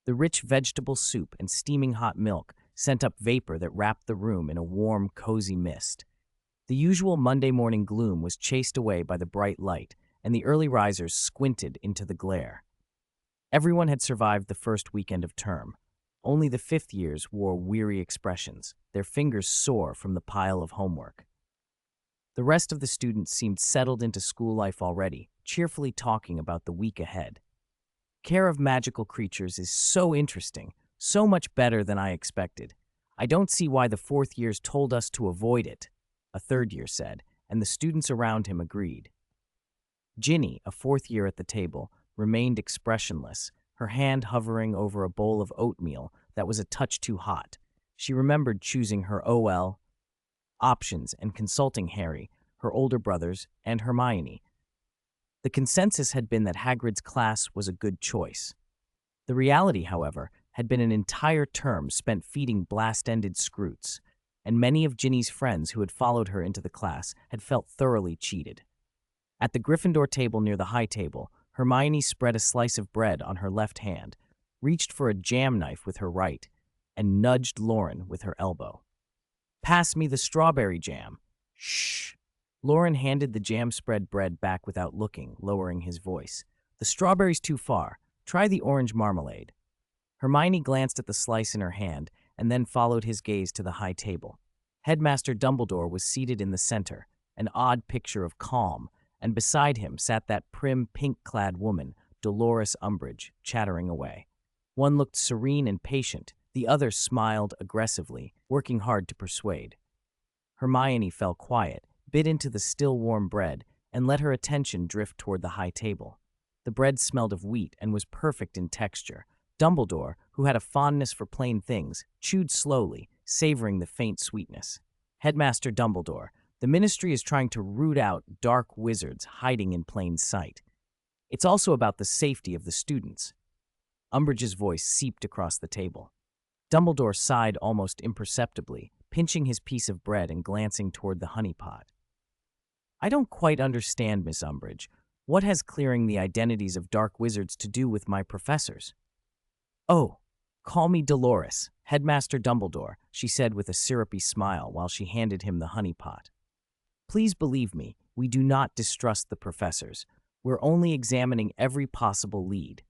[SPEAKER 1] The rich vegetable soup and steaming hot milk sent up vapor that wrapped the room in a warm, cozy mist. The usual Monday morning gloom was chased away by the bright light, and the early risers squinted into the glare. Everyone had survived the first weekend of term. Only the fifth years wore weary expressions, their fingers sore from the pile of homework. The rest of the students seemed settled into school life already, cheerfully talking about the week ahead. "Care of magical creatures is so interesting, so much better than I expected. I don't see why the fourth years told us to avoid it," a third year said, and the students around him agreed. Ginny, a fourth year at the table, remained expressionless, her hand hovering over a bowl of oatmeal that was a touch too hot. She remembered choosing her OL options and consulting Harry, her older brothers, and Hermione. The consensus had been that Hagrid's class was a good choice. The reality, however, had been an entire term spent feeding blast-ended scroots, and many of Ginny's friends who had followed her into the class had felt thoroughly cheated. At the Gryffindor table near the high table, Hermione spread a slice of bread on her left hand, reached for a jam knife with her right, and nudged Loren with her elbow. "Pass me the strawberry jam." "Shh." Loren handed the jam-spread bread back without looking, lowering his voice. "The strawberry's too far. Try the orange marmalade." Hermione glanced at the slice in her hand and then followed his gaze to the high table. Headmaster Dumbledore was seated in the center, an odd picture of calm, and beside him sat that prim, pink-clad woman, Dolores Umbridge, chattering away. One looked serene and patient, the other smiled aggressively, working hard to persuade. Hermione fell quiet, bit into the still warm bread, and let her attention drift toward the high table. The bread smelled of wheat and was perfect in texture. Dumbledore, who had a fondness for plain things, chewed slowly, savoring the faint sweetness. Headmaster Dumbledore, the Ministry is trying to root out dark wizards hiding in plain sight. It's also about the safety of the students. Umbridge's voice seeped across the table. Dumbledore sighed almost imperceptibly, pinching his piece of bread and glancing toward the honey pot. I don't quite understand, Miss Umbridge. What has clearing the identities of dark wizards to do with my professors? Oh, call me Dolores, Headmaster Dumbledore, she said with a syrupy smile while she handed him the honey pot. Please believe me, we do not distrust the professors. We're only examining every possible lead.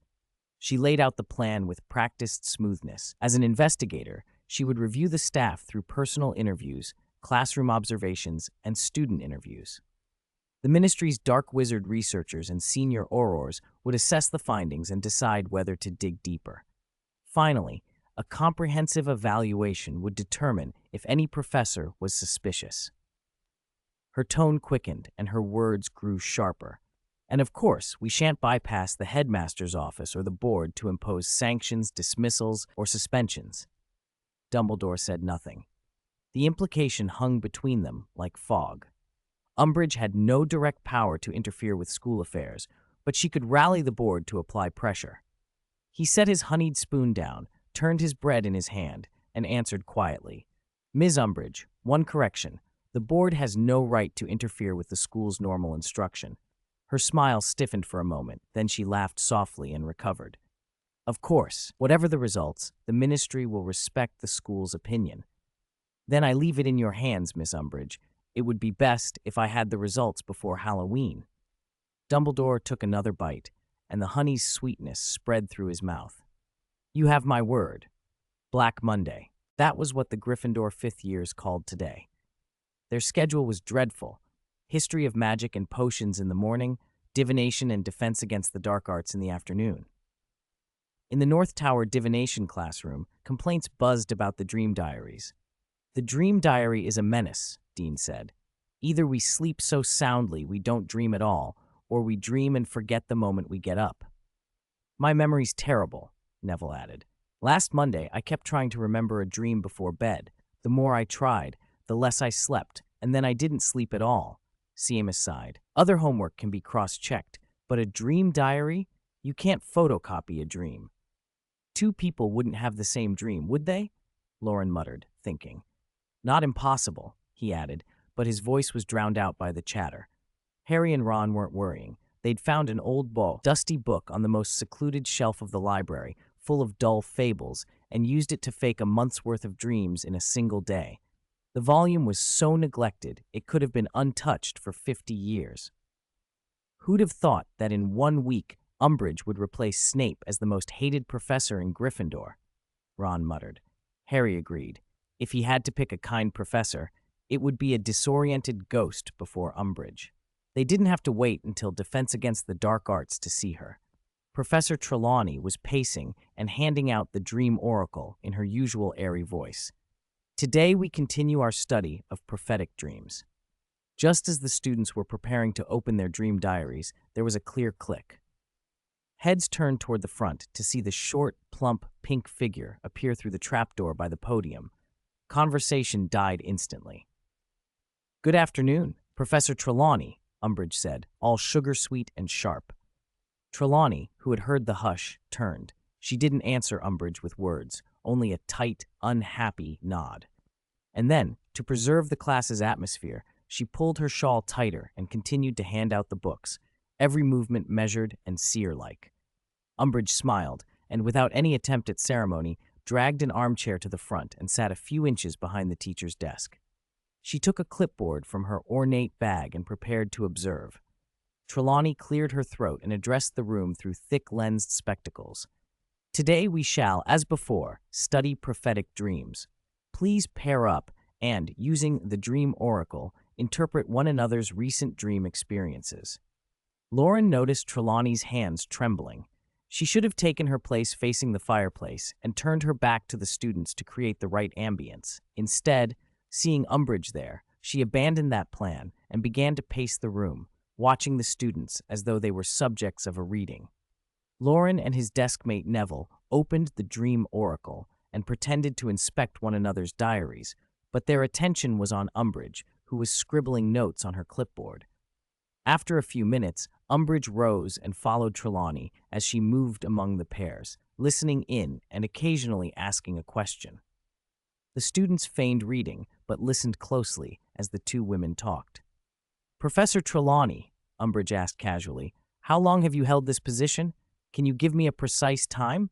[SPEAKER 1] She laid out the plan with practiced smoothness. As an investigator, she would review the staff through personal interviews, classroom observations, and student interviews. The Ministry's dark wizard researchers and senior aurors would assess the findings and decide whether to dig deeper. Finally, a comprehensive evaluation would determine if any professor was suspicious. Her tone quickened and her words grew sharper. And of course, we shan't bypass the headmaster's office or the board to impose sanctions, dismissals, or suspensions. Dumbledore said nothing. The implication hung between them like fog. Umbridge had no direct power to interfere with school affairs, but she could rally the board to apply pressure. He set his honeyed spoon down, turned his bread in his hand, and answered quietly, Ms. Umbridge, one correction. The board has no right to interfere with the school's normal instruction. Her smile stiffened for a moment, then she laughed softly and recovered. Of course, whatever the results, the Ministry will respect the school's opinion. Then I leave it in your hands, Miss Umbridge. It would be best if I had the results before Halloween. Dumbledore took another bite, and the honey's sweetness spread through his mouth. You have my word. Black Monday. That was what the Gryffindor fifth years called today. Their schedule was dreadful. History of magic and potions in the morning, divination and defense against the dark arts in the afternoon. In the North Tower divination classroom, complaints buzzed about the dream diaries. The dream diary is a menace, Dean said. Either we sleep so soundly we don't dream at all, or we dream and forget the moment we get up. My memory's terrible, Neville added. Last Monday, I kept trying to remember a dream before bed. The more I tried, the less I slept, and then I didn't sleep at all. Seamus sighed. Other homework can be cross-checked, but a dream diary? You can't photocopy a dream. Two people wouldn't have the same dream, would they? Loren muttered, thinking. Not impossible, he added, but his voice was drowned out by the chatter. Harry and Ron weren't worrying. They'd found an old dusty book on the most secluded shelf of the library, full of dull fables, and used it to fake a month's worth of dreams in a single day. The volume was so neglected, it could have been untouched for 50 years. Who'd have thought that in 1 week, Umbridge would replace Snape as the most hated professor in Gryffindor? Ron muttered. Harry agreed. If he had to pick a kind professor, it would be a disoriented ghost before Umbridge. They didn't have to wait until Defense Against the Dark Arts to see her. Professor Trelawney was pacing and handing out the Dream Oracle in her usual airy voice. Today we continue our study of prophetic dreams. Just as the students were preparing to open their dream diaries, there was a clear click. Heads turned toward the front to see the short, plump, pink figure appear through the trapdoor by the podium. Conversation died instantly. Good afternoon, Professor Trelawney, Umbridge said, all sugar-sweet and sharp. Trelawney, who had heard the hush, turned. She didn't answer Umbridge with words, only a tight, unhappy nod. And then, to preserve the class's atmosphere, she pulled her shawl tighter and continued to hand out the books, every movement measured and seer-like. Umbridge smiled, and without any attempt at ceremony, dragged an armchair to the front and sat a few inches behind the teacher's desk. She took a clipboard from her ornate bag and prepared to observe. Trelawney cleared her throat and addressed the room through thick-lensed spectacles. Today we shall, as before, study prophetic dreams. Please pair up and, using the Dream Oracle, interpret one another's recent dream experiences. Loren noticed Trelawney's hands trembling. She should have taken her place facing the fireplace and turned her back to the students to create the right ambience. Instead, seeing Umbridge there, she abandoned that plan and began to pace the room, watching the students as though they were subjects of a reading. Loren and his deskmate Neville opened the Dream Oracle and pretended to inspect one another's diaries, but their attention was on Umbridge, who was scribbling notes on her clipboard. After a few minutes, Umbridge rose and followed Trelawney as she moved among the pairs, listening in and occasionally asking a question. The students feigned reading, but listened closely as the two women talked. "Professor Trelawney," Umbridge asked casually, "how long have you held this position? Can you give me a precise time?"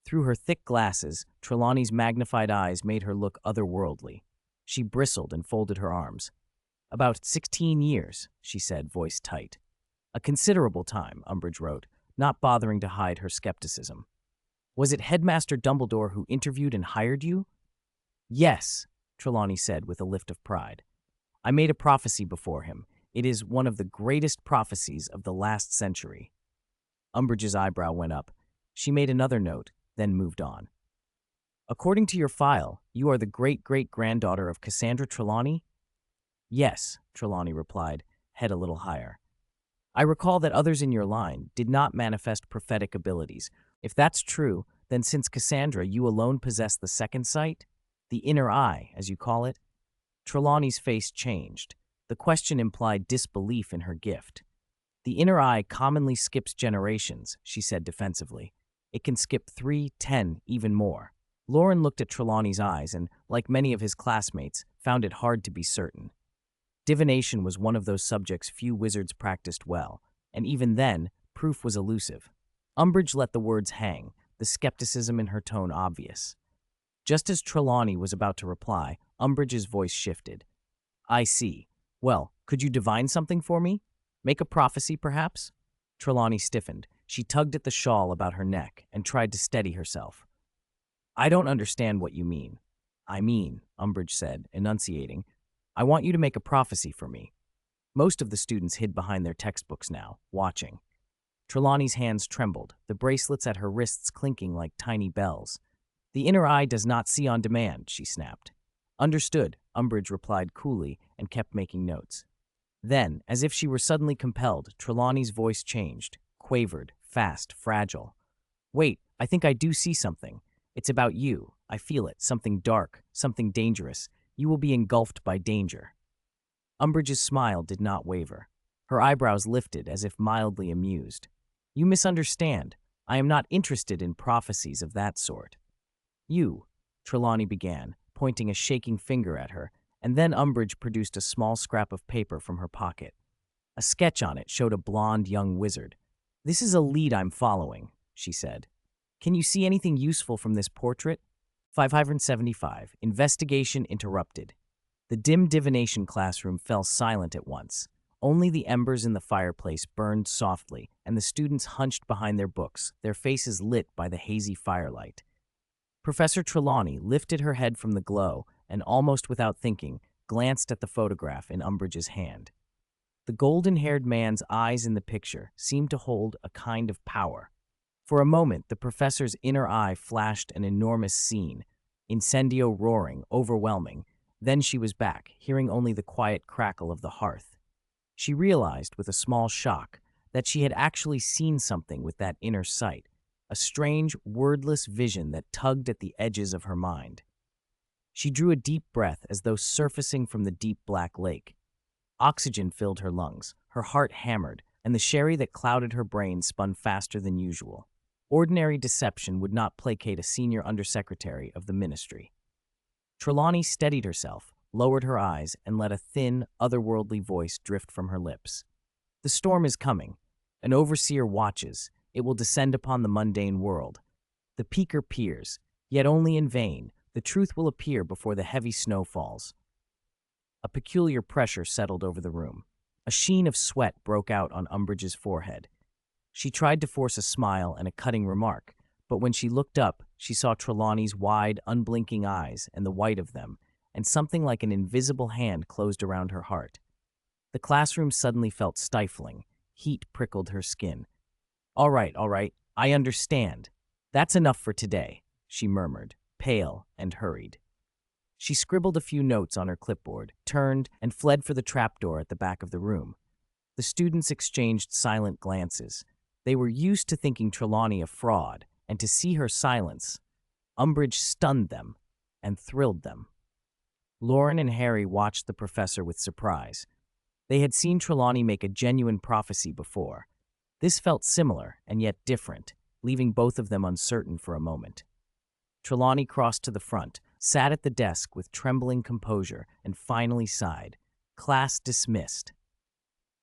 [SPEAKER 1] Through her thick glasses, Trelawney's magnified eyes made her look otherworldly. She bristled and folded her arms. "About 16 years, she said, voice tight. "A considerable time," Umbridge wrote, not bothering to hide her skepticism. "Was it Headmaster Dumbledore who interviewed and hired you?" "Yes," Trelawney said with a lift of pride. "I made a prophecy before him. It is one of the greatest prophecies of the last century." Umbridge's eyebrow went up. She made another note, then moved on. "According to your file, you are the great-great-granddaughter of Cassandra Trelawney?" "Yes," Trelawney replied, head a little higher. "I recall that others in your line did not manifest prophetic abilities. If that's true, then since Cassandra, you alone possess the second sight? The inner eye, as you call it?" Trelawney's face changed. The question implied disbelief in her gift. "The inner eye commonly skips generations," she said defensively. "It can skip 3, 10, even more." Loren looked at Trelawney's eyes and, like many of his classmates, found it hard to be certain. Divination was one of those subjects few wizards practiced well, and even then, proof was elusive. Umbridge let the words hang, the skepticism in her tone obvious. Just as Trelawney was about to reply, Umbridge's voice shifted. "I see. Well, could you divine something for me? Make a prophecy, perhaps?" Trelawney stiffened. She tugged at the shawl about her neck and tried to steady herself. "I don't understand what you mean." "I mean," Umbridge said, enunciating, "I want you to make a prophecy for me." Most of the students hid behind their textbooks now, watching. Trelawney's hands trembled, the bracelets at her wrists clinking like tiny bells. "The inner eye does not see on demand," she snapped. "Understood," Umbridge replied coolly and kept making notes. Then, as if she were suddenly compelled, Trelawney's voice changed, quavered, fast, fragile. "Wait, I think I do see something. It's about you. I feel it. Something dark, something dangerous. You will be engulfed by danger." Umbridge's smile did not waver. Her eyebrows lifted as if mildly amused. "You misunderstand. I am not interested in prophecies of that sort." "You," Trelawney began, pointing a shaking finger at her, and then Umbridge produced a small scrap of paper from her pocket. A sketch on it showed a blonde young wizard. "This is a lead I'm following," she said. "Can you see anything useful from this portrait?" 575. Investigation interrupted. The dim divination classroom fell silent at once. Only the embers in the fireplace burned softly, and the students hunched behind their books, their faces lit by the hazy firelight. Professor Trelawney lifted her head from the glow and, almost without thinking, glanced at the photograph in Umbridge's hand. The golden-haired man's eyes in the picture seemed to hold a kind of power. For a moment, the professor's inner eye flashed an enormous scene, incendio roaring, overwhelming. Then she was back, hearing only the quiet crackle of the hearth. She realized, with a small shock, that she had actually seen something with that inner sight, a strange, wordless vision that tugged at the edges of her mind. She drew a deep breath as though surfacing from the deep black lake. Oxygen filled her lungs, her heart hammered, and the sherry that clouded her brain spun faster than usual. Ordinary deception would not placate a senior undersecretary of the ministry. Trelawney steadied herself, lowered her eyes, and let a thin, otherworldly voice drift from her lips. "The storm is coming. An overseer watches. It will descend upon the mundane world. The peaker peers, yet only in vain. The truth will appear before the heavy snow falls." A peculiar pressure settled over the room. A sheen of sweat broke out on Umbridge's forehead. She tried to force a smile and a cutting remark, but when she looked up, she saw Trelawney's wide, unblinking eyes and the white of them, and something like an invisible hand closed around her heart. The classroom suddenly felt stifling. Heat prickled her skin. All right, I understand. That's enough for today, she murmured, pale and hurried. She scribbled a few notes on her clipboard, turned, and fled for the trapdoor at the back of the room. The students exchanged silent glances. They were used to thinking Trelawney a fraud, and to see her silence, Umbridge stunned them and thrilled them. Loren and Harry watched the professor with surprise. They had seen Trelawney make a genuine prophecy before. This felt similar and yet different, leaving both of them uncertain for a moment. Trelawney crossed to the front, sat at the desk with trembling composure, and finally sighed. Class dismissed.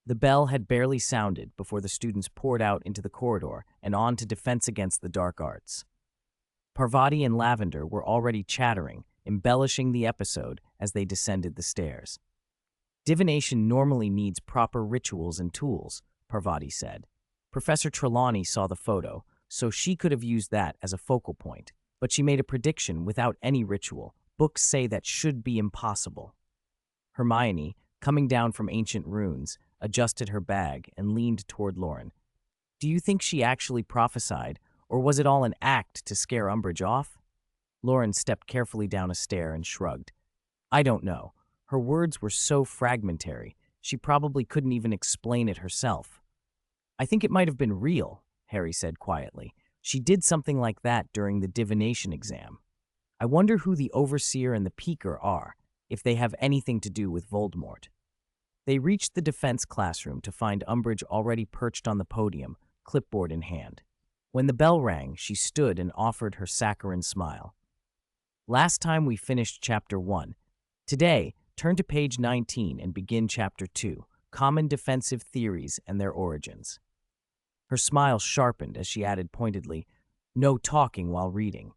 [SPEAKER 1] The bell had barely sounded before the students poured out into the corridor and on to Defense Against the Dark Arts. Parvati and Lavender were already chattering, embellishing the episode as they descended the stairs. Divination normally needs proper rituals and tools, Parvati said. Professor Trelawney saw the photo, so she could have used that as a focal point, but she made a prediction without any ritual. Books say that should be impossible. Hermione, coming down from ancient runes, adjusted her bag and leaned toward Loren. Do you think she actually prophesied, or was it all an act to scare Umbridge off? Loren stepped carefully down a stair and shrugged. I don't know. Her words were so fragmentary, she probably couldn't even explain it herself. I think it might have been real, Harry said quietly. She did something like that during the divination exam. I wonder who the overseer and the peeker are, if they have anything to do with Voldemort. They reached the defense classroom to find Umbridge already perched on the podium, clipboard in hand. When the bell rang, she stood and offered her saccharine smile. Last time we finished Chapter 1. Today, turn to page 19 and begin Chapter 2, Common Defensive Theories and Their Origins. Her smile sharpened as she added pointedly, no talking while reading.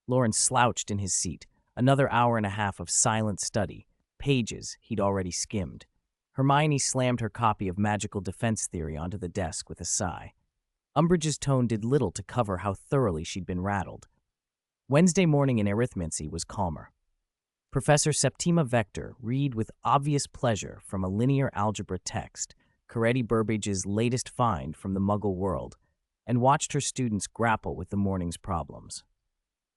[SPEAKER 1] Loren slouched in his seat, another hour and a half of silent study, pages he'd already skimmed. Hermione slammed her copy of Magical Defense Theory onto the desk with a sigh. Umbridge's tone did little to cover how thoroughly she'd been rattled. Wednesday morning in arithmancy was calmer. Professor Septima Vector read with obvious pleasure from a linear algebra text, Coretti Burbage's latest find from the Muggle world, and watched her students grapple with the morning's problems.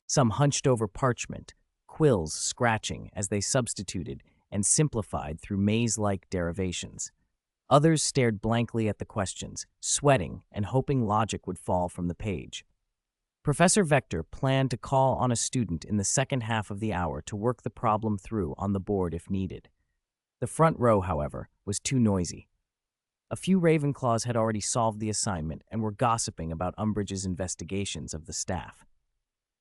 [SPEAKER 1] Some hunched over parchment, quills scratching as they substituted and simplified through maze-like derivations. Others stared blankly at the questions, sweating and hoping logic would fall from the page. Professor Vector planned to call on a student in the second half of the hour to work the problem through on the board if needed. The front row, however, was too noisy. A few Ravenclaws had already solved the assignment and were gossiping about Umbridge's investigations of the staff.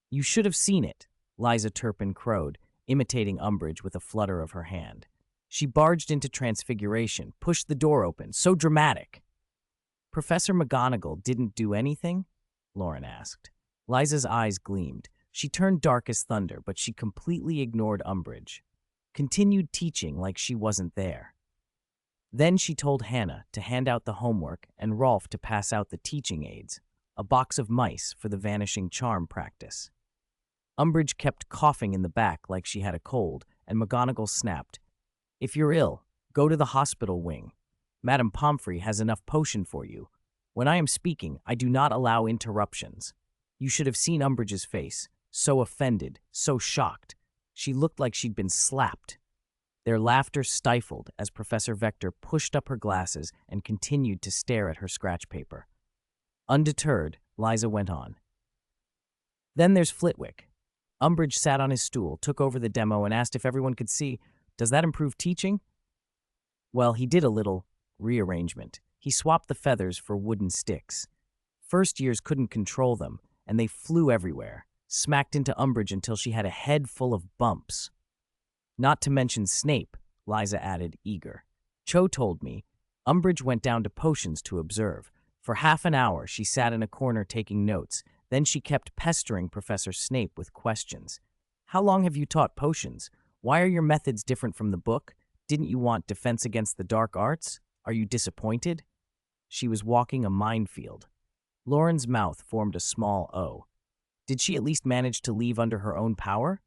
[SPEAKER 1] You should have seen it, Liza Turpin crowed, imitating Umbridge with a flutter of her hand. She barged into Transfiguration, pushed the door open, so dramatic. Professor McGonagall didn't do anything? Loren asked. Liza's eyes gleamed. She turned dark as thunder, but she completely ignored Umbridge. Continued teaching like she wasn't there. Then she told Hannah to hand out the homework and Rolf to pass out the teaching aids, a box of mice for the vanishing charm practice. Umbridge kept coughing in the back like she had a cold, and McGonagall snapped, If you're ill, go to the hospital wing. Madame Pomfrey has enough potion for you. When I am speaking, I do not allow interruptions. You should have seen Umbridge's face, so offended, so shocked. She looked like she'd been slapped. Their laughter stifled as Professor Vector pushed up her glasses and continued to stare at her scratch paper. Undeterred, Liza went on. Then there's Flitwick. Umbridge sat on his stool, took over the demo, and asked if everyone could see, does that improve teaching? Well, he did a little rearrangement. He swapped the feathers for wooden sticks. First years couldn't control them, and they flew everywhere, smacked into Umbridge until she had a head full of bumps. Not to mention Snape, Liza added, eager. Cho told me. Umbridge went down to potions to observe. For half an hour, she sat in a corner taking notes. Then she kept pestering Professor Snape with questions. How long have you taught potions? Why are your methods different from the book? Didn't you want Defense Against the Dark Arts? Are you disappointed? She was walking a minefield. Loren's mouth formed a small O. Did she at least manage to leave under her own power?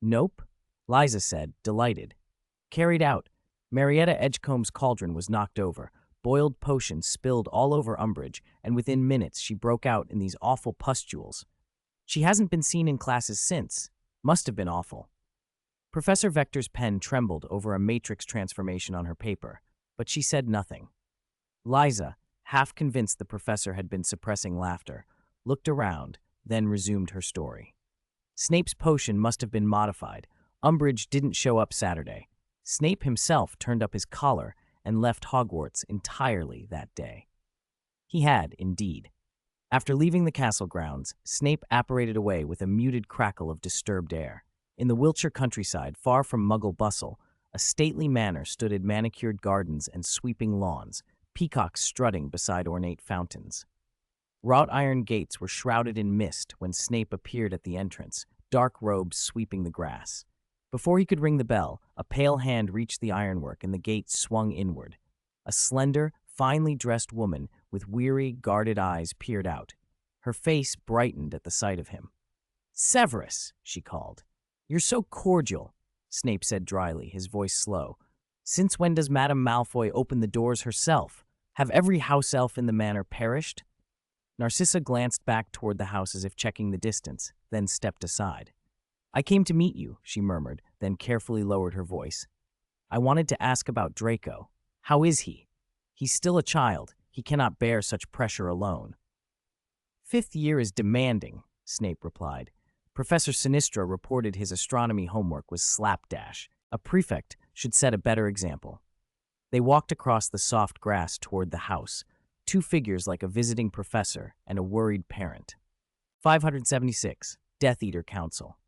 [SPEAKER 1] Nope. Liza said, delighted. Carried out. Marietta Edgecomb's cauldron was knocked over. Boiled potion spilled all over Umbridge, and within minutes she broke out in these awful pustules. She hasn't been seen in classes since. Must have been awful. Professor Vector's pen trembled over a matrix transformation on her paper, but she said nothing. Liza, half convinced the professor had been suppressing laughter, looked around, then resumed her story. Snape's potion must have been modified. Umbridge didn't show up Saturday. Snape himself turned up his collar and left Hogwarts entirely that day. He had, indeed. After leaving the castle grounds, Snape apparated away with a muted crackle of disturbed air. In the Wiltshire countryside, far from Muggle bustle, a stately manor stood in manicured gardens and sweeping lawns, peacocks strutting beside ornate fountains. Wrought iron gates were shrouded in mist when Snape appeared at the entrance, dark robes sweeping the grass. Before he could ring the bell, a pale hand reached the ironwork and the gate swung inward. A slender, finely dressed woman with weary, guarded eyes peered out. Her face brightened at the sight of him. "Severus," she called. "You're so cordial," Snape said dryly, his voice slow. "Since when does Madame Malfoy open the doors herself? Have every house elf in the manor perished?" Narcissa glanced back toward the house as if checking the distance, then stepped aside. "I came to meet you," she murmured, then carefully lowered her voice. "I wanted to ask about Draco. How is he? He's still a child. He cannot bear such pressure alone." "Fifth year is demanding," Snape replied. Professor Sinistra reported his astronomy homework was slapdash. A prefect should set a better example. They walked across the soft grass toward the house, two figures like a visiting professor and a worried parent. 576. Death Eater Council.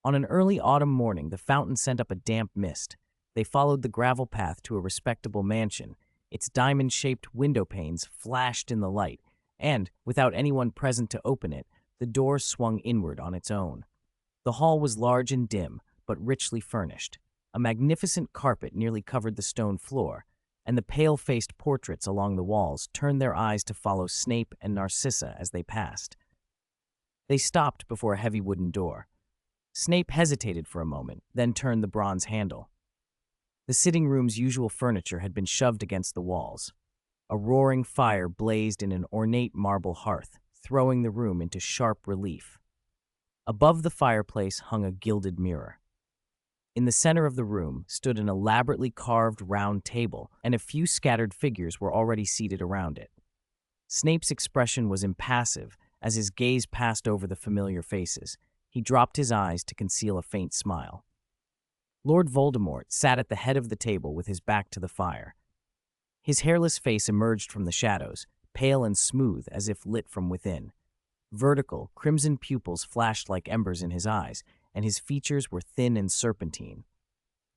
[SPEAKER 1] On an early autumn morning, the fountain sent up a damp mist. They followed the gravel path to a respectable mansion. Its diamond-shaped window panes flashed in the light, and, without anyone present to open it, the door swung inward on its own. The hall was large and dim, but richly furnished. A magnificent carpet nearly covered the stone floor, and the pale-faced portraits along the walls turned their eyes to follow Snape and Narcissa as they passed. They stopped before a heavy wooden door. Snape hesitated for a moment, then turned the bronze handle. The sitting room's usual furniture had been shoved against the walls. A roaring fire blazed in an ornate marble hearth, throwing the room into sharp relief. Above the fireplace hung a gilded mirror. In the center of the room stood an elaborately carved round table, and a few scattered figures were already seated around it. Snape's expression was impassive as his gaze passed over the familiar faces. He dropped his eyes to conceal a faint smile. Lord Voldemort sat at the head of the table with his back to the fire. His hairless face emerged from the shadows, pale and smooth as if lit from within. Vertical, crimson pupils flashed like embers in his eyes, and his features were thin and serpentine.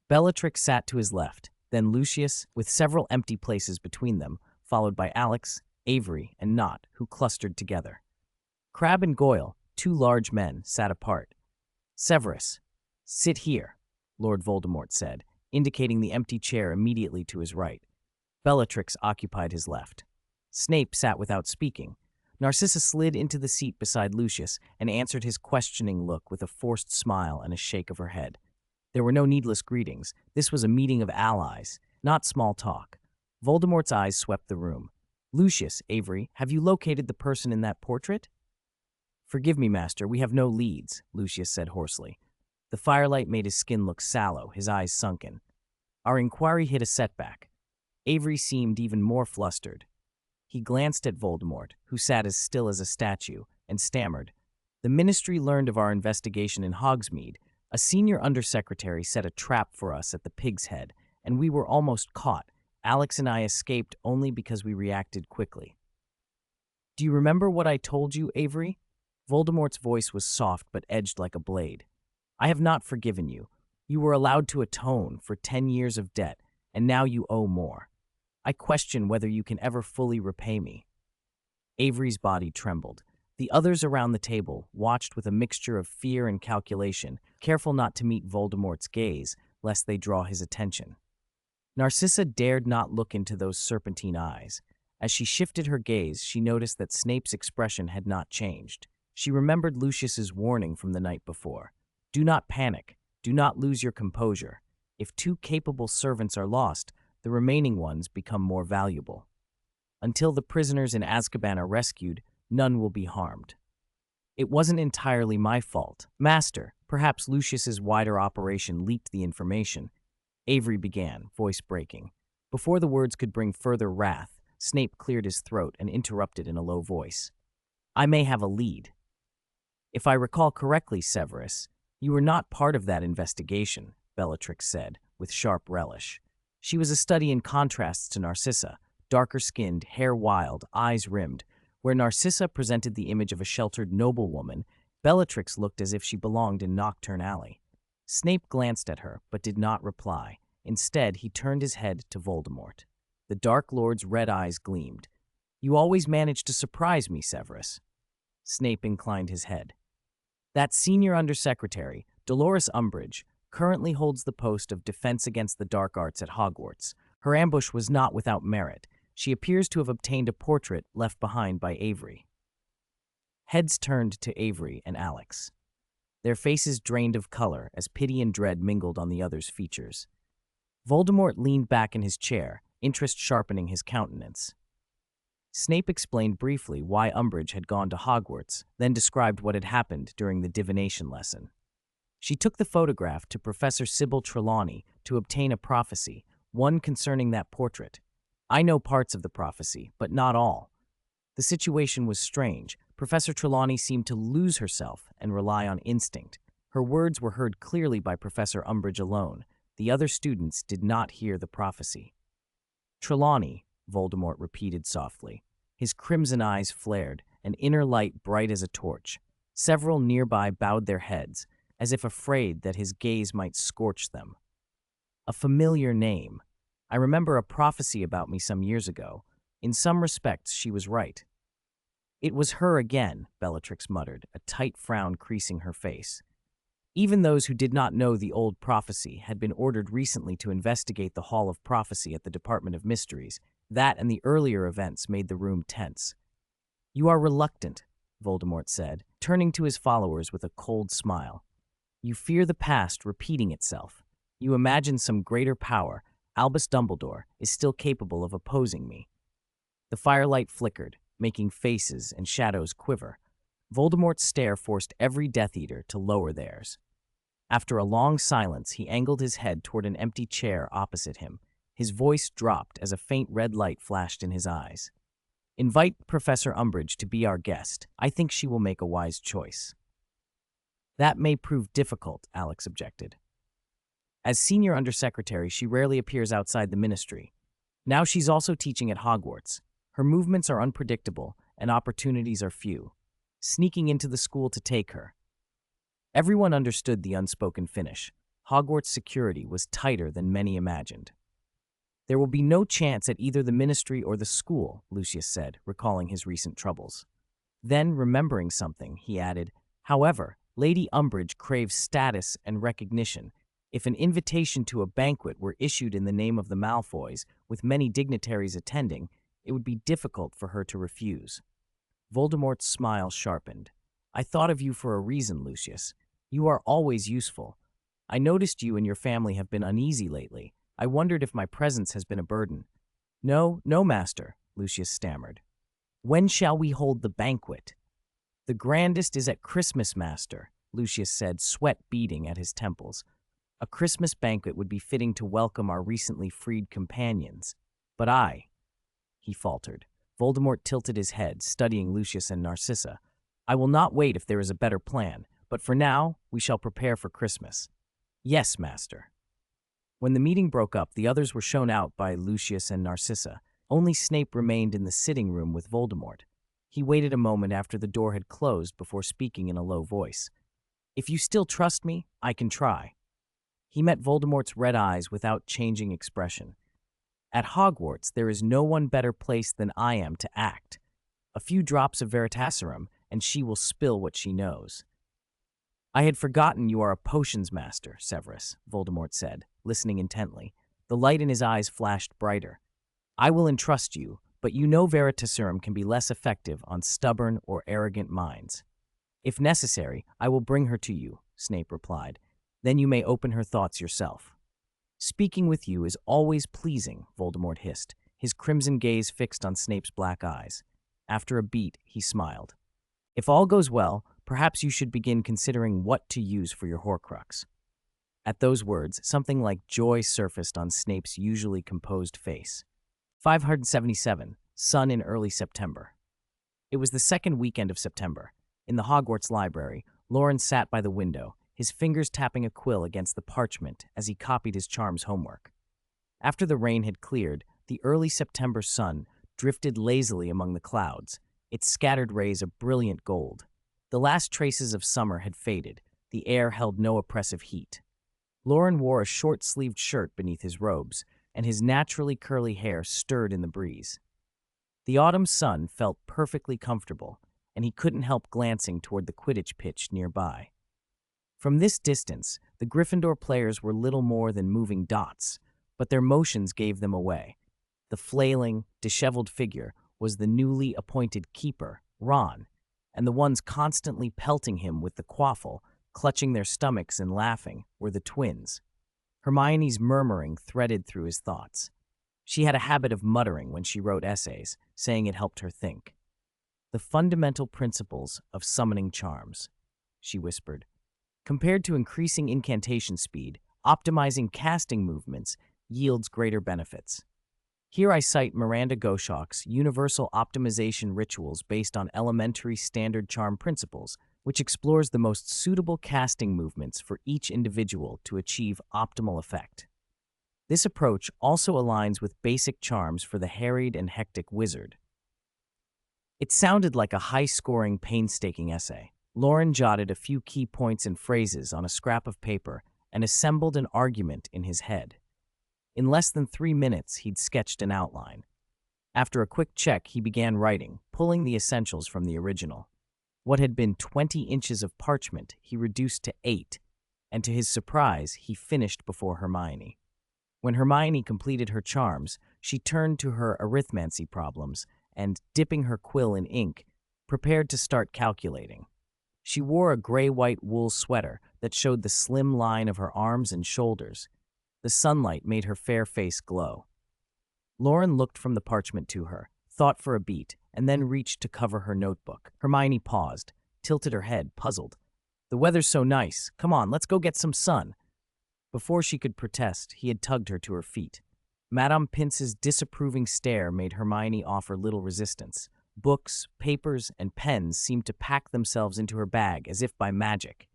[SPEAKER 1] Bellatrix sat to his left, then Lucius, with several empty places between them, followed by Alex, Avery, and Nott, who clustered together. Crabbe and Goyle, two large men, sat apart. "Severus, sit here," Lord Voldemort said, indicating the empty chair immediately to his right. Bellatrix occupied his left. Snape sat without speaking. Narcissa slid into the seat beside Lucius and answered his questioning look with a forced smile and a shake of her head. There were no needless greetings. This was a meeting of allies, not small talk. Voldemort's eyes swept the room. "Lucius, Avery, have you located the person in that portrait?" "Forgive me, master, we have no leads," Lucius said hoarsely. The firelight made his skin look sallow, his eyes sunken. "Our inquiry hit a setback." Avery seemed even more flustered. He glanced at Voldemort, who sat as still as a statue, and stammered. "The Ministry learned of our investigation in Hogsmeade. A senior undersecretary set a trap for us at the Pig's Head, and we were almost caught. Alex and I escaped only because we reacted quickly." "Do you remember what I told you, Avery?" Voldemort's voice was soft but edged like a blade. "I have not forgiven you. You were allowed to atone for 10 years of debt, and now you owe more. I question whether you can ever fully repay me." Avery's body trembled. The others around the table watched with a mixture of fear and calculation, careful not to meet Voldemort's gaze, lest they draw his attention. Narcissa dared not look into those serpentine eyes. As she shifted her gaze, she noticed that Snape's expression had not changed. She remembered Lucius's warning from the night before. "Do not panic. Do not lose your composure. If 2 capable servants are lost, the remaining ones become more valuable. Until the prisoners in Azkaban are rescued, none will be harmed. It wasn't entirely my fault. Master, perhaps Lucius's wider operation leaked the information. Avery began, voice breaking. Before the words could bring further wrath, Snape cleared his throat and interrupted in a low voice. I may have a lead. If I recall correctly, Severus, you were not part of that investigation, Bellatrix said, with sharp relish. She was a study in contrasts to Narcissa, darker-skinned, hair wild, eyes rimmed. Where Narcissa presented the image of a sheltered noblewoman, Bellatrix looked as if she belonged in Knockturn Alley. Snape glanced at her, but did not reply. Instead, he turned his head to Voldemort. The Dark Lord's red eyes gleamed. You always manage to surprise me, Severus. Snape inclined his head. That senior undersecretary, Dolores Umbridge, currently holds the post of Defense Against the Dark Arts at Hogwarts. Her ambush was not without merit. She appears to have obtained a portrait left behind by Avery. Heads turned to Avery and Alex. Their faces drained of color as pity and dread mingled on the other's features. Voldemort leaned back in his chair, interest sharpening his countenance. Snape explained briefly why Umbridge had gone to Hogwarts, then described what had happened during the divination lesson. She took the photograph to Professor Sybil Trelawney to obtain a prophecy, one concerning that portrait. I know parts of the prophecy, but not all. The situation was strange. Professor Trelawney seemed to lose herself and rely on instinct. Her words were heard clearly by Professor Umbridge alone. The other students did not hear the prophecy. Trelawney, Voldemort repeated softly. His crimson eyes flared, an inner light bright as a torch. Several nearby bowed their heads, as if afraid that his gaze might scorch them. A familiar name. I remember a prophecy about me some years ago. In some respects, she was right. It was her again, Bellatrix muttered, a tight frown creasing her face. Even those who did not know the old prophecy had been ordered recently to investigate the Hall of Prophecy at the Department of Mysteries. That and the earlier events made the room tense. You are reluctant, Voldemort said, turning to his followers with a cold smile. You fear the past repeating itself. You imagine some greater power, Albus Dumbledore, is still capable of opposing me. The firelight flickered, making faces and shadows quiver. Voldemort's stare forced every Death Eater to lower theirs. After a long silence, he angled his head toward an empty chair opposite him. His voice dropped as a faint red light flashed in his eyes. Invite Professor Umbridge to be our guest. I think she will make a wise choice. That may prove difficult, Alex objected. As senior undersecretary, she rarely appears outside the ministry. Now she's also teaching at Hogwarts. Her movements are unpredictable, and opportunities are few. Sneaking into the school to take her. Everyone understood the unspoken finish. Hogwarts' security was tighter than many imagined. There will be no chance at either the ministry or the school, Lucius said, recalling his recent troubles. Then, remembering something, he added, however, Lady Umbridge craves status and recognition. If an invitation to a banquet were issued in the name of the Malfoys, with many dignitaries attending, it would be difficult for her to refuse. Voldemort's smile sharpened. I thought of you for a reason, Lucius. You are always useful. I noticed you and your family have been uneasy lately. I wondered if my presence has been a burden. No, master, Lucius stammered. When shall we hold the banquet? The grandest is at Christmas, master, Lucius said, sweat beading at his temples. A Christmas banquet would be fitting to welcome our recently freed companions. But he faltered. Voldemort tilted his head, studying Lucius and Narcissa. I will not wait if there is a better plan, but for now, we shall prepare for Christmas. Yes, master. When the meeting broke up, the others were shown out by Lucius and Narcissa. Only Snape remained in the sitting room with Voldemort. He waited a moment after the door had closed before speaking in a low voice. If you still trust me, I can try. He met Voldemort's red eyes without changing expression. At Hogwarts, there is no one better placed than I am to act. A few drops of Veritaserum, and she will spill what she knows. I had forgotten you are a potions master, Severus, Voldemort said, listening intently. The light in his eyes flashed brighter. I will entrust you, but you know Veritaserum can be less effective on stubborn or arrogant minds. If necessary, I will bring her to you, Snape replied. Then you may open her thoughts yourself. Speaking with you is always pleasing, Voldemort hissed, his crimson gaze fixed on Snape's black eyes. After a beat, he smiled. If all goes well, perhaps you should begin considering what to use for your Horcrux. At those words, something like joy surfaced on Snape's usually composed face. 577, Sun in early September. It was the second weekend of September. In the Hogwarts library, Loren sat by the window, his fingers tapping a quill against the parchment as he copied his charm's homework. After the rain had cleared, the early September sun drifted lazily among the clouds, its scattered rays a brilliant gold. The last traces of summer had faded, the air held no oppressive heat. Loren wore a short-sleeved shirt beneath his robes, and his naturally curly hair stirred in the breeze. The autumn sun felt perfectly comfortable, and he couldn't help glancing toward the Quidditch pitch nearby. From this distance, the Gryffindor players were little more than moving dots, but their motions gave them away. The flailing, disheveled figure was the newly appointed keeper, Ron, and the ones constantly pelting him with the quaffle, clutching their stomachs and laughing, were the twins. Hermione's murmuring threaded through his thoughts. She had a habit of muttering when she wrote essays, saying it helped her think. The fundamental principles of summoning charms, she whispered. Compared to increasing incantation speed, optimizing casting movements yields greater benefits. Here I cite Miranda Goshawk's Universal Optimization Rituals based on elementary standard charm principles, which explores the most suitable casting movements for each individual to achieve optimal effect. This approach also aligns with basic charms for the harried and hectic wizard. It sounded like a high-scoring, painstaking essay. Loren jotted a few key points and phrases on a scrap of paper and assembled an argument in his head. In less than 3 minutes, he'd sketched an outline. After a quick check, he began writing, pulling the essentials from the original. What had been 20 inches of parchment, he reduced to 8, and to his surprise, he finished before Hermione. When Hermione completed her charms, she turned to her arithmancy problems and, dipping her quill in ink, prepared to start calculating. She wore a gray-white wool sweater that showed the slim line of her arms and shoulders. The sunlight made her fair face glow. Loren looked from the parchment to her, thought for a beat, and then reached to cover her notebook. Hermione paused, tilted her head, puzzled. "The weather's so nice. Come on, let's go get some sun." Before she could protest, he had tugged her to her feet. Madame Pince's disapproving stare made Hermione offer little resistance. Books, papers, and pens seemed to pack themselves into her bag as if by magic.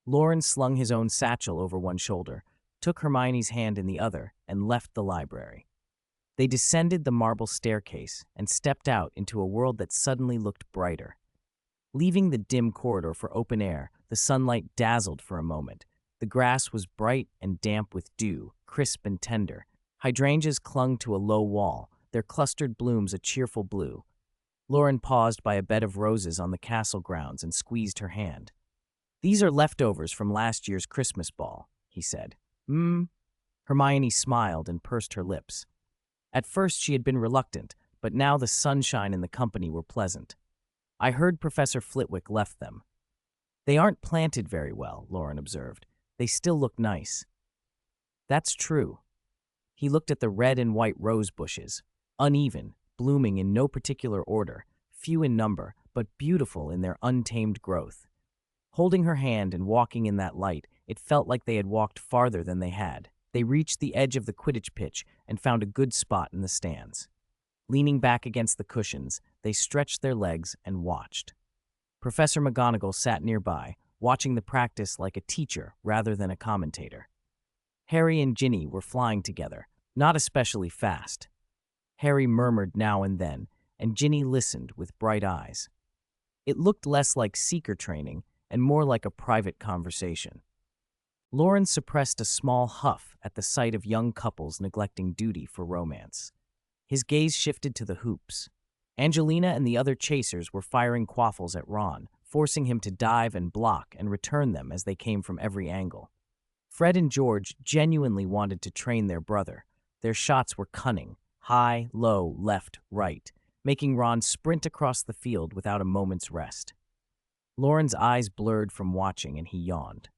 [SPEAKER 1] Loren slung his own satchel over one shoulder, took Hermione's hand in the other, and left the library. They descended the marble staircase and stepped out into a world that suddenly looked brighter. Leaving the dim corridor for open air, the sunlight dazzled for a moment. The grass was bright and damp with dew, crisp and tender. Hydrangeas clung to a low wall, their clustered blooms a cheerful blue. Loren paused by a bed of roses on the castle grounds and squeezed her hand. "These are leftovers from last year's Christmas ball," he said. Hermione smiled and pursed her lips. At first she had been reluctant, but now the sunshine and the company were pleasant. "I heard Professor Flitwick left them." "They aren't planted very well," Loren observed. "They still look nice." "That's true." He looked at the red and white rose bushes, uneven, blooming in no particular order, few in number, but beautiful in their untamed growth. Holding her hand and walking in that light, it felt like they had walked farther than they had. They reached the edge of the Quidditch pitch and found a good spot in the stands. Leaning back against the cushions, they stretched their legs and watched. Professor McGonagall sat nearby, watching the practice like a teacher rather than a commentator. Harry and Ginny were flying together, not especially fast. Harry murmured now and then, and Ginny listened with bright eyes. It looked less like seeker training and more like a private conversation. Loren suppressed a small huff at the sight of young couples neglecting duty for romance. His gaze shifted to the hoops. Angelina and the other chasers were firing quaffles at Ron, forcing him to dive and block and return them as they came from every angle. Fred and George genuinely wanted to train their brother. Their shots were cunning, high, low, left, right, making Ron sprint across the field without a moment's rest. Loren's eyes blurred from watching and he yawned.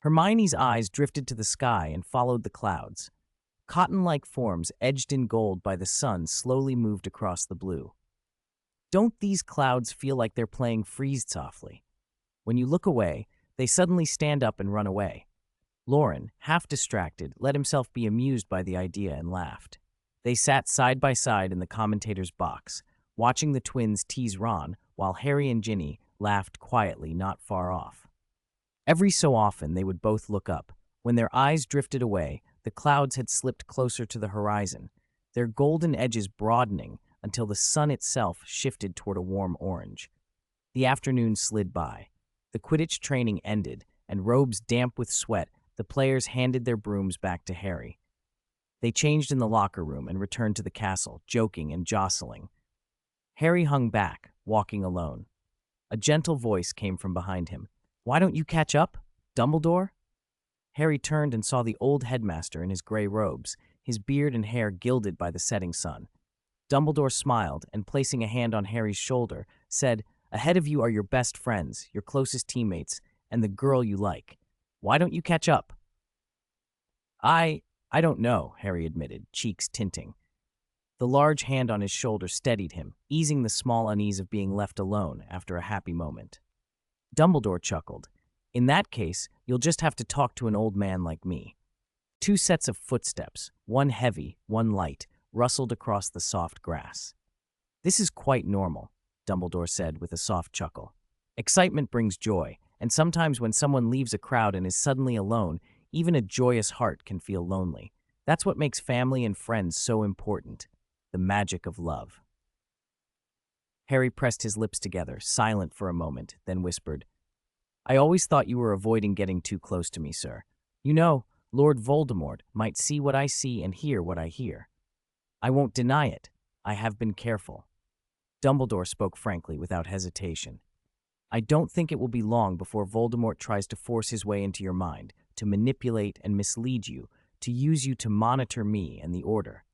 [SPEAKER 1] Hermione's eyes drifted to the sky and followed the clouds. Cotton-like forms edged in gold by the sun slowly moved across the blue. Don't these clouds feel like they're playing freeze softly? When you look away, they suddenly stand up and run away. Loren, half distracted, let himself be amused by the idea and laughed. They sat side by side in the commentator's box, watching the twins tease Ron while Harry and Ginny laughed quietly not far off. Every so often they would both look up. When their eyes drifted away, the clouds had slipped closer to the horizon, their golden edges broadening until the sun itself shifted toward a warm orange. The afternoon slid by. The Quidditch training ended, and robes damp with sweat, the players handed their brooms back to Harry. They changed in the locker room and returned to the castle, joking and jostling. Harry hung back, walking alone. A gentle voice came from behind him. "Why don't you catch up, Dumbledore?" Harry turned and saw the old headmaster in his gray robes, his beard and hair gilded by the setting sun. Dumbledore smiled and, placing a hand on Harry's shoulder, said, "Ahead of you are your best friends, your closest teammates, and the girl you like. Why don't you catch up?" I don't know," Harry admitted, cheeks tinting. The large hand on his shoulder steadied him, easing the small unease of being left alone after a happy moment. Dumbledore chuckled. "In that case, you'll just have to talk to an old man like me." Two sets of footsteps, one heavy, one light, rustled across the soft grass. "This is quite normal," Dumbledore said with a soft chuckle. "Excitement brings joy, and sometimes when someone leaves a crowd and is suddenly alone, even a joyous heart can feel lonely. That's what makes family and friends so important. The magic of love." Harry pressed his lips together, silent for a moment, then whispered, "I always thought you were avoiding getting too close to me, sir. You know, Lord Voldemort might see what I see and hear what I hear. I won't deny it. I have been careful." Dumbledore spoke frankly, without hesitation. "I don't think it will be long before Voldemort tries to force his way into your mind, to manipulate and mislead you, to use you to monitor me and the Order.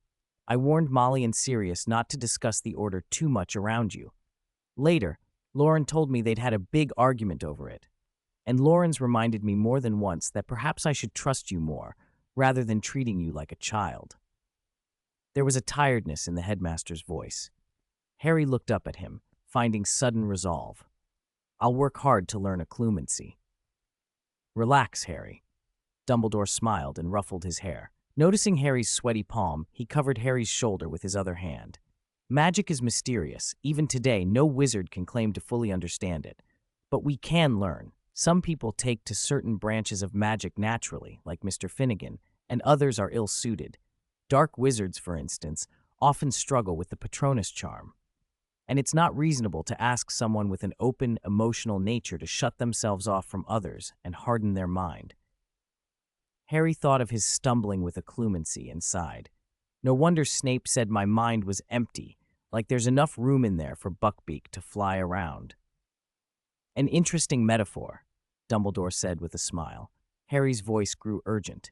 [SPEAKER 1] I warned Molly and Sirius not to discuss the Order too much around you. Later, Loren told me they'd had a big argument over it. And Loren's reminded me more than once that perhaps I should trust you more, rather than treating you like a child." There was a tiredness in the headmaster's voice. Harry looked up at him, finding sudden resolve. "I'll work hard to learn occlumency." "Relax, Harry." Dumbledore smiled and ruffled his hair. Noticing Harry's sweaty palm, he covered Harry's shoulder with his other hand. "Magic is mysterious. Even today, no wizard can claim to fully understand it. But we can learn. Some people take to certain branches of magic naturally, like Mr. Finnegan, and others are ill-suited. Dark wizards, for instance, often struggle with the Patronus charm. And it's not reasonable to ask someone with an open, emotional nature to shut themselves off from others and harden their mind." Harry thought of his stumbling with occlumency and sighed. No wonder Snape said my mind was empty, like there's enough room in there for Buckbeak to fly around. "An interesting metaphor," Dumbledore said with a smile. Harry's voice grew urgent.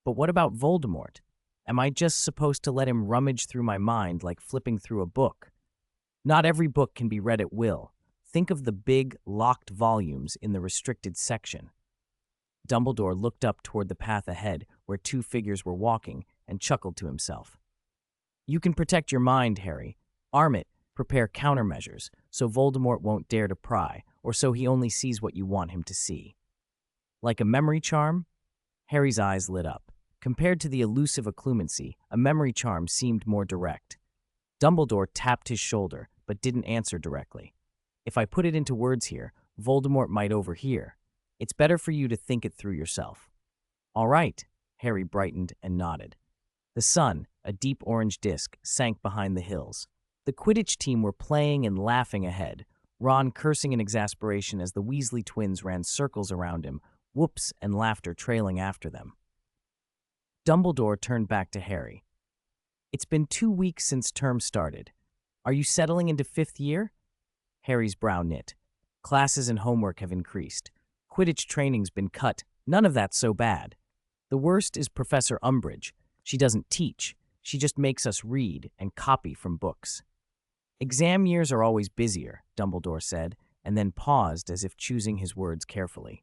[SPEAKER 1] "But what about Voldemort? Am I just supposed to let him rummage through my mind like flipping through a book? Not every book can be read at will. Think of the big, locked volumes in the restricted section." Dumbledore looked up toward the path ahead where two figures were walking and chuckled to himself. "You can protect your mind, Harry. Arm it, prepare countermeasures, so Voldemort won't dare to pry, or so he only sees what you want him to see." "Like a memory charm?" Harry's eyes lit up. Compared to the elusive occlumency, a memory charm seemed more direct. Dumbledore tapped his shoulder, but didn't answer directly. "If I put it into words here, Voldemort might overhear. It's better for you to think it through yourself." "All right," Harry brightened and nodded. The sun, a deep orange disk, sank behind the hills. The Quidditch team were playing and laughing ahead, Ron cursing in exasperation as the Weasley twins ran circles around him, whoops and laughter trailing after them. Dumbledore turned back to Harry. "It's been 2 weeks since term started. Are you settling into 5th year?" Harry's brow knit. "Classes and homework have increased. Quidditch training's been cut. None of that's so bad. The worst is Professor Umbridge. She doesn't teach. She just makes us read and copy from books." "Exam years are always busier," Dumbledore said, and then paused as if choosing his words carefully.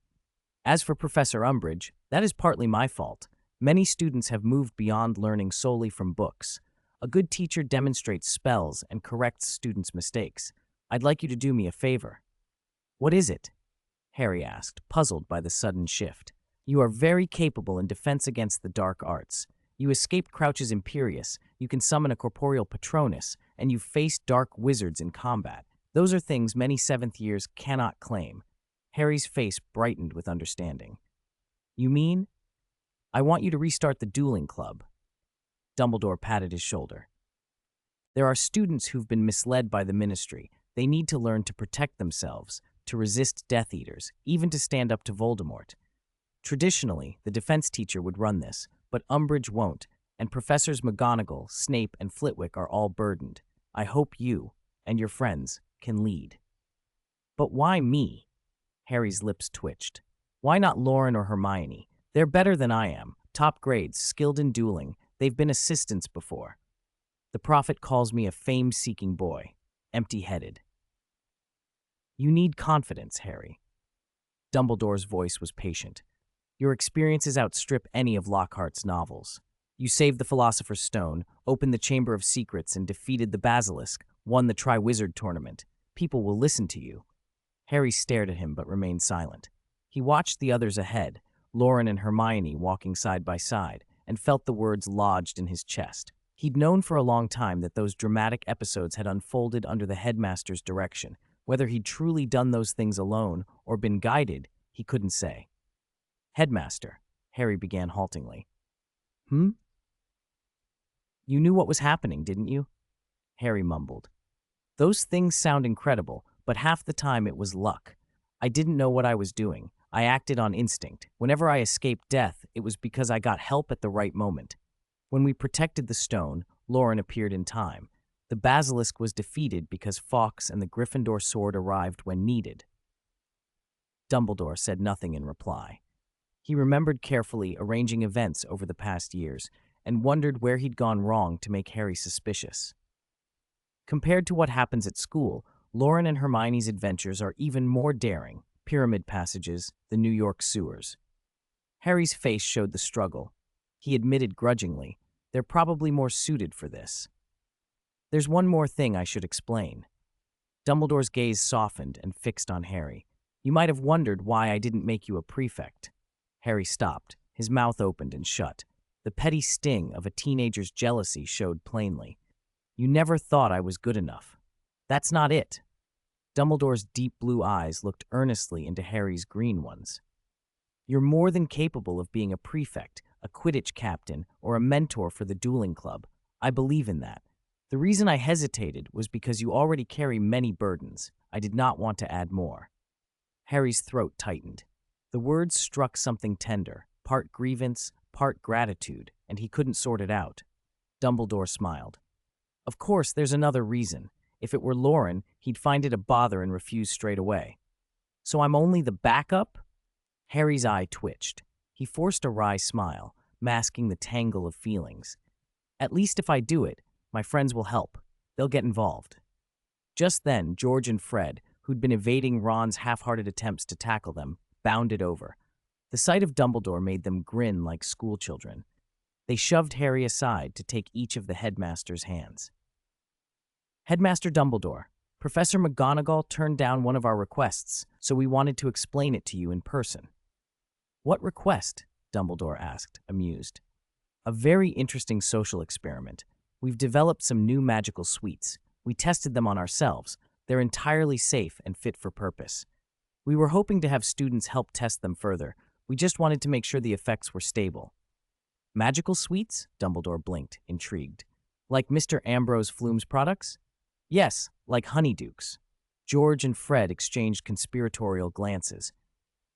[SPEAKER 1] As for Professor Umbridge, that is partly my fault. Many students have moved beyond learning solely from books. A good teacher demonstrates spells and corrects students' mistakes. I'd like you to do me a favor." "What is it?" Harry asked, puzzled by the sudden shift. "You are very capable in defense against the dark arts. You escaped Crouch's Imperius, you can summon a corporeal Patronus, and you've faced dark wizards in combat. Those are things many seventh years cannot claim." Harry's face brightened with understanding. "You mean? I want you to restart the dueling club." Dumbledore patted his shoulder. "There are students who've been misled by the Ministry. They need to learn to protect themselves, to resist Death Eaters, even to stand up to Voldemort. Traditionally, the defense teacher would run this, but Umbridge won't, and Professors McGonagall, Snape, and Flitwick are all burdened. I hope you, and your friends, can lead." "But why me?" Harry's lips twitched. "Why not Loren or Hermione? They're better than I am, top grades, skilled in dueling. They've been assistants before. The prophet calls me a fame-seeking boy, empty-headed." "You need confidence, Harry." Dumbledore's voice was patient. "Your experiences outstrip any of Lockhart's novels. You saved the Philosopher's Stone, opened the Chamber of Secrets, and defeated the Basilisk, won the Triwizard Tournament. People will listen to you." Harry stared at him but remained silent. He watched the others ahead, Loren and Hermione walking side by side, and felt the words lodged in his chest. He'd known for a long time that those dramatic episodes had unfolded under the headmaster's direction. Whether he'd truly done those things alone or been guided, he couldn't say. "Headmaster," Harry began haltingly. "Hmm? You knew what was happening, didn't you?" Harry mumbled. "Those things sound incredible, but half the time it was luck. I didn't know what I was doing. I acted on instinct. Whenever I escaped death, it was because I got help at the right moment. When we protected the stone, Loren appeared in time. The Basilisk was defeated because Fawkes and the Gryffindor sword arrived when needed." Dumbledore said nothing in reply. He remembered carefully arranging events over the past years and wondered where he'd gone wrong to make Harry suspicious. Compared to what happens at school, Loren and Hermione's adventures are even more daring. Pyramid passages, the New York sewers. Harry's face showed the struggle. He admitted grudgingly, "They're probably more suited for this." "There's one more thing I should explain." Dumbledore's gaze softened and fixed on Harry. "You might have wondered why I didn't make you a prefect." Harry stopped. His mouth opened and shut. The petty sting of a teenager's jealousy showed plainly. "You never thought I was good enough." "That's not it." Dumbledore's deep blue eyes looked earnestly into Harry's green ones. "You're more than capable of being a prefect, a Quidditch captain, or a mentor for the dueling club. I believe in that. The reason I hesitated was because you already carry many burdens. I did not want to add more." Harry's throat tightened. The words struck something tender, part grievance, part gratitude, and he couldn't sort it out. Dumbledore smiled. "Of course, there's another reason. If it were Loren, he'd find it a bother and refuse straight away." "So I'm only the backup?" Harry's eye twitched. He forced a wry smile, masking the tangle of feelings. "At least if I do it, my friends will help. They'll get involved." Just then, George and Fred, who'd been evading Ron's half-hearted attempts to tackle them, bounded over. The sight of Dumbledore made them grin like schoolchildren. They shoved Harry aside to take each of the headmaster's hands. "Headmaster Dumbledore, Professor McGonagall turned down one of our requests, so we wanted to explain it to you in person." "What request?" Dumbledore asked, amused. "A very interesting social experiment. We've developed some new magical sweets. We tested them on ourselves. They're entirely safe and fit for purpose. We were hoping to have students help test them further. We just wanted to make sure the effects were stable." "Magical sweets?" Dumbledore blinked, intrigued. "Like Mr. Ambrose Flume's products?" "Yes, like honeydukes." George and Fred exchanged conspiratorial glances.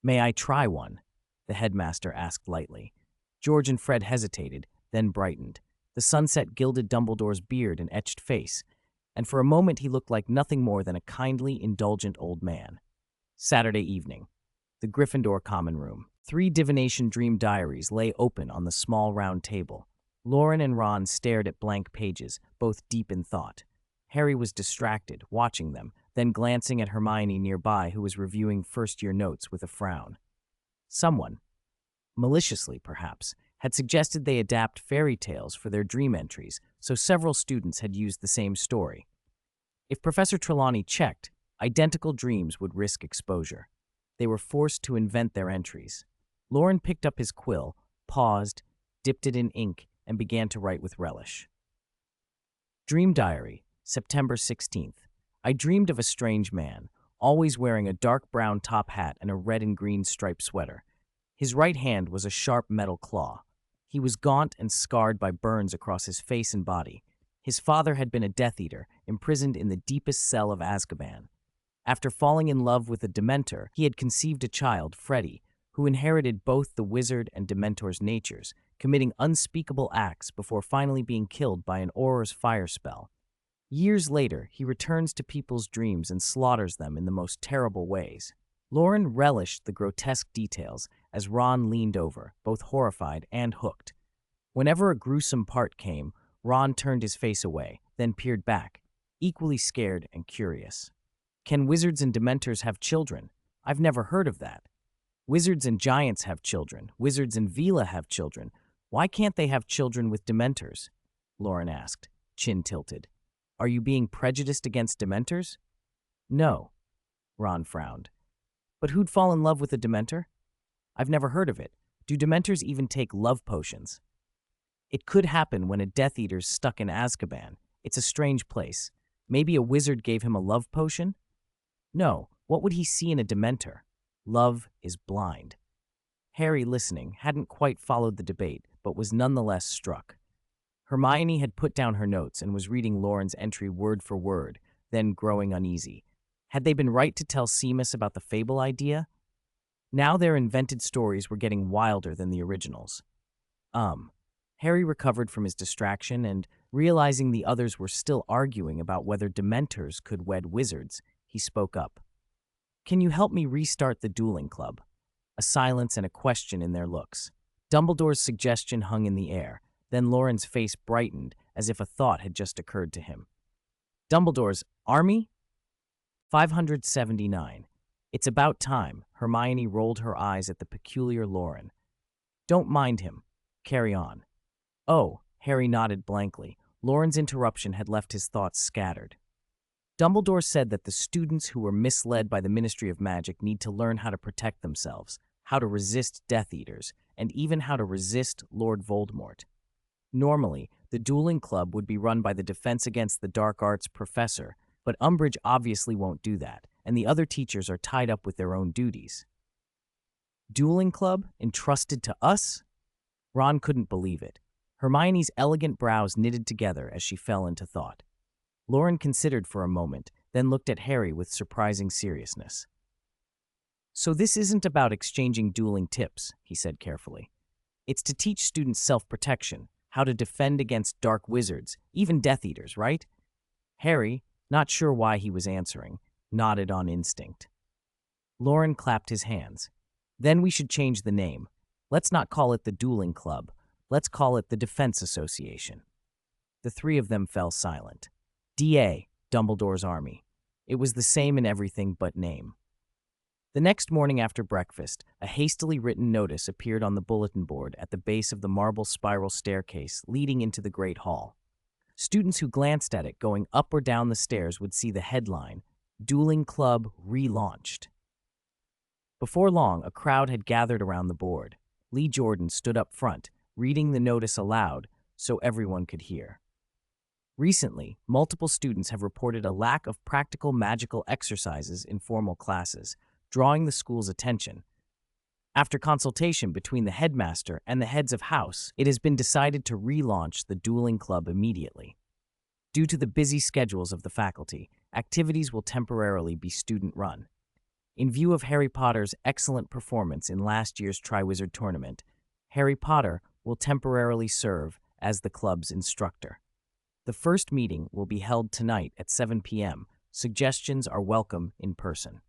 [SPEAKER 1] "May I try one?" the headmaster asked lightly. George and Fred hesitated, then brightened. The sunset gilded Dumbledore's beard and etched face, and for a moment he looked like nothing more than a kindly, indulgent old man. Saturday evening. The Gryffindor common room. 3 divination dream diaries lay open on the small round table. Loren and Ron stared at blank pages, both deep in thought. Harry was distracted, watching them, then glancing at Hermione nearby, who was reviewing first-year notes with a frown. Someone, maliciously perhaps, had suggested they adapt fairy tales for their dream entries, so several students had used the same story. If Professor Trelawney checked, identical dreams would risk exposure. They were forced to invent their entries. Loren picked up his quill, paused, dipped it in ink, and began to write with relish. Dream Diary, September 16th. I dreamed of a strange man, always wearing a dark brown top hat and a red and green striped sweater. His right hand was a sharp metal claw. He was gaunt and scarred by burns across his face and body. His father had been a Death Eater, imprisoned in the deepest cell of Azkaban. After falling in love with a Dementor, he had conceived a child, Freddy, who inherited both the wizard and Dementor's natures, committing unspeakable acts before finally being killed by an Auror's fire spell. Years later, he returns to people's dreams and slaughters them in the most terrible ways. Loren relished the grotesque details as Ron leaned over, both horrified and hooked. Whenever a gruesome part came, Ron turned his face away, then peered back, equally scared and curious. Can wizards and Dementors have children? I've never heard of that. Wizards and giants have children. Wizards and Veela have children. Why can't they have children with Dementors? Loren asked, chin tilted. Are you being prejudiced against Dementors? No, Ron frowned. But who'd fall in love with a Dementor? I've never heard of it. Do Dementors even take love potions? It could happen when a Death Eater's stuck in Azkaban. It's a strange place. Maybe a wizard gave him a love potion? No, what would he see in a Dementor? Love is blind. Harry, listening, hadn't quite followed the debate, but was nonetheless struck. Hermione had put down her notes and was reading Loren's entry word for word, then growing uneasy. Had they been right to tell Seamus about the fable idea? Now their invented stories were getting wilder than the originals. Harry recovered from his distraction and, realizing the others were still arguing about whether Dementors could wed wizards, he spoke up. Can you help me restart the dueling club? A silence and a question in their looks. Dumbledore's suggestion hung in the air. Then Loren's face brightened as if a thought had just occurred to him. Dumbledore's army? 579. It's about time. Hermione rolled her eyes at the peculiar Loren. Don't mind him. Carry on. Oh, Harry nodded blankly. Loren's interruption had left his thoughts scattered. Dumbledore said that the students who were misled by the Ministry of Magic need to learn how to protect themselves, how to resist Death Eaters, and even how to resist Lord Voldemort. Normally, the dueling club would be run by the Defense Against the Dark Arts professor, but Umbridge obviously won't do that, and the other teachers are tied up with their own duties. Dueling club? Entrusted to us? Ron couldn't believe it. Hermione's elegant brows knitted together as she fell into thought. Loren considered for a moment, then looked at Harry with surprising seriousness. So this isn't about exchanging dueling tips, he said carefully. It's to teach students self-protection, how to defend against dark wizards, even Death Eaters, right? Harry, not sure why he was answering, nodded on instinct. Loren clapped his hands. Then we should change the name. Let's not call it the Dueling Club. Let's call it the Defense Association. The three of them fell silent. D.A., Dumbledore's army. It was the same in everything but name. The next morning after breakfast, a hastily written notice appeared on the bulletin board at the base of the marble spiral staircase leading into the Great Hall. Students who glanced at it going up or down the stairs would see the headline, Dueling Club Relaunched. Before long, a crowd had gathered around the board. Lee Jordan stood up front, reading the notice aloud so everyone could hear. Recently, multiple students have reported a lack of practical magical exercises in formal classes, drawing the school's attention. After consultation between the headmaster and the heads of house, it has been decided to relaunch the dueling club immediately. Due to the busy schedules of the faculty, activities will temporarily be student-run. In view of Harry Potter's excellent performance in last year's Triwizard Tournament, Harry Potter will temporarily serve as the club's instructor. The first meeting will be held tonight at 7 p.m. Suggestions are welcome in person.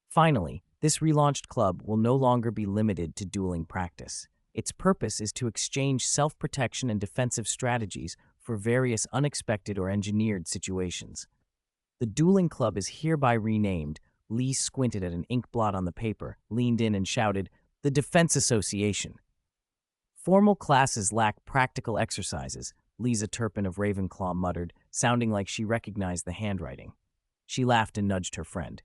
[SPEAKER 1] Finally, this relaunched club will no longer be limited to dueling practice. Its purpose is to exchange self-protection and defensive strategies for various unexpected or engineered situations. The dueling club is hereby renamed. Lee squinted at an ink blot on the paper, leaned in and shouted, The Defense Association. Formal classes lack practical exercises, Lisa Turpin of Ravenclaw muttered, sounding like she recognized the handwriting. She laughed and nudged her friend.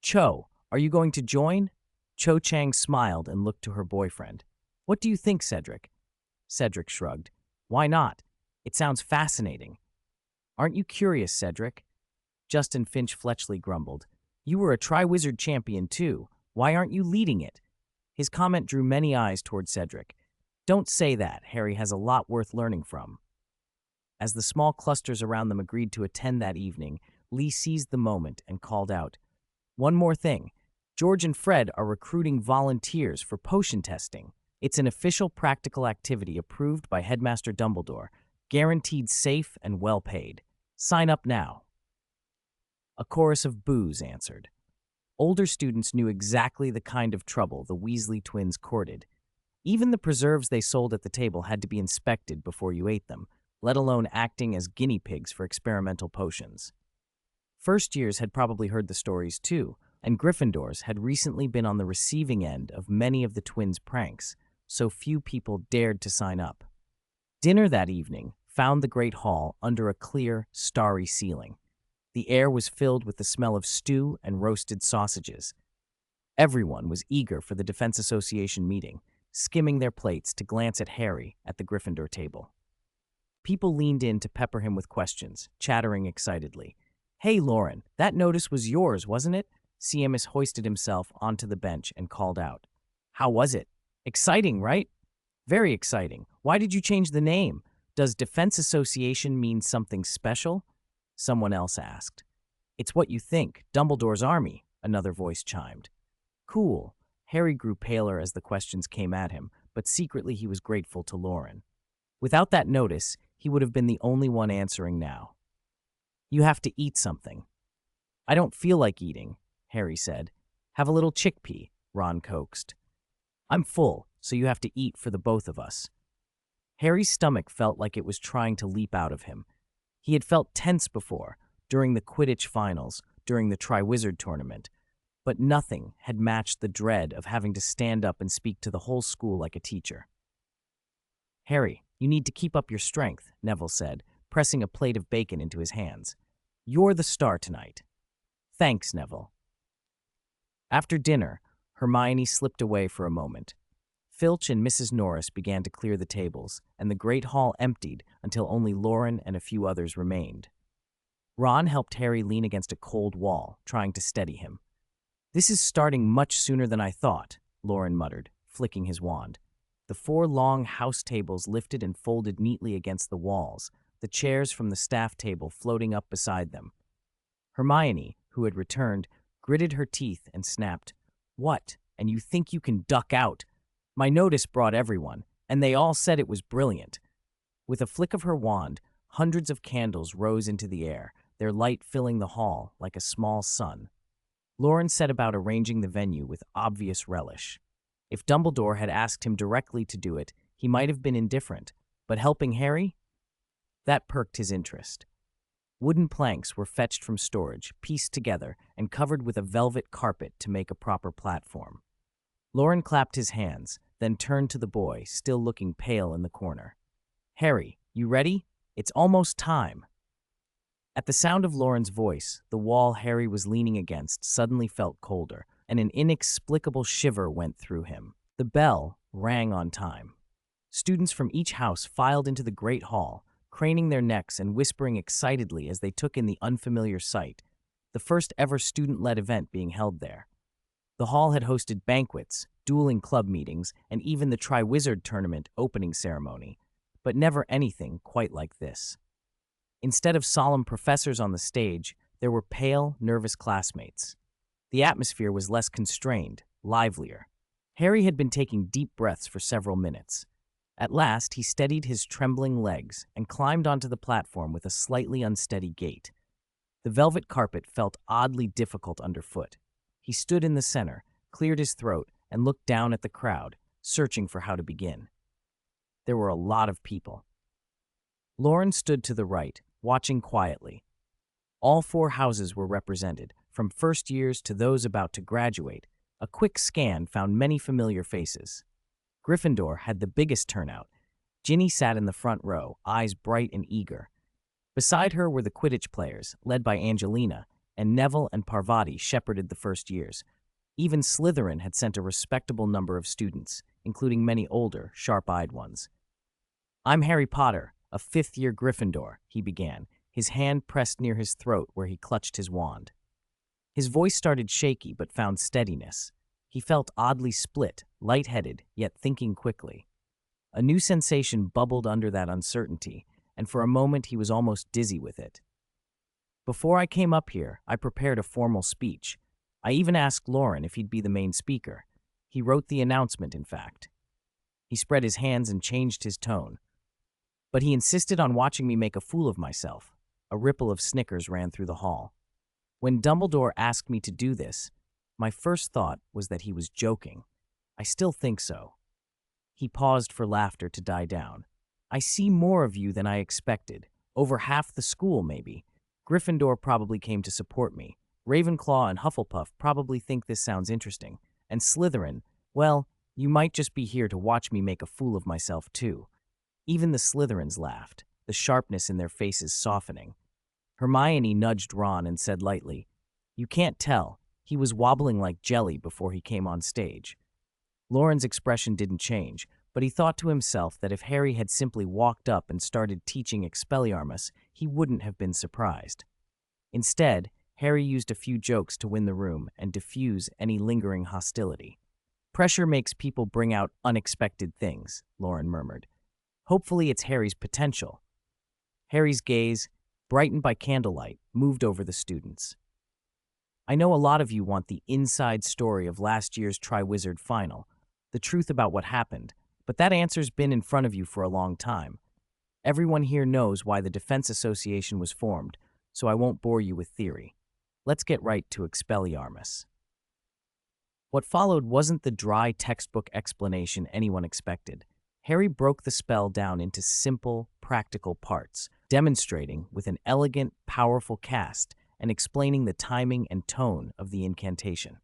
[SPEAKER 1] Cho, are you going to join? Cho Chang smiled and looked to her boyfriend. What do you think, Cedric? Cedric shrugged. Why not? It sounds fascinating. Aren't you curious, Cedric? Justin Finch Fletchley grumbled. You were a Triwizard champion too. Why aren't you leading it? His comment drew many eyes toward Cedric. Don't say that. Harry has a lot worth learning from. As the small clusters around them agreed to attend that evening, Lee seized the moment and called out, One more thing. George and Fred are recruiting volunteers for potion testing. It's an official practical activity approved by Headmaster Dumbledore, guaranteed safe and well paid. Sign up now. A chorus of boos answered. Older students knew exactly the kind of trouble the Weasley twins courted. Even the preserves they sold at the table had to be inspected before you ate them, let alone acting as guinea pigs for experimental potions. First years had probably heard the stories too, and Gryffindors had recently been on the receiving end of many of the twins' pranks, so few people dared to sign up. Dinner that evening found the Great Hall under a clear, starry ceiling. The air was filled with the smell of stew and roasted sausages. Everyone was eager for the Defense Association meeting, skimming their plates to glance at Harry at the Gryffindor table. People leaned in to pepper him with questions, chattering excitedly. Hey, Loren, that notice was yours, wasn't it? Seamus hoisted himself onto the bench and called out. How was it? Exciting, right? Very exciting. Why did you change the name? Does Defense Association mean something special? Someone else asked. It's what you think, Dumbledore's army, another voice chimed. Cool. Harry grew paler as the questions came at him, but secretly he was grateful to Loren. Without that notice, he would have been the only one answering now. You have to eat something. I don't feel like eating, Harry said. Have a little chickpea, Ron coaxed. I'm full, so you have to eat for the both of us. Harry's stomach felt like it was trying to leap out of him. He had felt tense before, during the Quidditch finals, during the Triwizard tournament, but nothing had matched the dread of having to stand up and speak to the whole school like a teacher. Harry, you need to keep up your strength, Neville said, pressing a plate of bacon into his hands. You're the star tonight. Thanks, Neville. After dinner, Hermione slipped away for a moment. Filch and Mrs. Norris began to clear the tables, and the Great Hall emptied until only Loren and a few others remained. Ron helped Harry lean against a cold wall, trying to steady him. This is starting much sooner than I thought, Loren muttered, flicking his wand. The 4 long house tables lifted and folded neatly against the walls, the chairs from the staff table floating up beside them. Hermione, who had returned, gritted her teeth and snapped, What? And you think you can duck out? My notice brought everyone, and they all said it was brilliant. With a flick of her wand, hundreds of candles rose into the air, their light filling the hall like a small sun. Loren set about arranging the venue with obvious relish. If Dumbledore had asked him directly to do it, he might have been indifferent, but helping Harry? That perked his interest. Wooden planks were fetched from storage, pieced together, and covered with a velvet carpet to make a proper platform. Loren clapped his hands, then turned to the boy, still looking pale in the corner. Harry, you ready? It's almost time. At the sound of Loren's voice, the wall Harry was leaning against suddenly felt colder, and an inexplicable shiver went through him. The bell rang on time. Students from each house filed into the Great Hall, craning their necks and whispering excitedly as they took in the unfamiliar sight, the first ever student-led event being held there. The hall had hosted banquets, dueling club meetings, and even the Triwizard Tournament opening ceremony, but never anything quite like this. Instead of solemn professors on the stage, there were pale, nervous classmates. The atmosphere was less constrained, livelier. Harry had been taking deep breaths for several minutes. At last, he steadied his trembling legs and climbed onto the platform with a slightly unsteady gait. The velvet carpet felt oddly difficult underfoot. He stood in the center, cleared his throat, and looked down at the crowd, searching for how to begin. There were a lot of people. Loren stood to the right, watching quietly. All 4 houses were represented, from first years to those about to graduate, A quick scan found many familiar faces. Gryffindor had the biggest turnout. Ginny sat in the front row, eyes bright and eager. Beside her were the Quidditch players, led by Angelina, and Neville and Parvati shepherded the first years. Even Slytherin had sent a respectable number of students, including many older, sharp-eyed ones. "I'm Harry Potter, a fifth-year Gryffindor," he began, his hand pressed near his throat where he clutched his wand. His voice started shaky but found steadiness. He felt oddly split, lightheaded, yet thinking quickly. A new sensation bubbled under that uncertainty, and for a moment he was almost dizzy with it. "Before I came up here, I prepared a formal speech. I even asked Loren if he'd be the main speaker. He wrote the announcement, in fact." He spread his hands and changed his tone. "But he insisted on watching me make a fool of myself." A ripple of snickers ran through the hall. "When Dumbledore asked me to do this, my first thought was that he was joking. I still think so." He paused for laughter to die down. "I see more of you than I expected. Over half the school, maybe. Gryffindor probably came to support me. Ravenclaw and Hufflepuff probably think this sounds interesting. And Slytherin, well, you might just be here to watch me make a fool of myself, too." Even the Slytherins laughed, the sharpness in their faces softening. Hermione nudged Ron and said lightly, "You can't tell. He was wobbling like jelly before he came on stage." Loren's expression didn't change, but he thought to himself that if Harry had simply walked up and started teaching Expelliarmus, he wouldn't have been surprised. Instead, Harry used a few jokes to win the room and diffuse any lingering hostility. "Pressure makes people bring out unexpected things," Loren murmured. "Hopefully it's Harry's potential." Harry's gaze, brightened by candlelight, moved over the students. "I know a lot of you want the inside story of last year's Triwizard Final, the truth about what happened, but that answer's been in front of you for a long time. Everyone here knows why the Defense Association was formed, so I won't bore you with theory. Let's get right to Expelliarmus." What followed wasn't the dry textbook explanation anyone expected. Harry broke the spell down into simple, practical parts, demonstrating with an elegant, powerful cast and explaining the timing and tone of the incantation.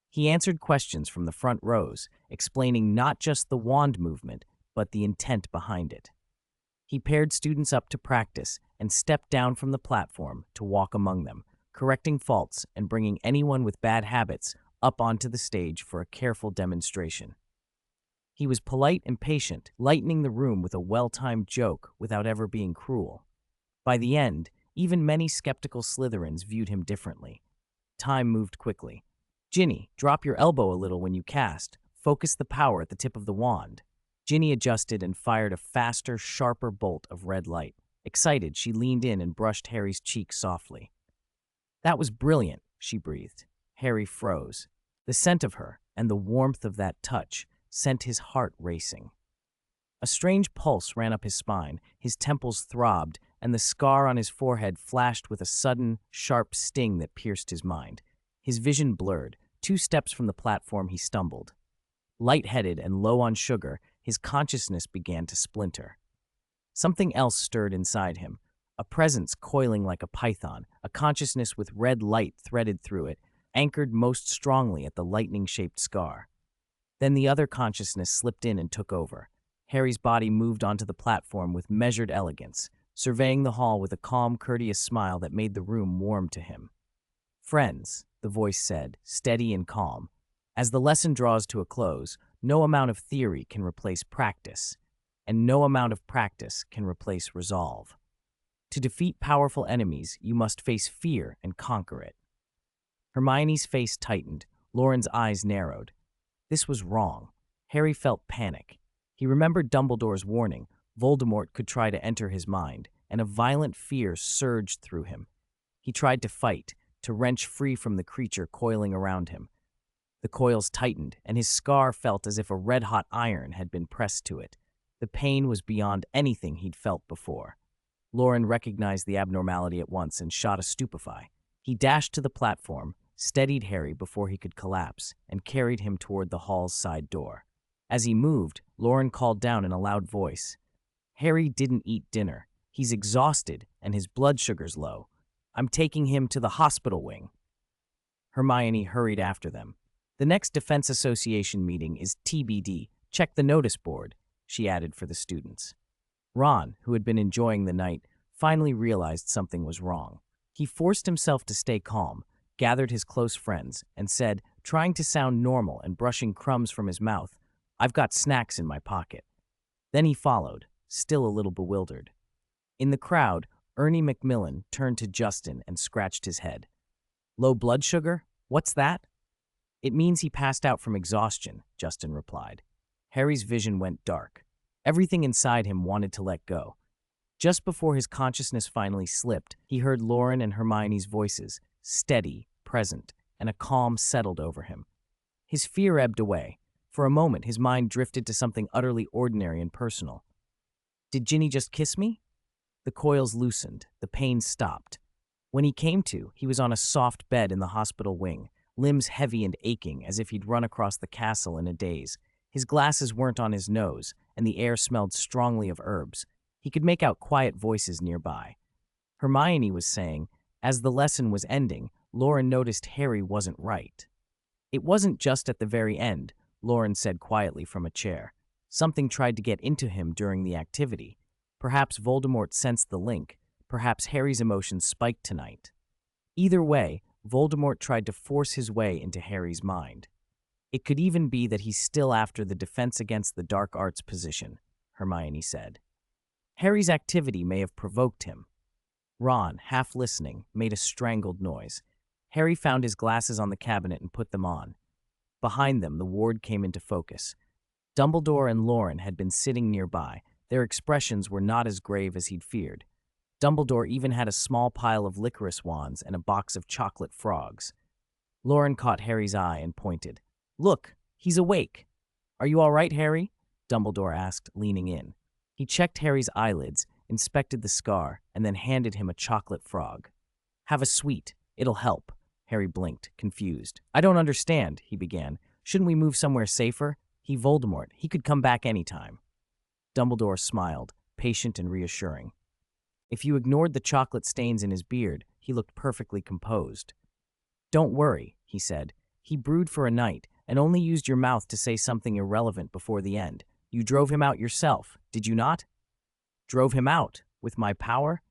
[SPEAKER 1] He answered questions from the front rows, explaining not just the wand movement, but the intent behind it. He paired students up to practice and stepped down from the platform to walk among them, correcting faults and bringing anyone with bad habits up onto the stage for a careful demonstration. He was polite and patient, lightening the room with a well-timed joke without ever being cruel. By the end, even many skeptical Slytherins viewed him differently. Time moved quickly. "Ginny, drop your elbow a little when you cast. Focus the power at the tip of the wand." Ginny adjusted and fired a faster, sharper bolt of red light. Excited, she leaned in and brushed Harry's cheek softly. "That was brilliant," she breathed. Harry froze. The scent of her and the warmth of that touch sent his heart racing. A strange pulse ran up his spine, his temples throbbed, and the scar on his forehead flashed with a sudden, sharp sting that pierced his mind. His vision blurred. 2 steps from the platform, he stumbled. Light-headed and low on sugar, his consciousness began to splinter. Something else stirred inside him, a presence coiling like a python, a consciousness with red light threaded through it, anchored most strongly at the lightning-shaped scar. Then the other consciousness slipped in and took over. Harry's body moved onto the platform with measured elegance, surveying the hall with a calm, courteous smile that made the room warm to him. "Friends," the voice said, steady and calm, "as the lesson draws to a close, no amount of theory can replace practice, and no amount of practice can replace resolve. To defeat powerful enemies, you must face fear and conquer it." Hermione's face tightened, Loren's eyes narrowed. This was wrong. Harry felt panic. He remembered Dumbledore's warning: Voldemort could try to enter his mind, and a violent fear surged through him. He tried to fight, to wrench free from the creature coiling around him. The coils tightened, and his scar felt as if a red-hot iron had been pressed to it. The pain was beyond anything he'd felt before. Loren recognized the abnormality at once and shot a stupefy. He dashed to the platform, steadied Harry before he could collapse, and carried him toward the hall's side door. As he moved, Loren called down in a loud voice, "Harry didn't eat dinner. He's exhausted, and his blood sugar's low. I'm taking him to the hospital wing." Hermione hurried after them. The next Defense Association meeting is TBD. Check the notice board, she added for the students. Ron, who had been enjoying the night, finally realized something was wrong. He forced himself to stay calm, gathered his close friends, and said, trying to sound normal and brushing crumbs from his mouth, "I've got snacks in my pocket." Then he followed, still a little bewildered. In the crowd, Ernie Macmillan turned to Justin and scratched his head. "Low blood sugar? What's that?" "It means he passed out from exhaustion," Justin replied. Harry's vision went dark. Everything inside him wanted to let go. Just before his consciousness finally slipped, he heard Loren and Hermione's voices, steady, present, and a calm settled over him. His fear ebbed away. For a moment, his mind drifted to something utterly ordinary and personal. Did Ginny just kiss me? The coils loosened. The pain stopped. When he came to, he was on a soft bed in the hospital wing, limbs heavy and aching as if he'd run across the castle in a daze. His glasses weren't on his nose, and the air smelled strongly of herbs. He could make out quiet voices nearby. Hermione was saying, as the lesson was ending, Loren noticed Harry wasn't right. It wasn't just at the very end, Loren said quietly from a chair. Something tried to get into him during the activity. Perhaps Voldemort sensed the link. Perhaps Harry's emotions spiked tonight. Either way, Voldemort tried to force his way into Harry's mind. It could even be that he's still after the Defense Against the Dark Arts position, Hermione said. Harry's activity may have provoked him. Ron, half listening, made a strangled noise. Harry found his glasses on the cabinet and put them on. Behind them, the ward came into focus. Dumbledore and Loren had been sitting nearby. Their expressions were not as grave as he'd feared. Dumbledore even had a small pile of licorice wands and a box of chocolate frogs. Loren caught Harry's eye and pointed. "Look, he's awake." "Are you all right, Harry?" Dumbledore asked, leaning in. He checked Harry's eyelids, inspected the scar, and then handed him a chocolate frog. "Have a sweet. It'll help." Harry blinked, confused. "I don't understand," he began. "Shouldn't we move somewhere safer? Voldemort. He could come back anytime." Dumbledore smiled, patient and reassuring. If you ignored the chocolate stains in his beard, he looked perfectly composed. "Don't worry," he said. "He brewed for a night and only used your mouth to say something irrelevant before the end. You drove him out yourself, did you not?" "Drove him out? With my power?"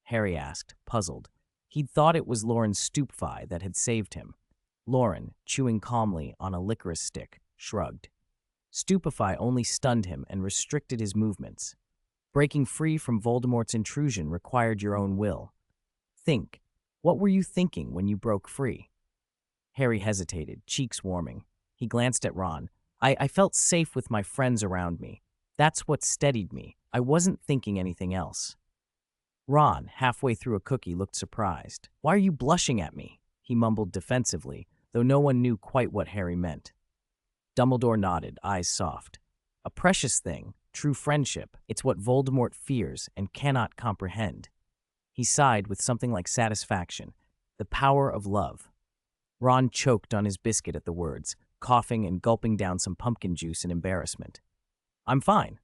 [SPEAKER 1] Harry asked, puzzled. He'd thought it was Loren's stupefy that had saved him. Loren, chewing calmly on a licorice stick, shrugged. Stupefy only stunned him and restricted his movements. Breaking free from Voldemort's intrusion required your own will. Think. What were you thinking when you broke free? Harry hesitated, cheeks warming. He glanced at Ron. I felt safe with my friends around me. That's what steadied me. I wasn't thinking anything else." Ron, halfway through a cookie, looked surprised. "Why are you blushing at me?" he mumbled defensively, though no one knew quite what Harry meant. Dumbledore nodded, eyes soft. "A precious thing, true friendship. It's what Voldemort fears and cannot comprehend." He sighed with something like satisfaction. The power of love. Ron choked on his biscuit at the words, coughing and gulping down some pumpkin juice in embarrassment. I'm fine,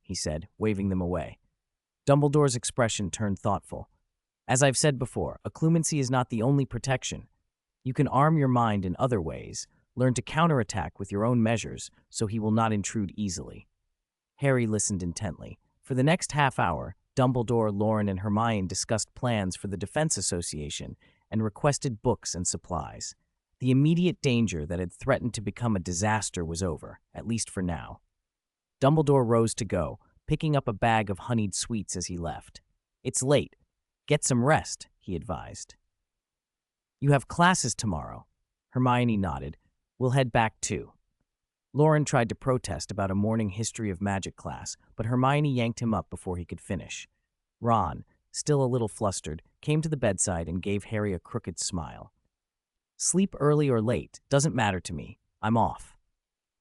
[SPEAKER 1] he said, waving them away. Dumbledore's expression turned thoughtful. "As I've said before, occlumency is not the only protection. You can arm your mind in other ways, learn to counterattack with your own measures so he will not intrude easily." Harry listened intently. For the next half hour, Dumbledore, Loren, and Hermione discussed plans for the Defense Association and requested books and supplies. The immediate danger that had threatened to become a disaster was over, at least for now. Dumbledore rose to go, picking up a bag of honeyed sweets as he left. "It's late. Get some rest," he advised. "You have classes tomorrow." Hermione nodded. "We'll head back too." Loren tried to protest about a morning history of magic class, but Hermione yanked him up before he could finish. Ron, still a little flustered, came to the bedside and gave Harry a crooked smile. "Sleep early or late, doesn't matter to me. I'm off."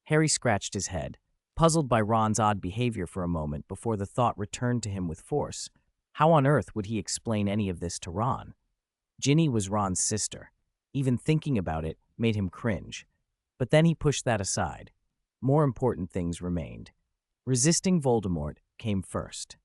[SPEAKER 1] Harry scratched his head, puzzled by Ron's odd behavior for a moment before the thought returned to him with force. How on earth would he explain any of this to Ron? Ginny was Ron's sister. Even thinking about it made him cringe. But then he pushed that aside. More important things remained. Resisting Voldemort came first.